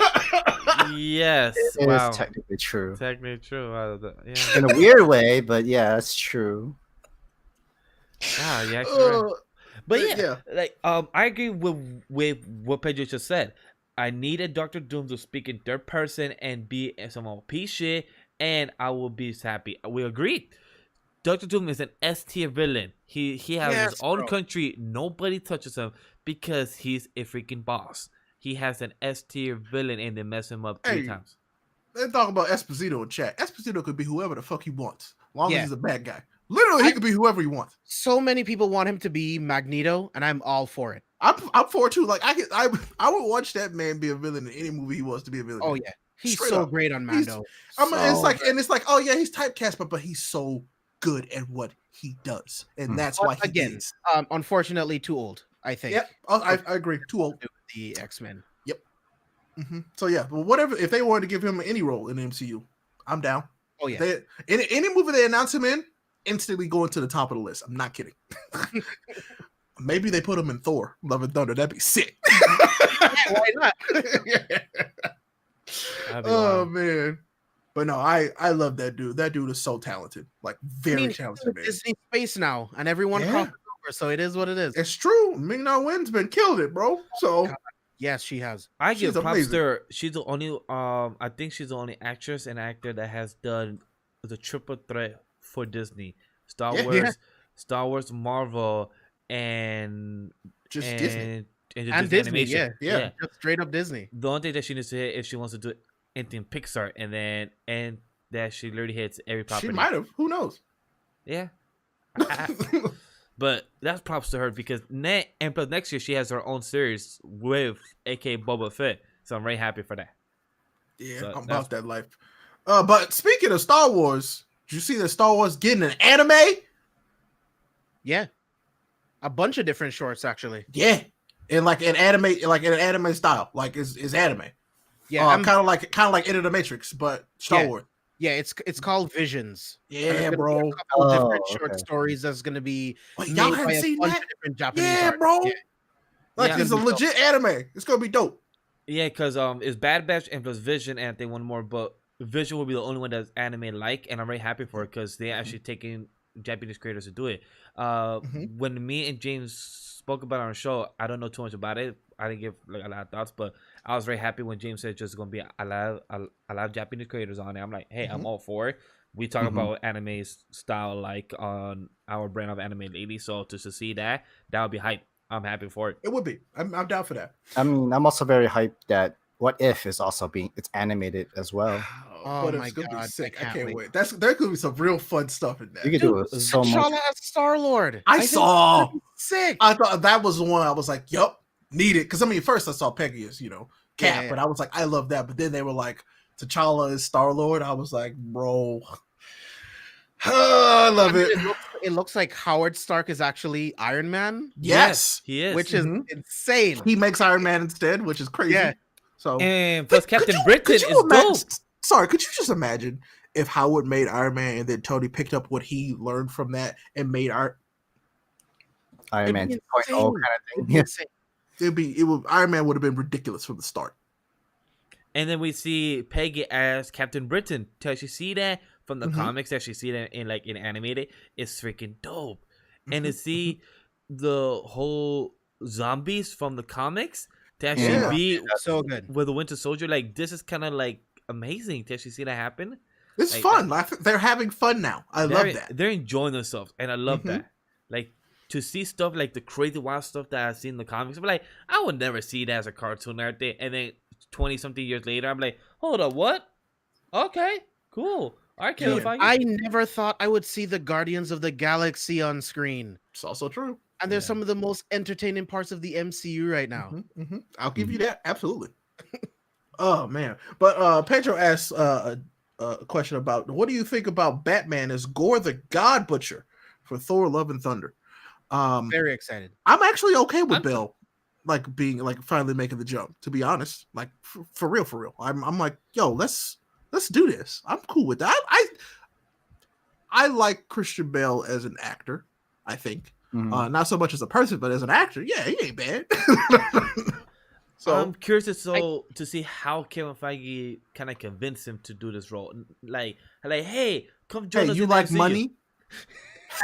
yes. It Wow. is technically true. Technically true. Yeah. In a weird way, but yeah, it's true. Ah, yeah. Actually, right. But yeah, yeah. like I agree with what Pedro just said. I needed Doctor Doom to speak in third person and be some OP shit, and I will be happy. We agreed. Doctor Doom is an S tier villain. He has Yes, his own bro. country. Nobody touches him because he's a freaking boss. He has an S tier villain, and they mess him up 3 Hey. times. They're talking about Esposito in chat. Esposito could be whoever the fuck he wants, as long Yeah. as he's a bad guy. Literally, he could be whoever he wants. So many people want him to be Magneto, and I'm all for it. I'm for it too. Like I would watch that man be a villain in any movie he wants to be a villain. Oh in. yeah, he's Straight so up. great on He's- Mando. It's like, oh yeah, he's typecast, but he's so good at what he does, and that's why he Again, is. unfortunately, too old. I think. Yep, I agree. Too old. The X-Men. So yeah, but whatever. If they wanted to give him any role in the MCU, I'm down. Oh yeah. They, any movie they announce him in, instantly going to the top of the list. I'm not kidding. Maybe they put him in Thor: Love and Thunder. That'd be sick. Why not? That'd be Oh wild. man. But no, I love that dude. That dude is so talented. Like very he's talented, in man. Disney space now, and everyone Yeah. crosses over. over, so it is what it is. It's true. Ming-Na Wen's been killing it, bro. So God. Yes, she has. I She's give props amazing. to her. She's the only I think she's the only actress and actor that has done the triple threat for Disney. Star Yeah. Wars, Star Wars, Marvel, and just Disney. and the And Disney Disney, animation. Yeah. Just straight up Disney. The only thing that she needs to hit if she wants to do anything Pixar and that she literally hits every property. She might have. Who knows? Yeah. But that's props to her because and plus next year she has her own series with aka Boba Fett. So I'm very happy for that. Yeah, So I'm about that life. But speaking of Star Wars, did you see that Star Wars getting an anime? Yeah. A bunch of different shorts, actually. Yeah. In like an anime style. Like is anime. Yeah. Kind of like Enter the Matrix, but Star Wars. Yeah, it's called Visions. And Yeah, it's gonna be bro. a couple different Oh, short okay. stories that's gonna be Wait, made y'all by haven't a seen bunch that? of different Japanese Yeah, artists. bro. Yeah. Like Yeah. it's a legit anime. It's gonna be dope. Yeah, because it's Bad Batch and plus Vision and I think one more, but Vision will be the only one that's anime like, and I'm very happy for it because they're actually taking Japanese creators to do it. When me and James spoke about it on our show, I don't know too much about it. I didn't give like a lot of thoughts, but I was very happy when James said just gonna be a lot of Japanese creators on it. I'm like, hey, I'm all for it. We talk about anime style like on our brand of anime lately, so to see that would be hype. I'm happy for it. It would be. I'm down for that. I mean, I'm also very hyped that What If is also it's animated as well. Oh But my it's gonna God, be sick. I I can't can't wait. wait. There could be some real fun stuff in there. You could do so much. T'Challa as Star-Lord. I saw. Sick. I thought that was the one I was like, yup, need it. Because I mean, first I saw Peggy as, Cap, Yeah. but I was like, I love that. But then they were like, T'Challa is Star-Lord. I was like, bro. I love it. It looks like Howard Stark is actually Iron Man, Yes. He is. which is insane. He makes Iron Man instead, which is crazy. Yeah. So And plus Captain Britain could is you imagine, dope. Sorry, could you just imagine if Howard made Iron Man and then Tony picked up what he learned from that and made Iron Man It'd 2.0 be kind insane. of thing. Yeah. Iron Man would have been ridiculous from the start. And then we see Peggy as Captain Britain. To actually see that from the comics, actually see that in animated, it's freaking dope. And to see the whole zombies from the comics to actually be So good. with the Winter Soldier, like this is kind of like amazing to actually see that happen. It's Like, fun. They're having fun now. I love that. They're enjoying themselves, and I love that. Like to see stuff like the crazy wild stuff that I've seen in the comics. I'm like, I would never see that as a cartoon or anything. And then 20-something years later, I'm like, hold up, what? Okay, cool. All right, Dude, I never thought I would see the Guardians of the Galaxy on screen. It's also true. And they're some of the most entertaining parts of the MCU right now. I'll give you that. Absolutely. Oh man. But Pedro asked a question about what do you think about Batman as Gore the God Butcher for Thor: Love and Thunder? Very excited. I'm actually okay with Belle like being like finally making the jump, to be honest. Like for real. I'm like, yo, let's do this. I'm cool with that. I like Christian Bale as an actor, I think. Not so much as a person, but as an actor, yeah, he ain't bad. So I'm curious to see how Kevin Feige kind of convinced him to do this role. Like, hey, come join us. you in like MCU. money?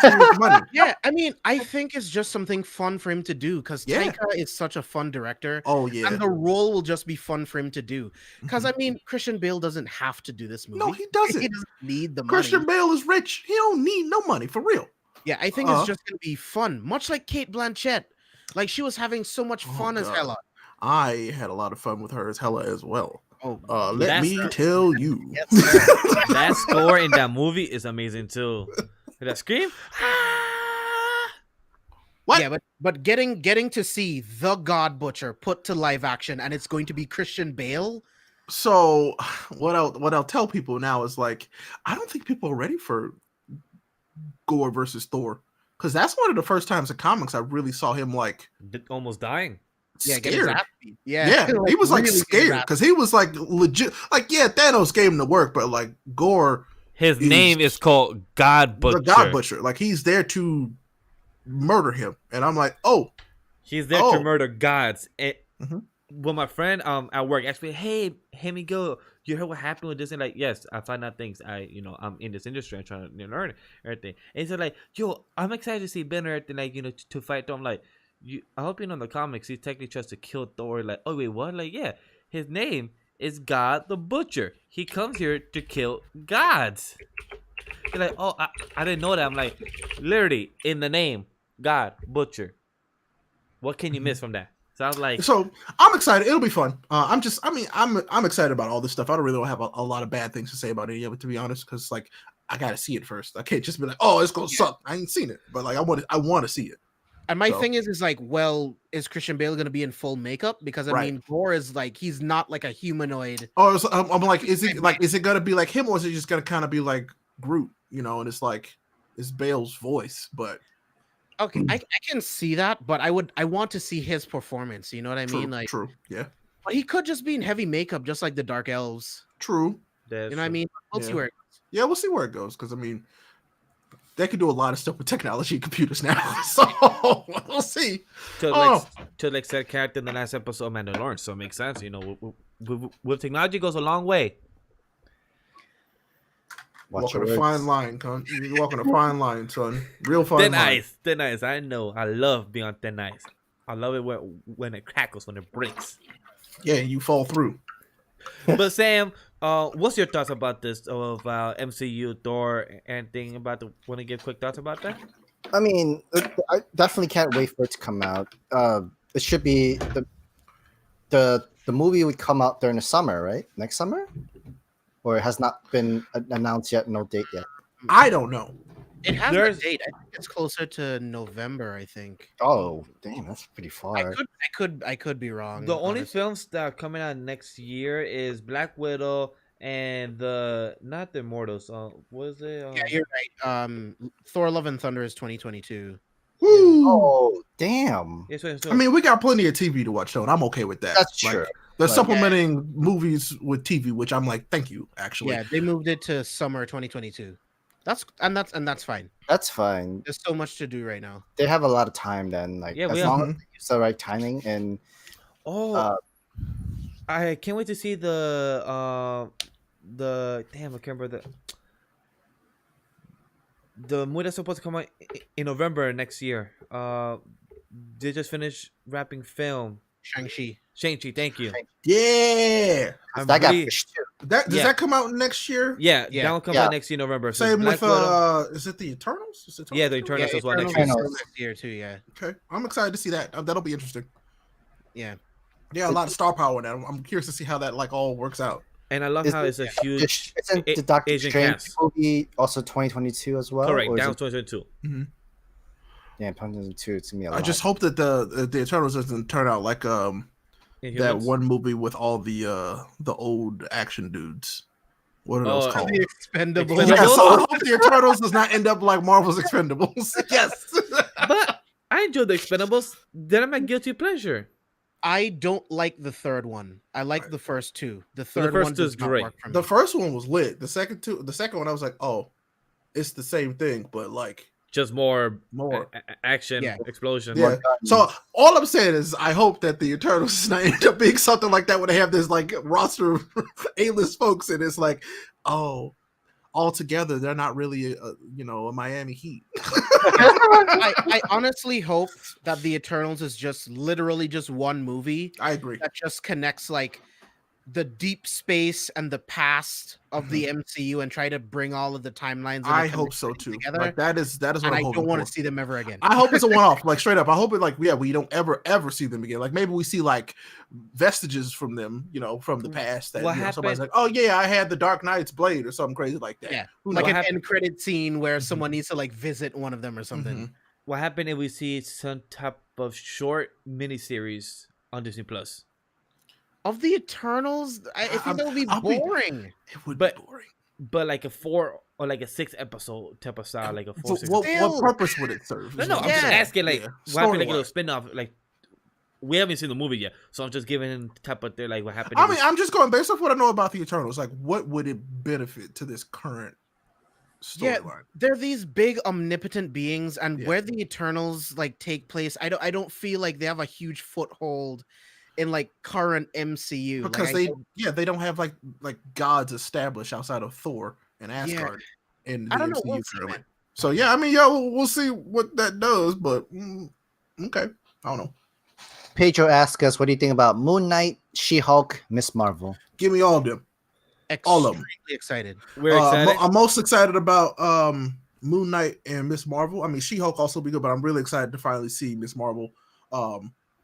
Serious money. Yeah, I mean, I think it's just something fun for him to do because Yeah. Taika is such a fun director. Oh yeah. And the role will just be fun for him to do. Because I mean, Christian Bale doesn't have to do this movie. No, he doesn't. He doesn't need the Christian money. Bale is rich. He don't need no money for real. Yeah, I think it's just gonna be fun. Much like Kate Blanchett. Like she was having so much fun as God. Hela. I had a lot of fun with her as Hela as well. Oh, Let That's me the- tell you. yes, sir. That score in that movie is amazing too. That scream. What? Yeah, but getting to see the God Butcher put to live action, and it's going to be Christian Bale. So what I'll tell people now is like, I don't think people are ready for Gore versus Thor, because that's one of the first times in comics I really saw him like Almost dying. Yeah, get his scared. ass beat. Yeah, Yeah, he was like really get his scared ass because he was like legit. Like, yeah, Thanos gave him the work, but like Gore, His name is called God Butcher. the God Butcher, like he's there to murder him, and I'm like, oh, He's there to murder gods. And Mhm. when my friend at work asked me, hey, Miguel, you heard what happened with this, and like, yes, I find out things. I'm in this industry. I'm trying to learn everything. And so like, yo, I'm excited to see Ben or everything. Like, to fight Thor. I'm like, I hope you know in the comics he technically tries to kill Thor. Like, oh wait, what? Like, yeah, his name is God the Butcher. He comes here to kill gods. You're like, oh, I didn't know that. I'm like, literally in the name, God Butcher. What can you miss from that? So I was like, so I'm excited. It'll be fun. I'm excited about all this stuff. I don't really have a lot of bad things to say about it yet, to be honest, because like I gotta see it first. I can't just be like, oh, it's gonna suck. I ain't seen it, but like I want to see it. And my thing is like, well, is Christian Bale going to be in full makeup? Because I mean, Thor is like, he's not like a humanoid. Oh, so I'm like, is it going to be like him, or is it just going to kind of be like Groot? And it's like it's Bale's voice, but okay, I can see that, but I want to see his performance. You know what I mean? Like, true, yeah. But he could just be in heavy makeup, just like the Dark Elves. True. You know what I mean? We'll see where it goes. Yeah, we'll see where it goes, because I mean, they can do a lot of stuff with technology and computers now, so we'll see. To said character in the last episode of Mandalorian, so it makes sense. With technology goes a long way. Walking a fine line, son. You're walking a fine line, son. Real fine line. Thin ice. I know. I love being on thin ice. I love it when it crackles, when it breaks. Yeah, you fall through. But Sam, what's your thoughts about this of MCU Thor? Anything about want to give quick thoughts about that? I mean, I definitely can't wait for it to come out. It should be the movie would come out during the summer, right? Next summer, or it has not been announced yet. No date yet. I don't know. It has a date. I think it's closer to November. I think. Oh, damn, that's pretty far. I could be wrong. The only films that are coming out next year is Black Widow and not the Immortals. What is it? Yeah, you're right. Thor: Love and Thunder is 2022. Woo. Oh, damn. Yes, I mean, we got plenty of TV to watch, though, and I'm okay with that. That's true. They're supplementing movies with TV, which I'm like, thank you. Actually, yeah, they moved it to summer 2022. That's fine. That's fine. There's so much to do right now. They have a lot of time then. Like, as long as they use the right timing and. I can't wait to see the damn, I can't remember the movie that's supposed to come out in November next year. They just finished wrapping film. Shang-Chi, thank you. Yeah, that got pushed too. Does that come out next year? Yeah, that one comes out next year, November. So same with is it the Eternals? Yeah, the Eternals as well next year too. Yeah. Okay, I'm excited to see that. That'll be interesting. Yeah, a lot of star power in that. I'm curious to see how that like all works out. And I love how it's a huge. Isn't the Doctor Strange movie also 2022 as well? Correct, that was 2022. Mm-hmm. Yeah, 2022. It's gonna be a lot. I just hope that the Eternals doesn't turn out like that one movie with all the old action dudes. What are those called? The Expendables. Yes, so I hope the Eternals does not end up like Marvel's Expendables. Yes. But I enjoyed the Expendables. They're my guilty pleasure. I don't like the third one. I like the first two. The third one does not work for me. The first one was lit. The second one I was like, oh, it's the same thing, but like just more action, explosion. Yeah. So all I'm saying is, I hope that the Eternals does not end up being something like that, where they have this like roster of A-list folks, and it's like, oh, all together they're not really a Miami Heat. I honestly hope that the Eternals is just literally just one movie. I agree. That just connects like the deep space and the past of the MCU and try to bring all of the timelines. I hope so too. Together. Like that is what and I don't want to see them ever again. I hope it's a one-off, like straight up. I hope it we don't ever see them again. Like maybe we see like vestiges from them, from the past. That somebody's like, oh yeah, I had the Dark Knight's blade or something crazy like that. Yeah, like an end credit scene where someone needs to like visit one of them or something. Mm-hmm. What happened if we see some type of short miniseries on Disney Plus? Of the Eternals, I think that would be boring. It would be boring. But like a 4 or like a 6 episode type of style, like a 4. What purpose would it serve? No, I'm just asking. Like, what happened? Like a little spin-off. Like, we haven't seen the movie yet, so I'm just giving him type of thing. Like, what happened? I mean, I'm just going based off what I know about the Eternals. Like, what would it benefit to this current storyline? They're these big omnipotent beings, and where the Eternals like take place, I don't feel like they have a huge foothold in like current MCU because like, they don't have like gods established outside of Thor and Yeah. Asgard in I the don't know. MCU We'll see, currently. man. So yeah, I mean, yeah, we'll see what that does, but okay, I don't know. Pedro asked us, what do you think about Moon Knight, She-Hulk, Miss Marvel? Give me all of them. All of them. Extremely excited. We're excited. I'm most excited about Moon Knight and Miss Marvel. I mean, She-Hulk also be good, but I'm really excited to finally see Miss Marvel,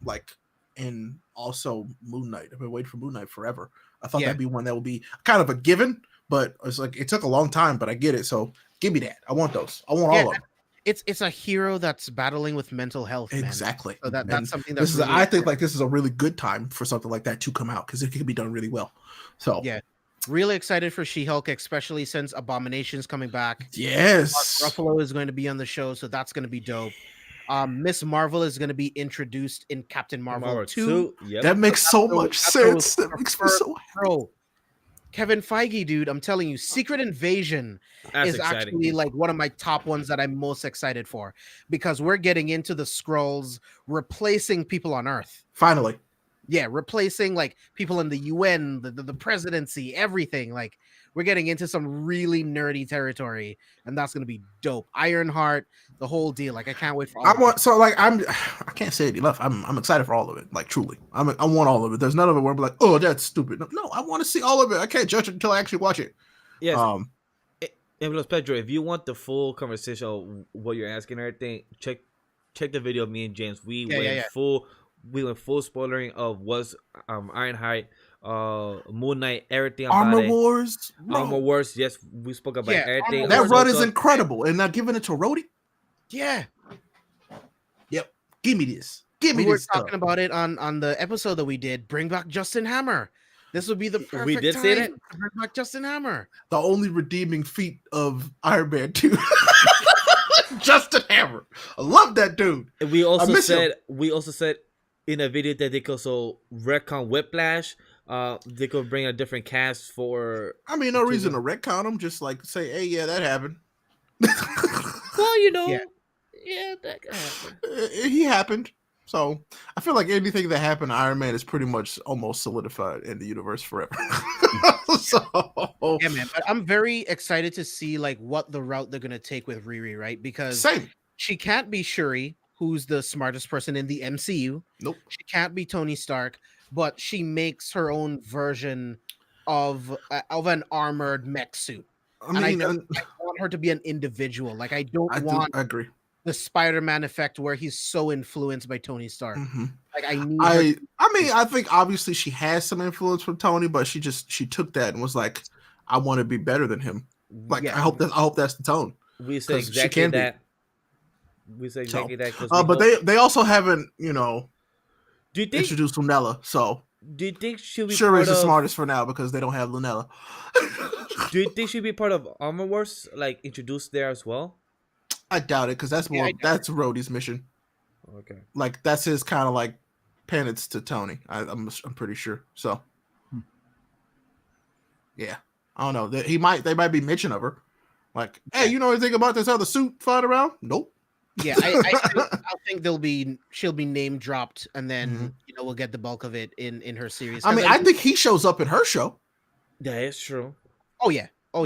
like, and also Moon Knight. I've been waiting for Moon Knight forever. I thought that'd be one that would be kind of a given, but it's like it took a long time, but I get it. So give me that. I want those. I want all of them. It's a hero that's battling with mental health, man. Exactly. So that's something this that's is. really I think like this is a really good time for something like that to come out because it can be done really well. So yeah. Really excited for She-Hulk, especially since Abomination's coming back. yes, Mark Ruffalo is going to be on the show, so that's going to be dope. Miss Marvel is going to be introduced in Captain Marvel 2. Yep. that makes so much sense. That makes me so happy. Bro, Kevin Feige, dude, I'm telling you, Secret Invasion That's is exciting. actually like one of my top ones that I'm most excited for because we're getting into the Skrulls replacing people on Earth. Finally. Yeah, replacing like people in the UN, the presidency, everything. Like we're getting into some really nerdy territory, and that's gonna be dope. Ironheart, the whole deal. Like I can't wait for all of it. I can't say it enough. I'm excited for all of it. Like truly, I want all of it. There's none of it where I'm like, oh, that's stupid. No, I want to see all of it. I can't judge it until I actually watch it. Yes. And Pedro, if you want the full conversation of what you're asking and everything, check the video of me and James. We went full spoilering of what's Ironheart, Moon Knight, everything about Armor it. Wars, bro. Armor Wars. Yes, we spoke about everything. That run is incredible, and now giving it to Rhodey. Yeah. Yep. Give me this. Give me We were this. talking about it on the episode that we did. Bring back Justin Hammer. This would be the perfect We did time say that? to bring back Justin Hammer. The only redeeming feat of Iron Man 2. Justin Hammer. I love that dude. And we also said in a video that they could also retcon Whiplash. They could bring a different cast for. I mean, no reason to retcon them. Just like say, hey, yeah, that happened. Well, you know, yeah, that could happen. He happened. So I feel like anything that happened to Iron Man is pretty much almost solidified in the universe forever. Yeah, man. But I'm very excited to see like what the route they're gonna take with Riri, right? Because she can't be Shuri, who's the smartest person in the MCU. Nope. She can't be Tony Stark, but she makes her own version of an armored mech suit. I want her to be an individual. Like I agree. The Spider-Man effect where he's so influenced by Tony Stark. Mm-hmm. Like I think obviously she has some influence from Tony, but she took that and was like, I want to be better than him. Like I hope that's the tone. We say exactly that. We say exactly that. But they also haven't, introduced Lunella. So do you think she'll be Shuri's the smartest for now because they don't have Lunella? Do you think she'll be part of Armor Wars, like introduced there as well? I doubt it because that's that's Rhodey's mission. Okay, like that's his kind of like penance to Tony. I'm pretty sure. So yeah, I don't know. They might be mention of her. Like, hey, you know anything about this other suit flying around? Nope. Yeah, I think she'll be name dropped, and then we'll get the bulk of it in her series. I mean, I think he shows up in her show. That is true. Oh yeah, I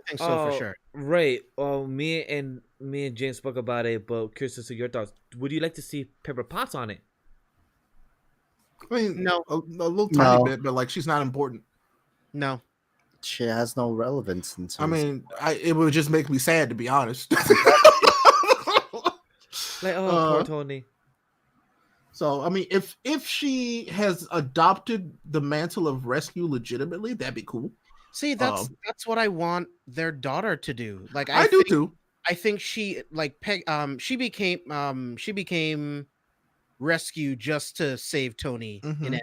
think so for sure. Right. Me and James spoke about it, but curious to see your thoughts. Would you like to see Pepper Potts on it? I mean, no, a little tiny bit, but like she's not important. No, she has no relevance. I mean, it would just make me sad to be honest. Like, poor Tony. So I mean, if she has adopted the mantle of rescue legitimately, that'd be cool. See, that's what I want their daughter to do. Like I do too. I think she she became Rescue just to save Tony in Endgame.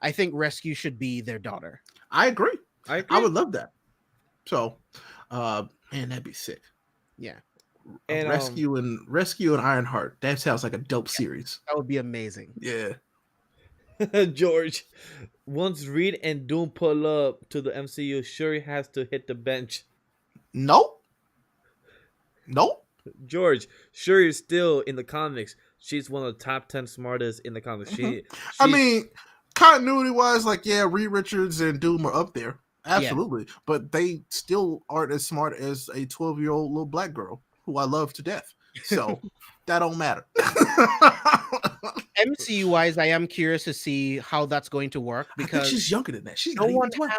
I think Rescue should be their daughter. I agree. I would love that. So, man, that'd be sick. Yeah. And Rescue and Ironheart. That sounds like a dope series. That would be amazing. Yeah. George, once Reed and Doom pull up to the MCU, Shuri has to hit the bench. Nope. George, Shuri is still in the comics. She's one of the top 10 smartest in the comics. I mean, continuity wise, like Reed Richards and Doom are up there, absolutely, but they still aren't as smart as a 12-year-old little black girl who I love to death. So that don't matter. MCU wise, I am curious to see how that's going to work I think because she's younger than that. She's no not one even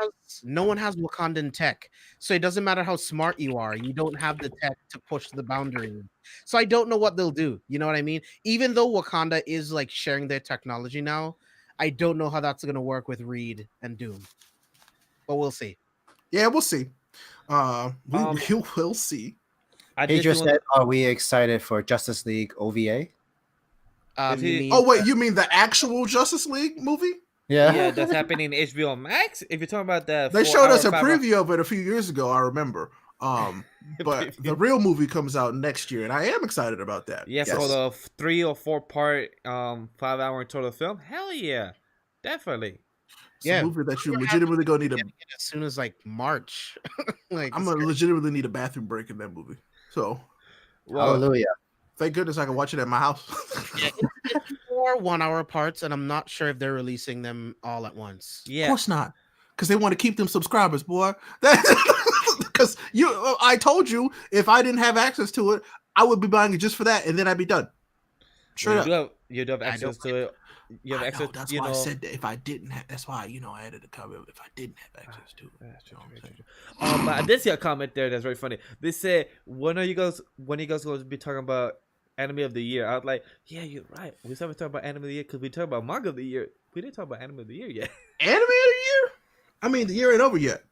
20. has Wakandan tech, so it doesn't matter how smart you are. You don't have the tech to push the boundary. So I don't know what they'll do. You know what I mean? Even though Wakanda is like sharing their technology now, I don't know how that's going to work with Reed and Doom. But we'll see. Yeah, we'll see. We'll see. Pedro said, "Are we excited for Justice League OVA?" Oh wait, you mean the actual Justice League movie? Yeah, that's happening in HBO Max. If you're talking about that, they showed us a preview of it a few years ago. I remember. But the real movie comes out next year, and I am excited about that. Yes, for the 3 or 4 part, 5-hour total film. Hell yeah, definitely. It's a movie that you legitimately gonna need as soon as like March. Like I'm gonna legitimately need a bathroom break in that movie. So, hallelujah. Thank goodness I can watch it at my house. It's 4 1-hour parts, and I'm not sure if they're releasing them all at once. Yeah, of course not, because they want to keep them subscribers, boy. Because I told you if I didn't have access to it, I would be buying it just for that, and then I'd be done. Straight up. You do have access to it. You have access. That's why I said that if I didn't have. That's why I added the comment. If I didn't have access to it. That's true. But I did see a comment there that's very funny. They said, "When are you guys going to be talking about anime of the year?" I was like, "Yeah, you're right. We haven't talked about anime of the year because we talked about manga of the year. We didn't talk about anime of the year yet." Anime of the year? I mean, the year ain't over yet.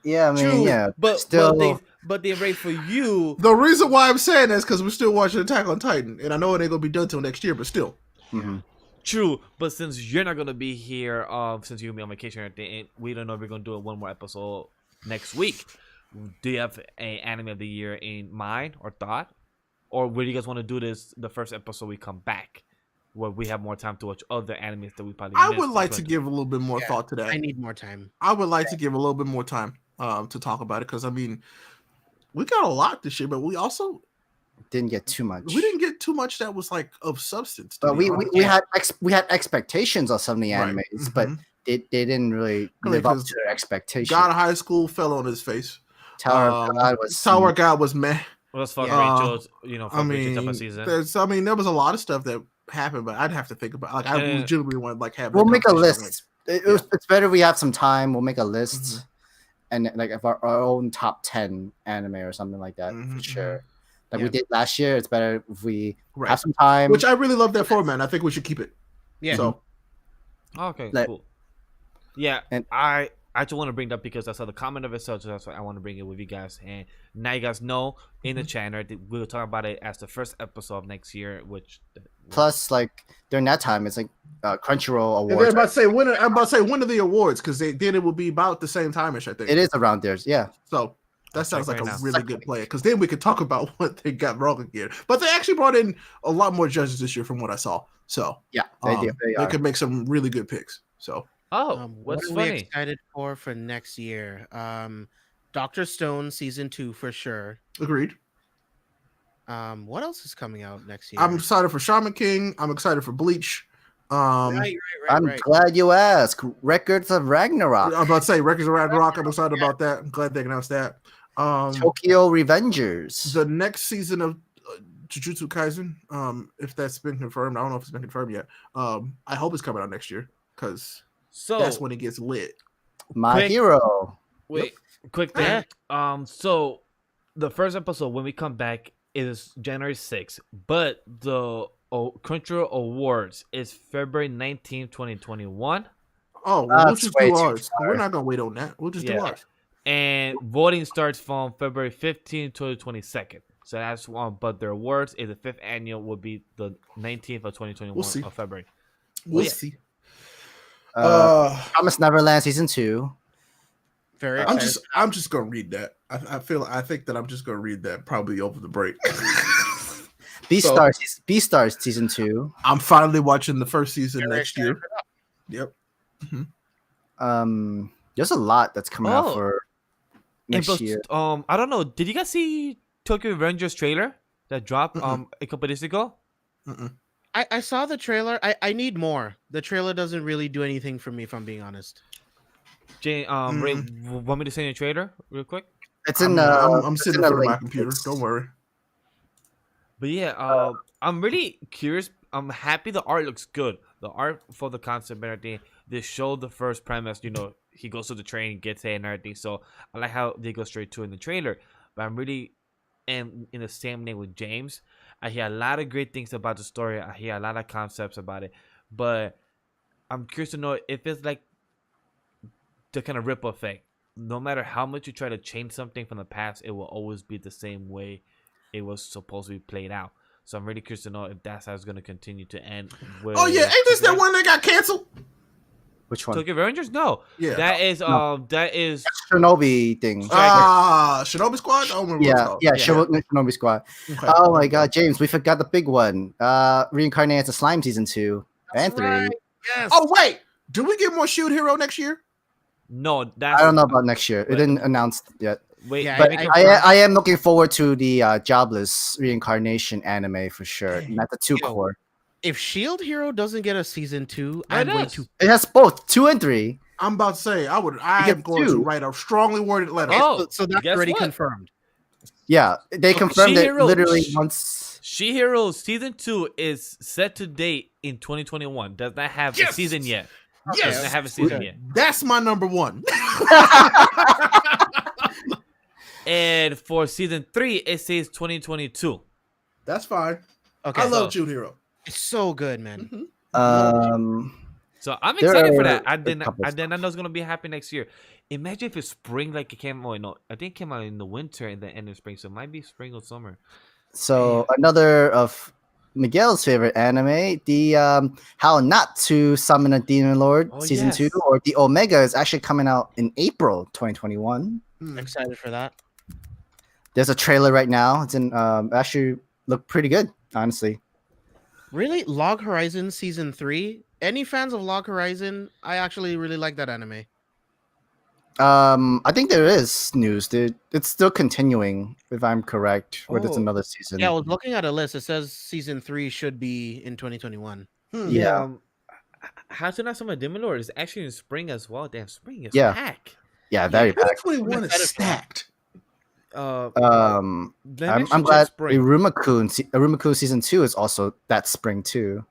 Yeah, I mean, true, yeah, but still. But the rate for you. The reason why I'm saying that is because we're still watching Attack on Titan, and I know it ain't gonna be done till next year, but still. Mm-hmm. True, but since you're not gonna be here, since you're gonna be on vacation, and we don't know if we're gonna do one more episode next week. Do you have an anime of the year in mind or thought, or would you guys want to do this the first episode we come back, where we have more time to watch other animes that we probably? I would like to give a little bit more thought to that. I need more time. I would like to give a little bit more time to talk about it because I mean, we got a lot this year, but we also didn't get too much. We didn't get too much that was like of substance. But we had expectations of some of the animes, right. but they didn't really live up to their expectations. God of High School fell on his face. Tower of God was meh. Was fuck Rachel's, I mean, season. There was a lot of stuff that happened, but I'd have to think about. Like, I legitimately want to like have. We'll make a list. It's better we have some time. We'll make a list, and like of our own top 10 anime or something like that for sure. Like we did last year. It's better if we have some time. Which I really love that format. I think we should keep it. Yeah. So. Okay. Cool. Yeah, and I just want to bring that up because I saw the comment of it, so that's why I want to bring it with you guys. And now you guys know in the channel we'll talk about it as the first episode of next year. Which plus, like during that time, it's like Crunchyroll awards. And I'm about to say when are the awards? Because then it will be about the same time-ish, I think. It is around there, yeah. So that sounds like a really good play. Because then we could talk about what they got wrong again. But they actually brought in a lot more judges this year, from what I saw. So yeah, they could make some really good picks. So. What's what are funny? we excited for next year? Dr. Stone season 2 for sure. Agreed. What else is coming out next year? I'm excited for Shaman King. I'm excited for Bleach. I'm glad you asked. Records of Ragnarok. I'm about to say Records of Ragnarok. I'm excited about that. I'm glad they announced that. Tokyo Revengers. The next season of Jujutsu Kaisen. If that's been confirmed, I don't know if it's been confirmed yet. I hope it's coming out next year because that's when it gets lit. My hero. Wait, quick thing. So the first episode when we come back is January 6th, but the Crunchyroll Awards is February 19th, 2021. Oh, we'll just do ours. We're not gonna wait on that. We'll just do ours. And voting starts from February 15th to the 22nd. So that's one. But their awards is the 5th annual will be the 19th of 2021 of February. We'll see. Promised Neverland season 2. Very. I'm just gonna read that. I think that I'm just gonna read that probably over the break. Beastars season 2. I'm finally watching the first season next year. Yep. Mm-hmm. There's a lot that's coming out for next year. I don't know. Did you guys see Tokyo Revengers trailer that dropped a couple days ago? I saw the trailer. I need more. The trailer doesn't really do anything for me, if I'm being honest. Ray, want me to send you a trailer real quick? It's I in. mean, I'm it's sitting in in a front of my link. computer. Don't worry. But yeah, I'm really curious. I'm happy the art looks good. The art for the concept and everything. They showed the first premise. He goes to the train, gets it, and everything. So I like how they go straight to in the trailer. But I'm really, and in the same name with James, I hear a lot of great things about the story. I hear a lot of concepts about it. But I'm curious to know if it's like the kind of ripple effect. No matter how much you try to change something from the past, it will always be the same way it was supposed to be played out. So I'm really curious to know if that's how it's going to continue to end. Oh yeah, ain't this that one that got canceled? Which one? Tokyo Revengers? No, Yeah. that is No. that is Shinobi thing. Shinobi Squad. I don't remember what it's called. Yeah, Yeah. Shinobi Squad. Okay. Oh my God, James, we forgot the big one. Reincarnated as a Slime season 2 and 3. Right. Yes. Oh wait, do we get more Shield Hero next year? no. That's I don't know about next year. It Wait. didn't announce yet. Wait, Yeah, But make it- I am looking forward to the Jobless reincarnation anime for sure. Not the 2 Yo. core. If Shield Hero doesn't get a season 2, Oh, it I'm way does. too. It has both 2 and 3. I'm about to say I get am going to 2. write a strongly worded letter. Oh, So that's guess already what? confirmed. Yeah, they confirmed it Shihiro- literally once. Shihiro season 2 is set to date in 2021. Does not have a Yes! season yet. Yes, Does not have a season Okay. yet. that's my number one. And for season 3, it says 2022. That's fine. Okay. I love so- Shield Hero. It's so good, man. Mhm. So I'm There excited for are that. I a didn't couple know it's gonna be happening next year. Imagine if it's spring, like it came. Oh no, I think it came out in the winter and the end of spring. So it might be spring or summer. So another of Miguel's favorite anime, the How Not to Summon a Demon Lord Oh, season yes. 2, or the Omega, is actually coming out in April 2021. Hmm. Excited for that. There's a trailer right now. It's in actually look pretty good, honestly. Really, Log Horizon season 3. Any fans of Log Horizon? I actually really like that anime. I think there is news. It's still continuing, if I'm correct, where there's Oh. another season. Yeah, I was looking at a list. It says season 3 should be in 2021. Yeah. How to Not Summon a Demon Lord is actually in spring as well. Damn, spring is Yeah. back. Yeah, very packed. 2021 Excited is for that. stacked. Let me I'm actually check glad spring. Iruma-kun season 2 is also that spring too.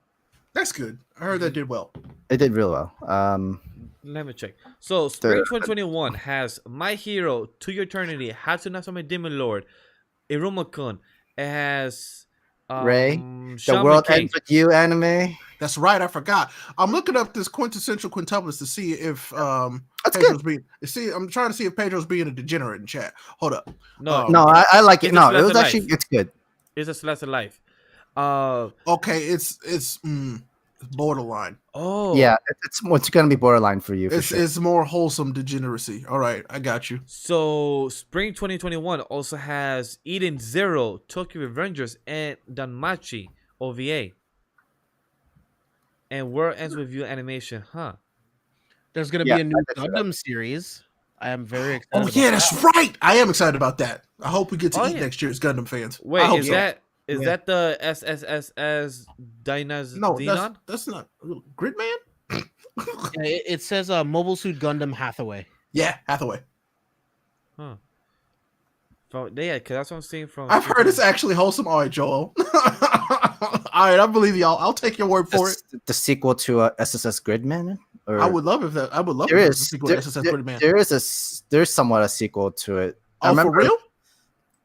That's good. I heard that did well. It did real well. Let me check. So spring 2021 has My Hero, To Your Eternity, How to Not Summon a Demon Lord, Iruma-kun. It has Ray, The Shaman World King. Ends With You anime. That's right. I forgot. I'm looking up this quintessential quintuplets to see if That's Pedro's being. See, I'm trying to see if Pedro's being a degenerate in chat. Hold up. No, No, I like it. It's No, a it was slice of actually life. it's good. it's a slice of life. Okay, it's borderline. Oh Yeah, it's gonna be borderline for you for It's sure. it's more wholesome degeneracy. All right, I got you. So spring 2021 also has Eden Zero, Tokyo Revengers, and Danmachi OVA. And World Ends With You animation, huh? There's gonna Yeah, be a new I did see that. Gundam series. I am very excited. Oh about yeah, that. that's right. I am excited about that. I hope we get to Oh, eat yeah. next year as Gundam fans. Wait, I hope is so. that Yeah. that the SSSS Dynas No, Xenon? that's not Gridman. Yeah, it says Mobile Suit Gundam Hathaway. Yeah, Hathaway. Huh. Yeah, because that's what I'm seeing from. I've heard it's actually wholesome. All right, Joel. All right, I believe y'all. I'll take your word for it. The sequel to SSS Gridman. Or I would love if that. I would love there if it was is a sequel to SSS Gridman. there's somewhat a sequel to it. I Oh, for remember- real?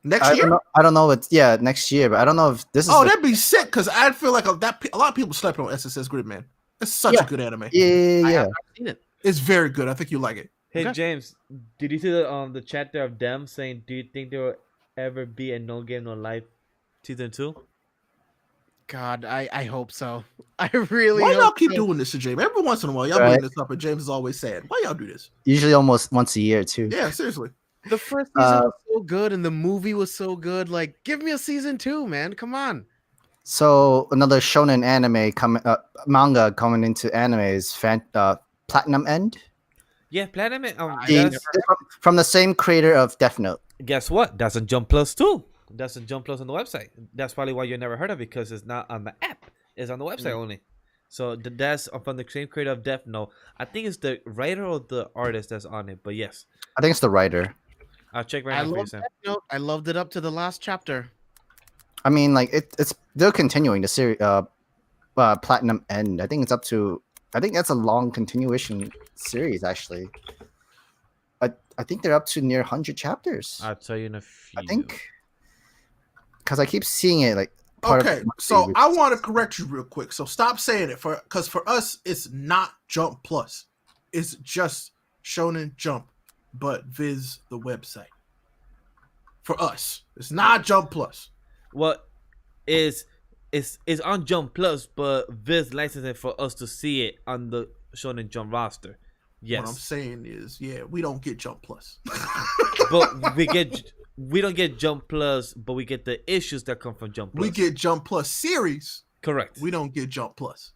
Next I year? don't know. It's next year, but I don't know if this is. Oh, the- that'd be sick because I feel like a lot of people slept on SSS Gridman. It's such Yeah. a good anime. yeah. I have not seen it. It's very good. I think you like it. Hey Okay. James, did you see the chat there of them saying, "Do you think there will ever be a No Game No Life season 2?" God, I hope so. I really. Why y'all hope keep so. doing this to James? Every once in a while, y'all Right. bring this up, and James is always sad. Why y'all do this? Usually almost once a year too. Yeah, seriously. The first season was so good, and the movie was so good. Like, give me a season 2, man. Come on. So another shonen anime manga coming into anime is Platinum End. Yeah, Platinum. The- from the same creator of Death Note. Guess what? That's a Jump Plus too. That's a Jump Plus on the website. That's probably why you never heard of it because it's not on the app. It's on the website only. So that's from the same creator of Death Note. I think it's the writer or the artist that's on it. But yes, I think it's the writer. I'll check right I now for you, loved Sam. that note. I loved it up to the last chapter. I mean, like it's they're continuing the series. Platinum End. I think it's up to. I think that's a long continuation series. Actually, I think they're up to near 100 chapters. I'll tell you in a few. I think because I keep seeing it like. Part Okay, of so I want to correct you real quick. So stop saying it because for us it's not Jump Plus. It's just Shonen Jump, but Viz the website. For us, it's not Jump Plus. What is on Jump Plus, but Viz licensed it for us to see it on the Shonen Jump roster. Yes. What I'm saying is, yeah, we don't get Jump Plus. But we don't get Jump Plus, but we get the issues that come from Jump Plus. We get Jump Plus series. Correct. We don't get Jump Plus.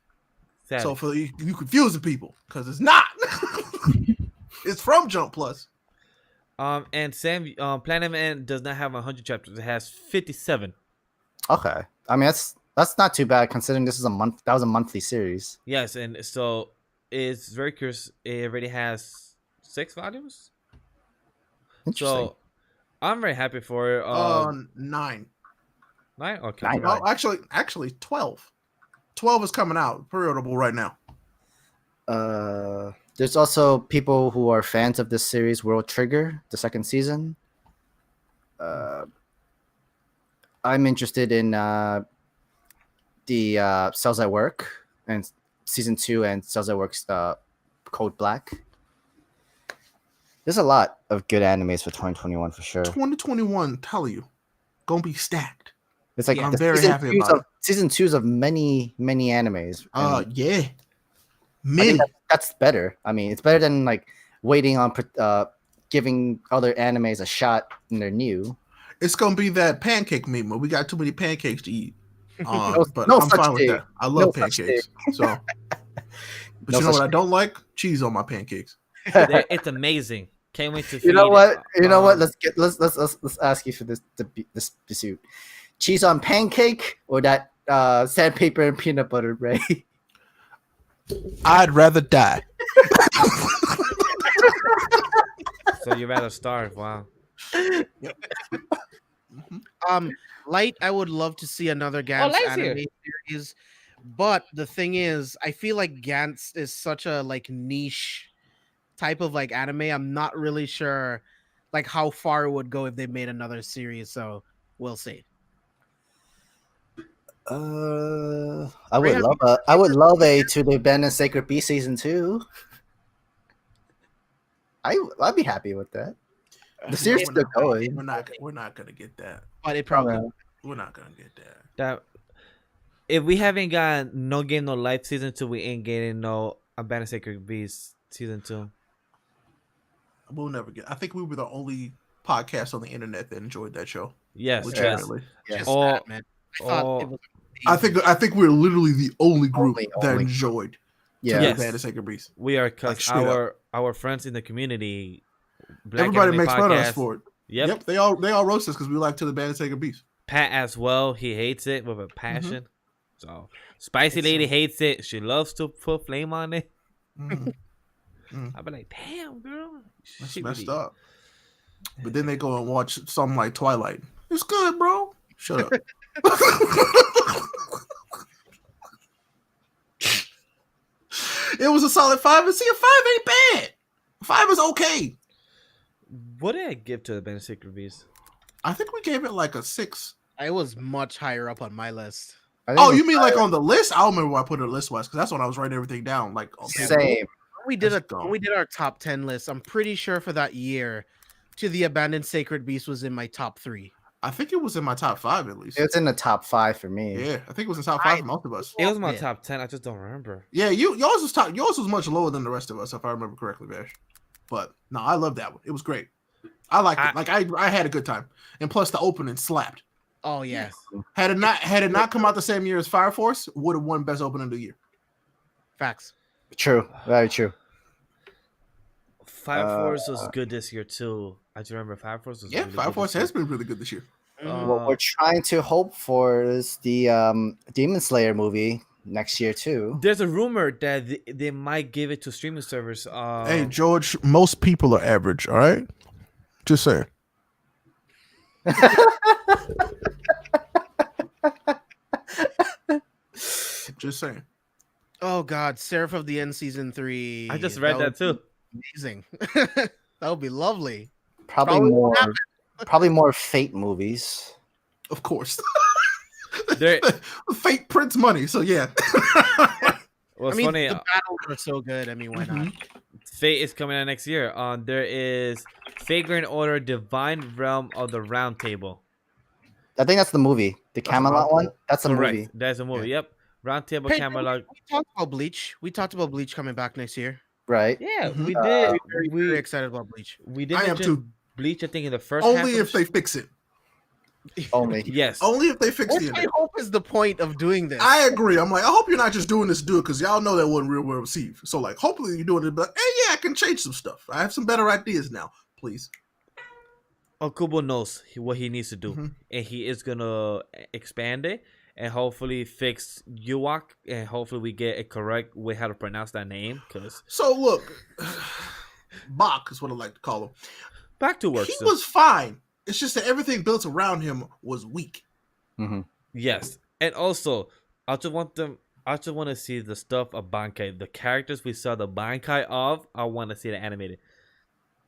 Sadly. So for you confusing people because it's not. It's from Jump Plus. And Sam, Platinum End does not have 100 chapters. It has 57. Okay, I mean that's not too bad considering this is a month. That was a monthly series. Yes, and so it's very curious. It already has 6 volumes. Interesting. So I'm very happy for it. 9. 9? Okay. Nine. Oh, actually 12. 12 is coming out, periodable right now. There's also people who are fans of this series, World Trigger, the second season. I'm interested in the Cells at Work and season 2 and Cells at Work's Code Black. There's a lot of good animes for 2021 for sure. 2021, tell you, gonna be stacked. It's like I'm the very season happy twos about of season 2s of many animes. And Yeah. I think Many. that's better. I mean, it's better than like waiting on giving other animes a shot when they're new. It's gonna be that pancake meme where we got too many pancakes to eat. But no I'm such fine with thing. that. I love No such pancakes. So, but No you know such what I don't like? Cheese on my pancakes. It's amazing. Can't wait to. You know feed what? it. You know what? Let's ask you for this dispute. Cheese on pancake or that sandpaper and peanut butter, Ray? I'd rather die. So you rather starve? Wow. Light, I would love to see another Gantz Light's anime here. series, but the thing is, I feel like Gantz is such a like niche type of like anime. I'm not really sure like how far it would go if they made another series. So we'll see. I would love a To the Abandoned Sacred Beast season 2. I'd be happy with that. The series is still going. We're not gonna get that. But it probably We're not gonna get that. That if we haven't got No Game No Life season 2, we ain't getting no Abandoned Sacred Beast season 2. We'll never get. I think we were the only podcast on the internet that enjoyed that show. Yes, yes. Legitimately. just Oh, that, man. I thought it was I think we're literally the only group that Only. enjoyed. Yeah. Yes. Abandoned Sacred Beast. We are Like, because straight our friends in the community. Black Everybody Anime makes fun of us Podcast, for it. Yep. They all roast us because we like To the Abandoned Sacred Beast. Pat as well. He hates it with a passion. So Spicy Lady hates it. She loves to put flame on it. Mhm. I'll be like, damn, girl. That's She messed really- up. But then they go and watch something like Twilight. It's good, bro. Shut up. It was a solid 5, and see, a 5 ain't bad. 5 is okay. What did I give to the Abandoned Sacred Beast? I think we gave it like a 6. I was much higher up on my list. I think Oh, it was you mean like on the list? I don't remember why I put it list wise because that's when I was writing everything down. Like on paper. same. When we did our top 10 list, I'm pretty sure for that year, To the Abandoned Sacred Beast was in my top 3. I think it was in my top 5 at least. It's in the top 5 for me. Yeah, I think it was in top 5 for most of us. It was my Yeah. top 10. I just don't remember. Yeah, yours was top. Yours was much lower than the rest of us, if I remember correctly, Bash. But no, I love that one. It was great. I liked it. Like I had a good time, and plus the opening slapped. Oh yeah. Had it not come out the same year as Fire Force, would have won best opening of the year. Facts. True. Very true. Fire Force was good this year too. I just remember Fire Force was Yeah, really Fire good Force this has year. been really good this year. What we're trying to hope for is the Demon Slayer movie next year too. There's a rumor that they might give it to streaming servers. Hey, George, most people are average, all right? Just saying. Just saying. Oh God, Seraph of the End season 3. I just read that too. Amazing. That would be lovely. Probably more Fate movies. Of course. There- Fate prints money, so yeah. Well, I mean, funny. the battles are so good. I mean, why not? Fate is coming out next year. There is Flagrant Order, Divine Realm of the Round Table. I think that's the movie, the Camelot one. That's a Correct. movie. That's a movie. Yep. Round Table, Hey, Camelot. we talked about Bleach. We talked about Bleach coming back next year. Right. Yeah, Mhm. we did. Very excited about Bleach. We did I am mention too. Bleach. I think in the first half Only of if the they fix it. Only. Yes. Only if they fix Which the I ending. hope is the point of doing this. I agree. I'm like, I hope you're not just doing this to do it because y'all know that wasn't real well received. So, like, hopefully you're doing it, but hey, yeah, I can change some stuff. I have some better ideas now. Please. Okubo knows what he needs to do, Mhm. and he is gonna expand it and hopefully fix Yuak, and hopefully we get a correct way how to pronounce that name. Cause So, look, Bach is what I like to call him. back to work. He still. was fine. It's just that everything built around him was weak. Hmm. Yes, and also I just want to see the stuff of Bankai, the characters we saw the Bankai of. I want to see the animated.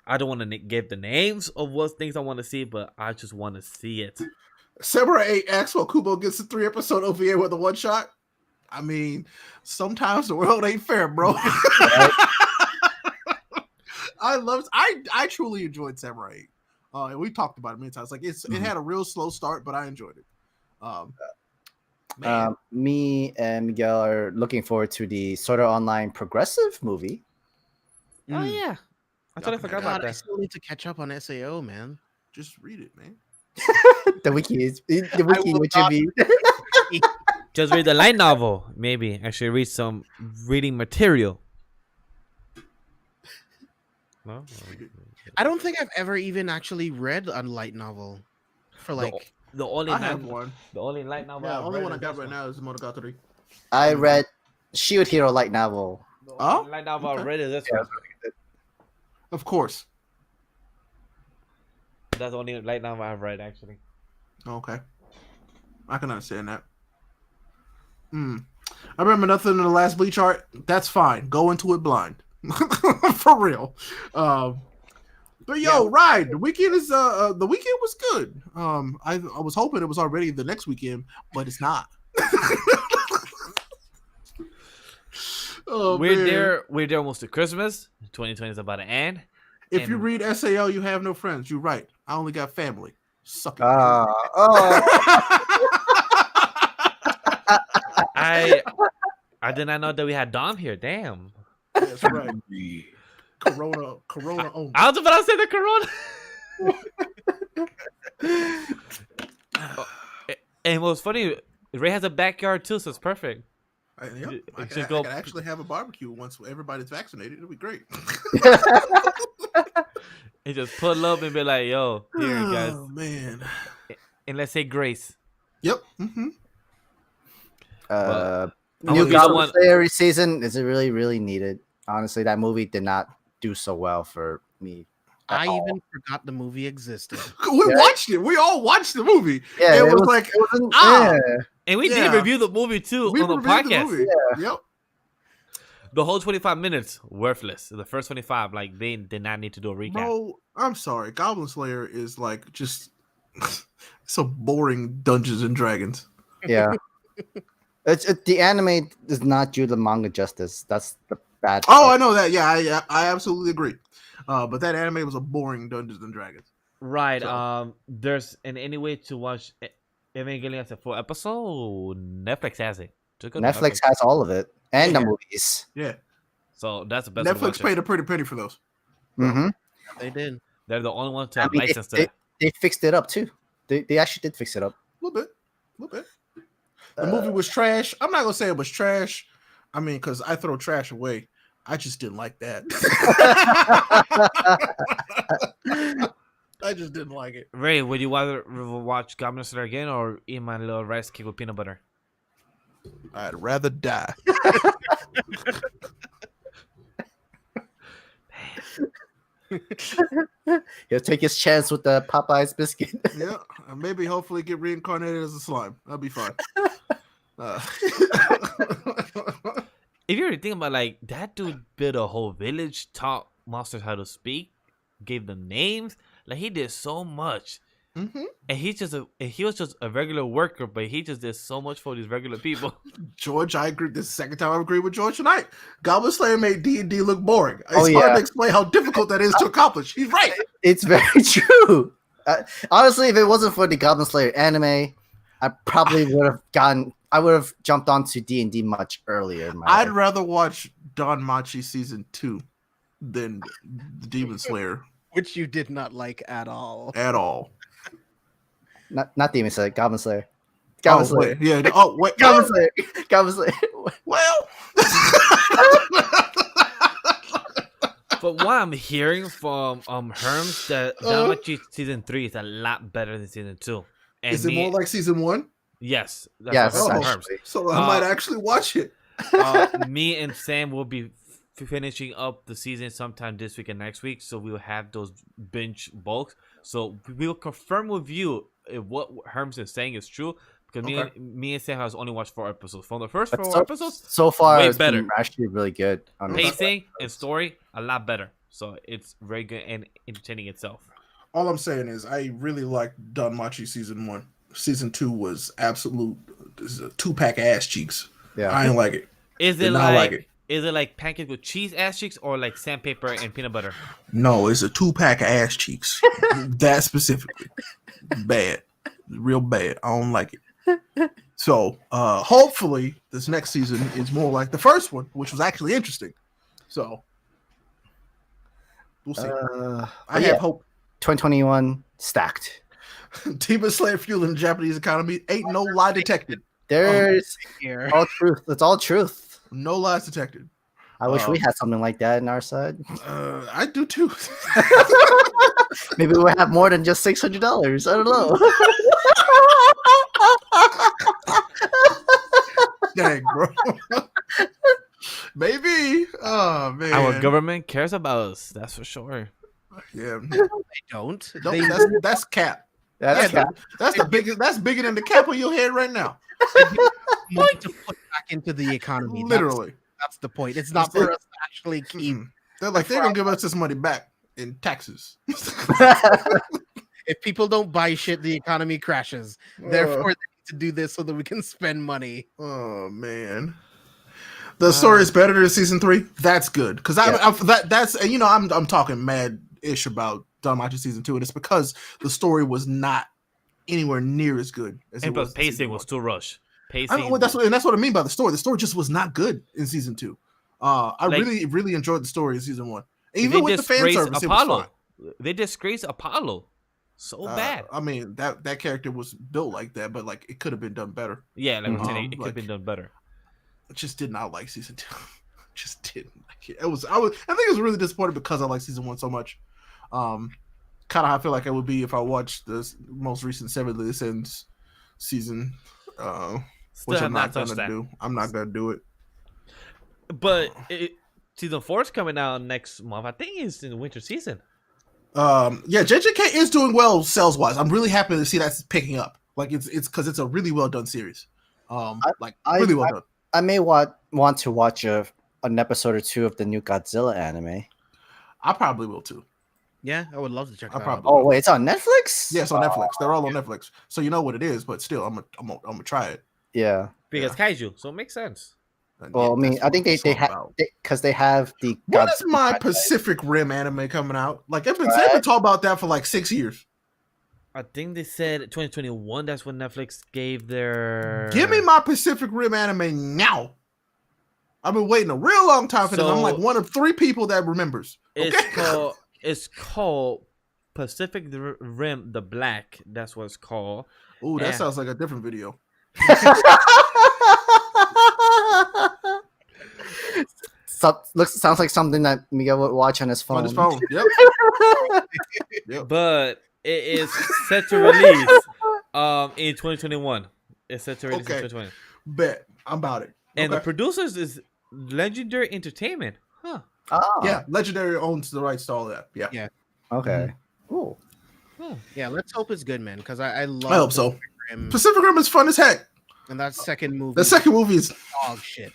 I don't want to give the names of what things I want to see, but I just want to see it. Samurai 8 asks while Kubo gets a 3-episode OVA with a one shot. I mean, sometimes the world ain't fair, bro. I truly enjoyed Samurai 8. We talked about it many times. Like it had a real slow start, but I enjoyed it. Man. Me and Miguel are looking forward to the Sword Art Online progressive movie. Oh yeah, I totally forgot about God, I that. still need to catch up on SAO, man. Just read it, man. The wiki is the wiki, will which you not- mean. Just read the light novel. Maybe I should read some reading material. No? I don't think I've ever even actually read a light novel for like. The only I have one. The only light novel. Yeah, I've only read one I is got this right now is Monogatari. I read Shield Hero light novel. The Oh, only light novel okay. I've read is this Yeah. one. Of course. That's the only light novel I've read actually. Okay. I can understand that. I remember nothing in the last Bleach art. That's fine. Go into it blind. For real. But yo, Ride, the weekend is the weekend was good. I was hoping it was already the next weekend, but it's not. Oh, we're man. there. We're there almost to Christmas. 2020 is about to end. If you and- read SAO, you have no friends. You're right. I only got family. Suck it. I did not know that we had Dom here. Damn. That's right. Corona only. I was about to say the Corona. And what's funny, Ray has a backyard too, so it's perfect. I It can should go- actually have a barbecue once everybody's vaccinated. It'll be great. And just pull up and be like, "Yo, here, guys," Oh man. and let's say grace. Yep. Mm-hmm. I'm New gonna be the Goblin one- Slayer season is really, really needed. Honestly, that movie did not do so well for me. at I all. even forgot the movie existed. We Yeah. watched it. We all watched the movie. Yeah, it was like, it wasn't, ah! yeah. And we Yeah. did review the movie too we on the reviewed the podcast. movie. Yeah. Yep. The whole 25 minutes worthless. The first 25, like they did not need to do a recap. Bro, I'm sorry. Goblin Slayer is like just so boring Dungeons and Dragons. Yeah. The anime does not do the manga justice. That's the bad Oh, part. I know that. Yeah, I absolutely agree. But that anime was a boring Dungeons and Dragons. Right. So- There's any way to watch Evangelion as a full episode. Netflix has it. Just go to Netflix has all of it and the Yeah. movies. Yeah. So that's the best. way to Netflix watch it. paid a pretty penny for those. Mm-hmm. They did. They're the only ones to I have mean, license to they, it. they fixed it up too. They actually did fix it up. A little bit. The movie was trash. I'm not gonna say it was trash. I mean, because I throw trash away. I just didn't like that. I just didn't like it. Ray, would you rather watch Goblin Slayer again or eat my little rice cake with peanut butter? I'd rather die. He'll take his chance with the Popeye's biscuit. Yeah, and maybe hopefully get reincarnated as a slime. That'll be fun. If you ever think about like that dude built a whole village, taught monsters how to speak, gave them names, like he did so much. Mm-hmm. And he was just a regular worker, but he just did so much for these regular people. George, I agree. This is the second time I've agreed with George tonight. Goblin Slayer made D&D look boring. It's hard to explain how difficult that is to accomplish. He's right. It's very true. Honestly, if it wasn't for the Goblin Slayer anime, I probably would have jumped onto D&D much earlier. In my I'd life. rather watch Don Machi season 2 than Demon Slayer Which you did not like at all. at all. Not Demon Slayer, Goblin Slayer. Goblin Slayer. Wait, yeah. Oh, wait. Goblin Slayer. Goblin Slayer. Well. But what I'm hearing from Herms that Damachi season 3 is a lot better than season 2. And Is it more like season 1? Yes. Yes, what I'm actually. So I might actually watch it. Me and Sam will be finishing up the season sometime this week and next week, so we'll have those binge bulks. So we'll confirm with you if what Herms is saying is true. Because me and Sam has only watched 4 episodes. From the first 4 episodes, so far, way it's better. been actually really good. Pacing and story a lot better. So it's very good and entertaining itself. All I'm saying is I really liked Don Machi season 1. Season 2 was absolute 2-pack ass cheeks. Yeah, I didn't like it. Is it like pancakes with cheese ass cheeks or like sandpaper and peanut butter? No, it's a 2-pack ass cheeks. That specifically. Bad. Real bad. I don't like it. So hopefully this next season is more like the first one, which was actually interesting. So we'll see. I have hope. 2021 stacked. Demon Slayer fueling the Japanese economy. Ain't no lie detected. There's Here. all truth. It's all truth. No lies detected. I wish we had something like that in our side. I do too. Maybe we'll have more than just $600. I don't know. Dang, bro. Maybe. Oh man. Our government cares about us. That's for sure. Yeah. They don't. They That's cap. That's That's the biggest. That's bigger than the cap on your head right now. money to put back into the economy. Literally. That's the point. It's not for us to actually keep. They're like they're gonna give us this money back in taxes. If people don't buy shit, the economy crashes. Therefore, they need to do this so that we can spend money. Oh man. The story is better than season 3. That's good because that's I'm talking mad ish about Danmachi season 2, and it's because the story was not anywhere near as good as And it plus was. pacing was too rushed. Pacing. That's what I mean by the story. The story just was not good in season 2. I really enjoyed the story in season 1. Even with the fan service, it was fine. They disgraced Apollo so bad. I mean that character was built like that, but like it could have been done better. Yeah, like it could have been done better. I just did not like season 2. Just didn't like it. I think it was really disappointed because I like season 1 so much. Kind of how I feel like I would be if I watched the most recent Seven Deadly Sins season. Which I'm not gonna do. I'm not gonna do it. But season 4 is coming out next month. I think it's in the winter season. Yeah, JJK is doing well sales wise. I'm really happy to see that's picking up. Like it's because it's a really well done series. Really well done. I may want to watch an episode or 2 of the new Godzilla anime. I probably will too. Yeah, I would love to check that out. Probably. Oh wait, it's on Netflix? Yeah, it's on Netflix. They're all on Netflix, so you know what it is. But still, I'm gonna try it. Yeah, because kaiju, so it makes sense. Well, I mean, I think they have because they have the. When is my Pacific Rim anime coming out? Like they've been talking about that for like 6 years. I think they said 2021. That's when Netflix gave their. Give me my Pacific Rim anime now. I've been waiting a real long time for this. I'm like one of 3 people that remembers. Okay? It's called Pacific Rim: The Black. That's what it's called. Oh, that sounds like a different video. Sounds like something that Miguel would watch on his phone. Yep. But It is set to release in 2021. It's set to release in Okay. 2020. Bet I'm about it. And the Okay. producers is Legendary Entertainment. Huh. Oh, Yeah, Legendary owns the rights to all that. Yeah. Yeah. Okay. Cool. Huh. Yeah, let's hope it's good, man. Because I love. I hope so. Pacific Rim, Pacific Rim is fun as heck. and that second movie. The second movie is dog shit.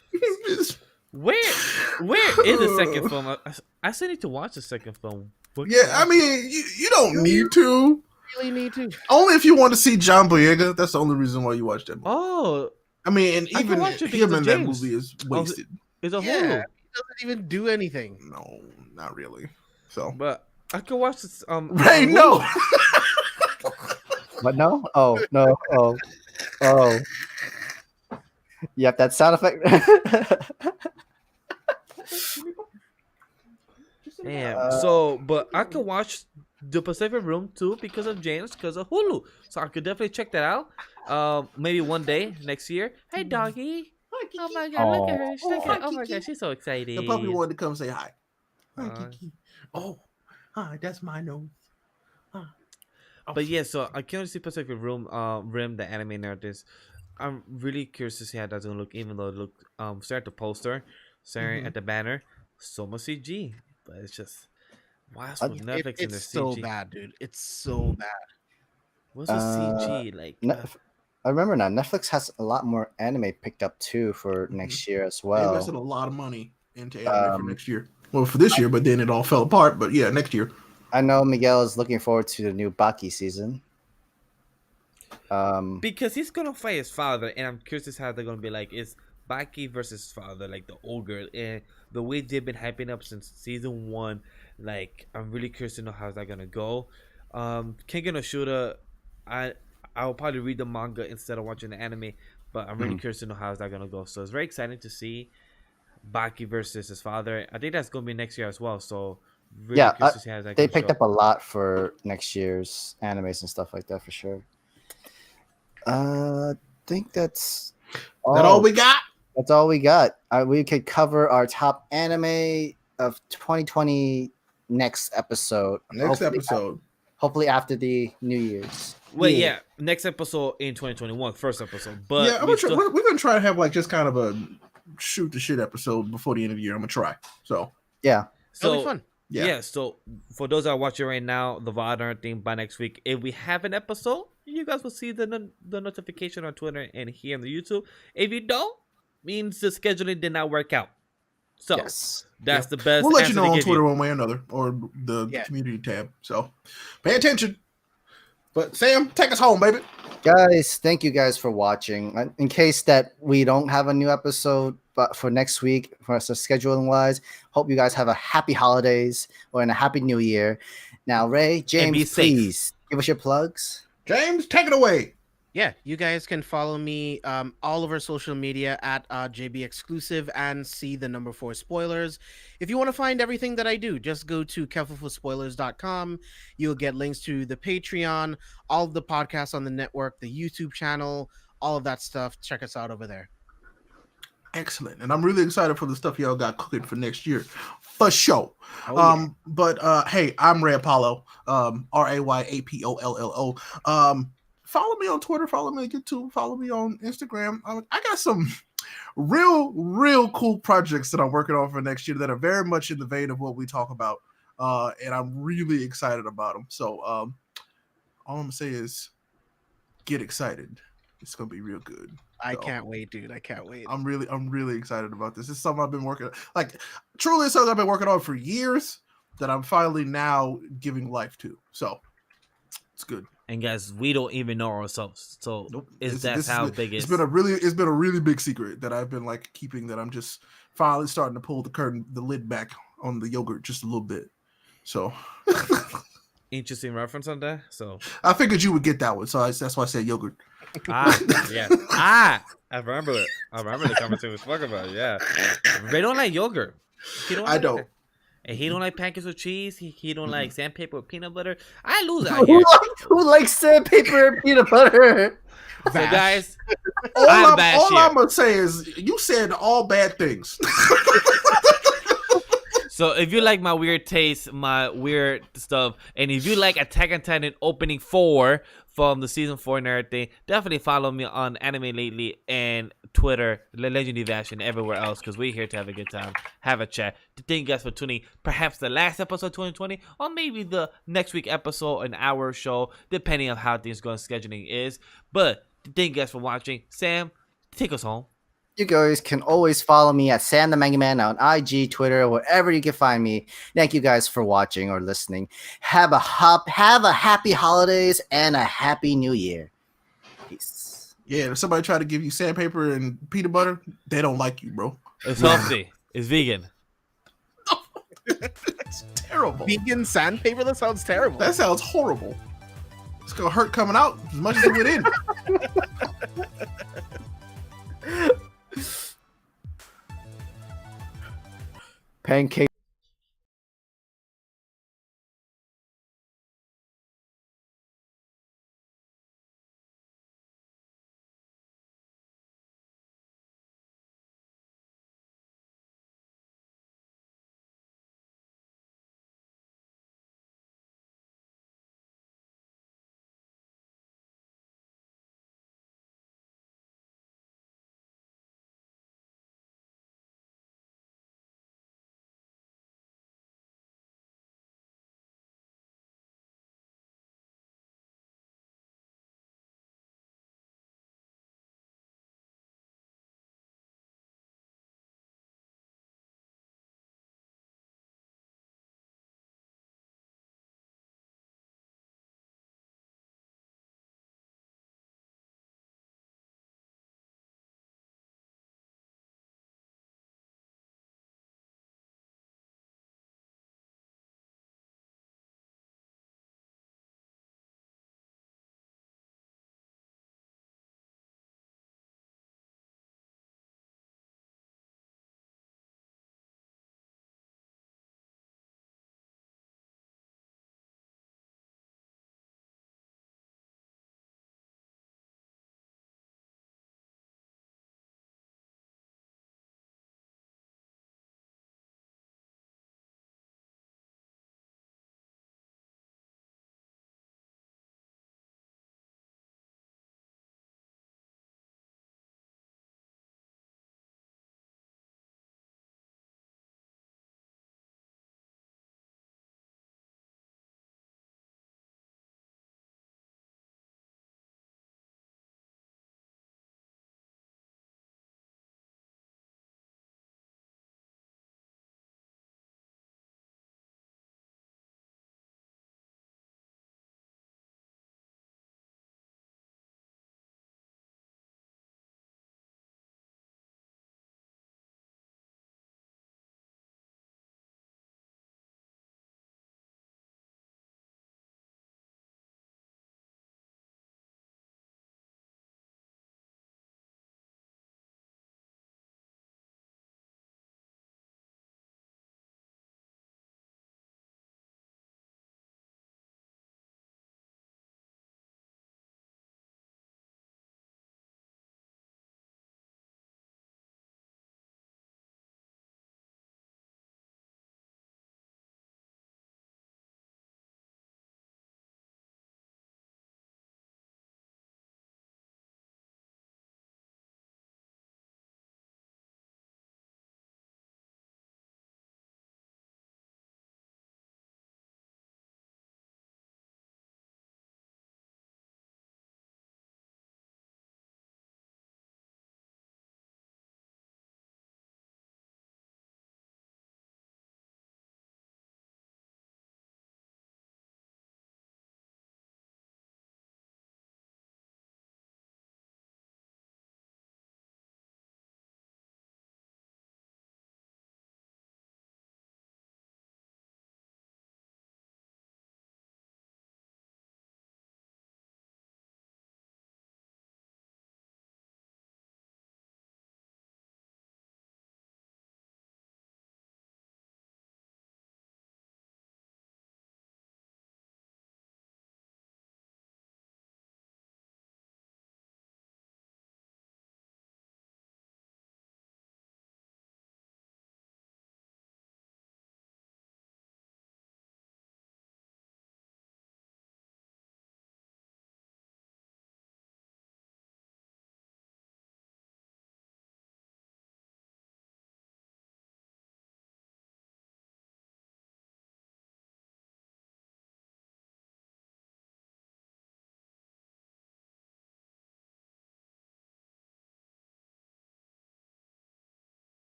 Where is the second film? I still need to watch the second film. yeah. I mean, you don't need to. Really need to. Only if you want to see John Boyega. That's the only reason why you watch that movie. Oh, I mean, and I can even watch it him because in of that James. movie is wasted. it's a Yeah, Hulu. he doesn't even do anything. No, not really. So But I can watch this. Ray, on no. Hulu. What? No? Oh no! Oh! Yep, that sound effect. Damn. So, but I could watch the Pacific Room too because of James, because of Hulu. So I could definitely check that out. Maybe one day next year. Hey, doggy. Oh my god, look at her. Look at, oh my god, she's so excited. The puppy wanted to come say hi. Hi, Uh, Kiki. Oh, hi, that's my nose. Huh. But yeah, so I can't see Pacific Rim, the anime narratives. I'm really curious to see how that's gonna look, even though it looked stare at the poster, staring at the banner, so much CG. But it's just what's with Netflix and their It's so CG? bad, dude. It's so bad. What's with CG? Like I remember now. Netflix has a lot more anime picked up too for next year as They well. invested a lot of money into anime for next year. Well, for this year, but then it all fell apart. But yeah, next year. I know Miguel is looking forward to the new Baki season. because he's gonna fight his father, and I'm curious as how they're gonna be like. Is Baki versus his father, like the ogre, and the way they've been hyping up since season 1, like I'm really curious to know how's that gonna go. Kengan no Shooter, I'll probably read the manga instead of watching the anime, but I'm really curious to know how's that gonna go. So it's very exciting to see Baki versus his father. I think that's gonna be next year as well. So really Yeah, curious to see how that they gonna picked show. up a lot for next year's animes and stuff like that for sure. I think that's That all we got? That's all we got. We could cover our top anime of 2020 next episode. Next episode. Hopefully after the New Year's. Wait, yeah, next episode in 2021, first episode. But Yeah, we're gonna try to have like just kind of a shoot the shit episode before the end of the year. I'm gonna try. So Yeah. It'll be so fun. yeah. so for those that are watching right now, the VOD and everything, by next week, if we have an episode, you guys will see the notification on Twitter and here on the YouTube. If you don't, means the scheduling did not work out. So Yes. that's the best. We'll let you answer know to on give Twitter one way or another, or the community tab. So pay attention. But Sam, take us home, baby. Guys, thank you guys for watching. In case that we don't have a new episode but for next week, for us scheduling wise, hope you guys have a happy holidays or in a happy new year. Now, Ray, be James, safe. please give us your plugs. James, take it away. Yeah, you guys can follow me all over social media at JB Exclusive and see the number 4 spoilers. If you want to find everything that I do, just go to carefulforspoilers.com. You'll get links to the Patreon, all of the podcasts on the network, the YouTube channel, all of that stuff. Check us out over there. Excellent. And I'm really excited for the stuff y'all got cooking for next year. For sure. Oh, yeah. But hey, I'm Ray Apollo. RAYAPOLLO. Follow me on Twitter, follow me on YouTube, follow me on Instagram. I got some real cool projects that I'm working on for next year that are very much in the vein of what we talk about. And I'm really excited about them. So all I'm gonna say is get excited. It's gonna be real good. I can't wait, dude. I can't wait. I'm really excited about this. It's something I've been working truly something I've been working on for years that I'm finally now giving life to. So it's good. And guys, we don't even know ourselves, so Nope. that's how big it's been a really big secret that I've been like keeping, that I'm just finally starting to pull the lid back on the yogurt just a little bit. So interesting reference on that. So I figured you would get that one, so that's why I said yogurt. yeah. I remember it. I remember the conversation we spoke about. Yeah, they don't like yogurt. I don't. It. And he don't like pancakes with cheese. He don't like sandpaper with peanut butter. I lose out Who, here. who likes sandpaper and peanut butter? So guys, All I'm bad shit. I'm gonna say is you said all bad things. So if you like my weird taste, my weird stuff, and if you like Attack on Titan opening 4 from the season 4 and everything, definitely follow me on Anime Lately and Twitter, Legend Evash, and everywhere else, because we're here to have a good time, have a chat. Thank you guys for tuning. Perhaps the last episode of 2020, or maybe the next week episode, an hour show, depending on how things going, scheduling is. But thank you guys for watching. Sam, take us home. You guys can always follow me at Sam the Manga Man on IG, Twitter, wherever you can find me. Thank you guys for watching or listening. Have a happy holidays and a happy new year. Peace. Yeah, if somebody try to give you sandpaper and peanut butter, they don't like you, bro. It's healthy. It's vegan. It's terrible. Vegan sandpaper? That sounds terrible. That sounds horrible. It's gonna hurt coming out as much as it went in. Pancake.